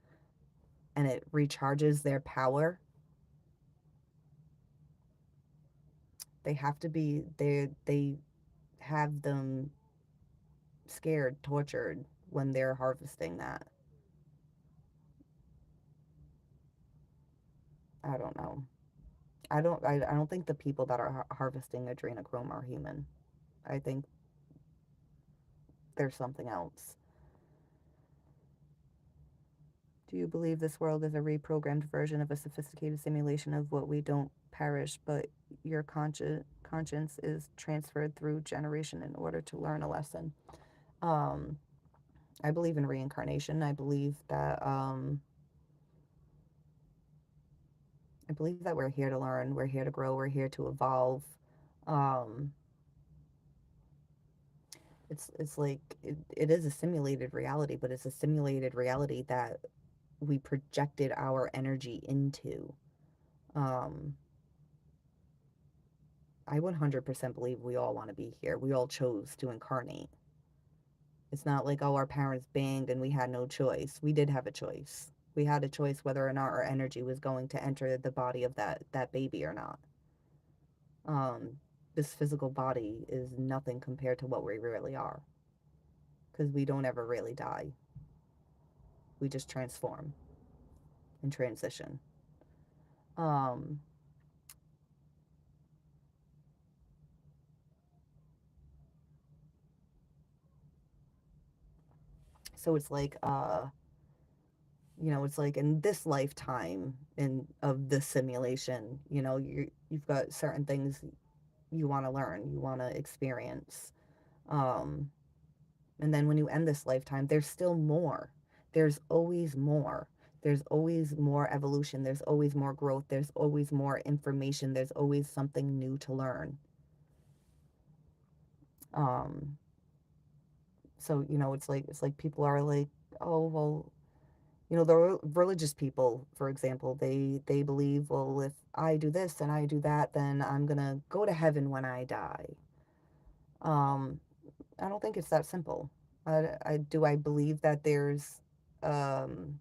Speaker 1: and it recharges their power. They have to be they have them scared, tortured when they're harvesting that. I don't know. I don't think the people that are harvesting adrenochrome are human. I think there's something else. Do you believe this world is a reprogrammed version of a sophisticated simulation of what we don't perish, but your conscience is transferred through generation in order to learn a lesson? Um, I believe in reincarnation. I believe that we're here to learn, we're here to grow, we're here to evolve. Um, it's like it is a simulated reality, but it's a simulated reality that we projected our energy into. Um, I 100% believe we all want to be here. We all chose to incarnate. It's not like, oh, our parents banged and we had no choice. We did have a choice. We had a choice whether or not our energy was going to enter the body of that baby or not. Um, this physical body is nothing compared to what we really are, because we don't ever really die. We just transform and transition. Um, so it's like it's like in this lifetime in of this simulation, you've got certain things you want to learn, you want to experience. Um, and then when you end this lifetime, there's still more. There's always more. There's always more evolution. There's always more growth. There's always more information. There's always something new to learn. Um, so it's like people are like, oh well, the religious people, for example, they believe, well, if I do this and I do that, then I'm gonna go to heaven when I die. Um, I don't think it's that simple. I believe that there's um,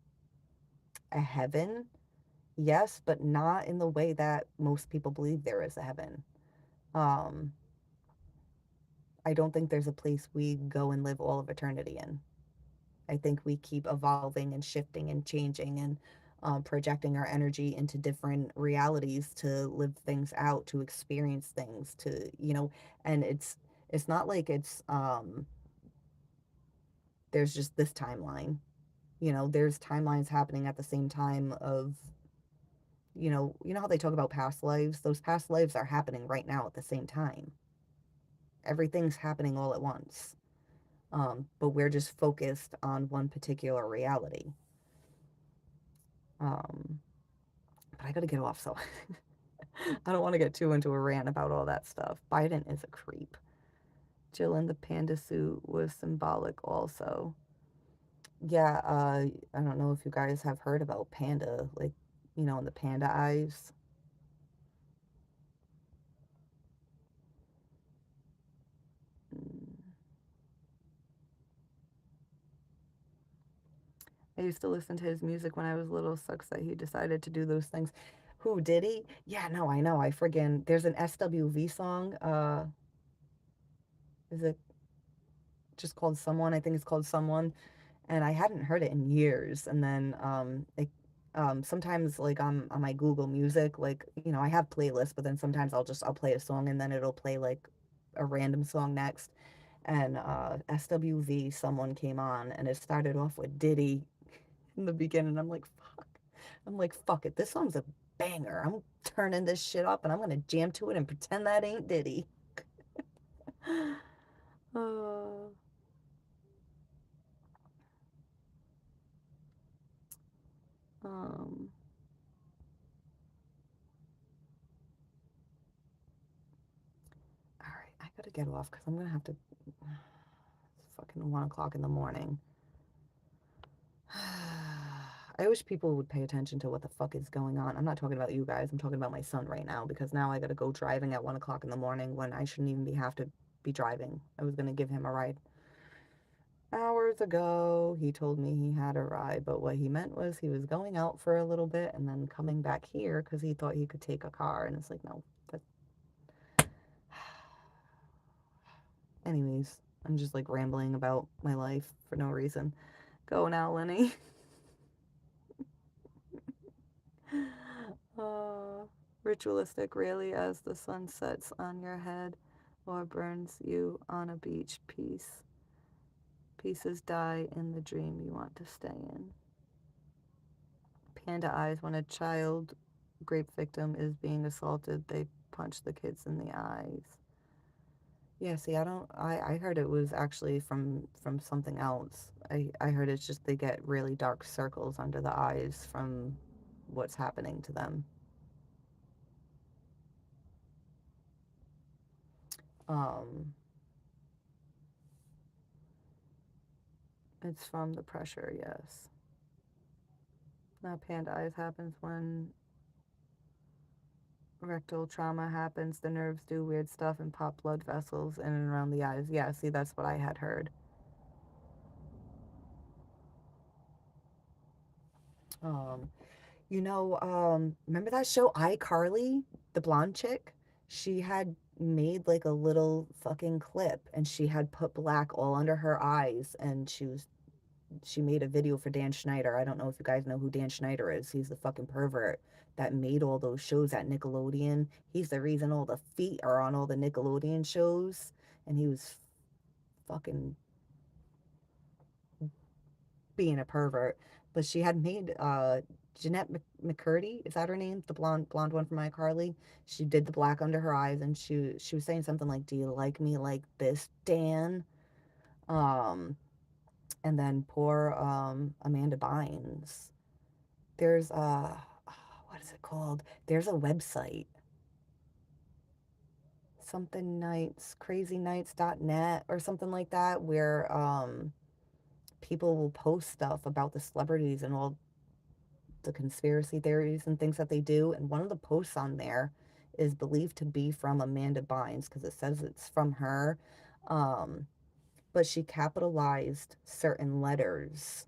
Speaker 1: a heaven, yes, but not in the way that most people believe there is a heaven. Um, I don't think there's a place we go and live all of eternity in. I think we keep evolving and shifting and changing and projecting our energy into different realities to live things out, to experience things, and it's not like there's just this timeline. There's timelines happening at the same time of, how they talk about past lives? Those past lives are happening right now at the same time. Everything's happening all at once. But we're just focused on one particular reality. Um, but I gotta get off, so I don't want to get too into a rant about all that stuff. Biden is a creep. Jill in the panda suit was symbolic also. Yeah, I don't know if you guys have heard about panda, like, in the panda eyes. Mm. I used to listen to his music when I was little. Sucks that he decided to do those things. Who did he? Yeah, no, I know. I friggin' there's an SWV song. Is it just called Someone? I think it's called Someone, and I hadn't heard it in years. And then sometimes like on my Google Music, like I have playlists, but then sometimes I'll play a song and then it'll play like a random song next. And SWV Someone came on, and it started off with Diddy in the beginning. I'm like, fuck. I'm like, fuck it. This song's a banger. I'm turning this shit up and I'm gonna jam to it and pretend that ain't Diddy. uh, um, all right, I gotta get off because I'm gonna have to. It's fucking 1 o'clock in the morning. I wish people would pay attention to what the fuck is going on. I'm not talking about you guys. I'm talking about my son right now because now I got to go driving at 1 o'clock in the morning when I shouldn't even be have to be driving. I was gonna give him a ride hours ago. He told me he had a ride, but what he meant was he was going out for a little bit and then coming back here because he thought he could take a car. And it's like, no. That... Anyways, I'm just like rambling about my life for no reason. Go now, Lenny. uh, Ritualistic, really, as the sun sets on your head or burns you on a beach. Pieces die in the dream you want to stay in. Panda eyes. When a child rape victim is being assaulted, they punch the kids in the eyes. Yeah, see, I don't. I heard it was actually from something else. I heard it's just they get really dark circles under the eyes from what's happening to them. Um, it's from the pressure, yes. Now, panda eyes happens when rectal trauma happens. The nerves do weird stuff and pop blood vessels in and around the eyes. Yeah, see, that's what I had heard. Um, remember that show iCarly, the blonde chick? She had made like a little fucking clip and she had put black all under her eyes and she made a video for Dan Schneider. I don't know if you guys know who Dan Schneider is. He's the fucking pervert that made all those shows at Nickelodeon. He's the reason all the feet are on all the Nickelodeon shows and he was fucking being a pervert. But she had made Jeanette McCurdy, is that her name? The blonde one from iCarly. She did the black under her eyes, and she was saying something like, "Do you like me like this, Dan?" Um, and then poor Amanda Bynes. There's what is it called? There's a website, something nights, crazynights.net or something like that, where people will post stuff about the celebrities and all the conspiracy theories and things that they do. And one of the posts on there is believed to be from Amanda Bynes because it says it's from her. Um, but she capitalized certain letters.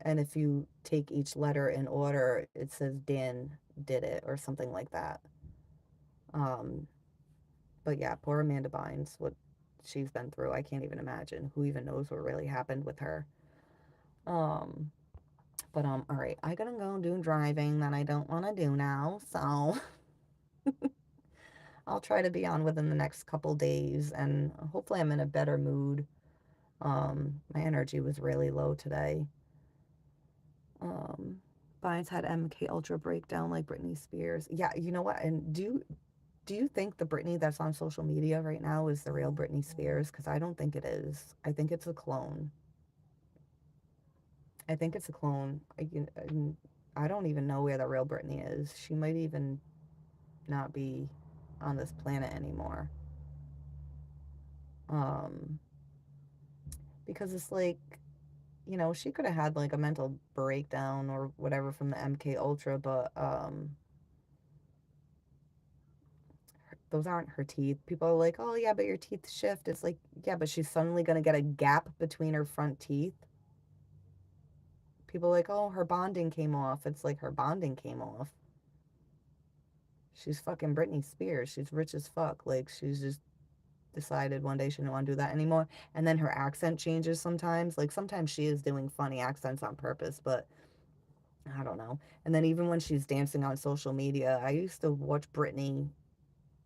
Speaker 1: And if you take each letter in order, it says Dan did it or something like that. Um, but yeah, poor Amanda Bynes, what she's been through, I can't even imagine. Who even knows what really happened with her? Um, but all right, I gotta go do driving that I don't want to do now. So I'll try to be on within the next couple days and hopefully I'm in a better mood. My energy was really low today. Um, Bynes had MK Ultra breakdown like Britney Spears. Yeah, you know what? And do you think the Britney that's on social media right now is the real Britney Spears? Because I don't think it is. I think it's a clone. I think it's a clone. I don't even know where the real Britney is. She might even not be on this planet anymore. Um, because it's like, she could have had like a mental breakdown or whatever from the MK Ultra, but those aren't her teeth. People are like, "Oh yeah, but your teeth shift." It's like, yeah, but she's suddenly gonna get a gap between her front teeth. People are like, "Oh, her bonding came off." It's like her bonding came off. She's fucking Britney Spears. She's rich as fuck. Like she's just decided one day she didn't want to do that anymore. And then her accent changes sometimes. Like sometimes she is doing funny accents on purpose, but I don't know. And then even when she's dancing on social media, I used to watch Britney.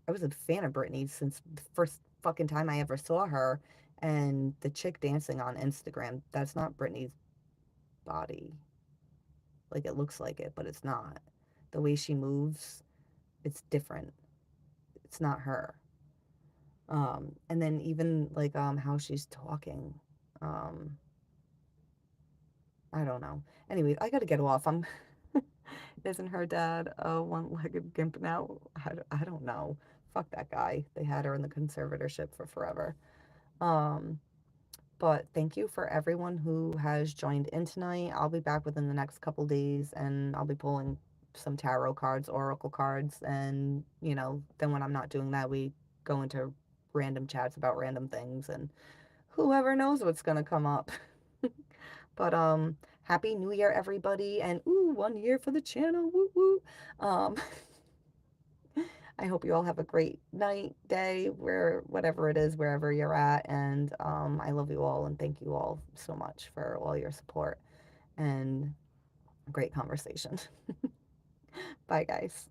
Speaker 1: I was a fan of Britney since the first fucking time I ever saw her. And the chick dancing on Instagram, that's not Britney's body. Like it looks like it, but it's not. The way she moves, it's different. It's not her. And then even like how she's talking. Um, I don't know. Anyways, I gotta get off. I'm Isn't her dad a one-legged gimp now? I don't know. Fuck that guy. They had her in the conservatorship for forever. Um, But thank you for everyone who has joined in tonight. I'll be back within the next couple days and I'll be pulling some tarot cards, oracle cards, and then when I'm not doing that, we go into random chats about random things and whoever knows what's gonna come up. But happy new year everybody, and ooh, 1 year for the channel. Woo woo. Um I hope you all have a great night, day, where whatever it is, wherever you're at. And I love you all and thank you all so much for all your support and great conversation. Bye, guys.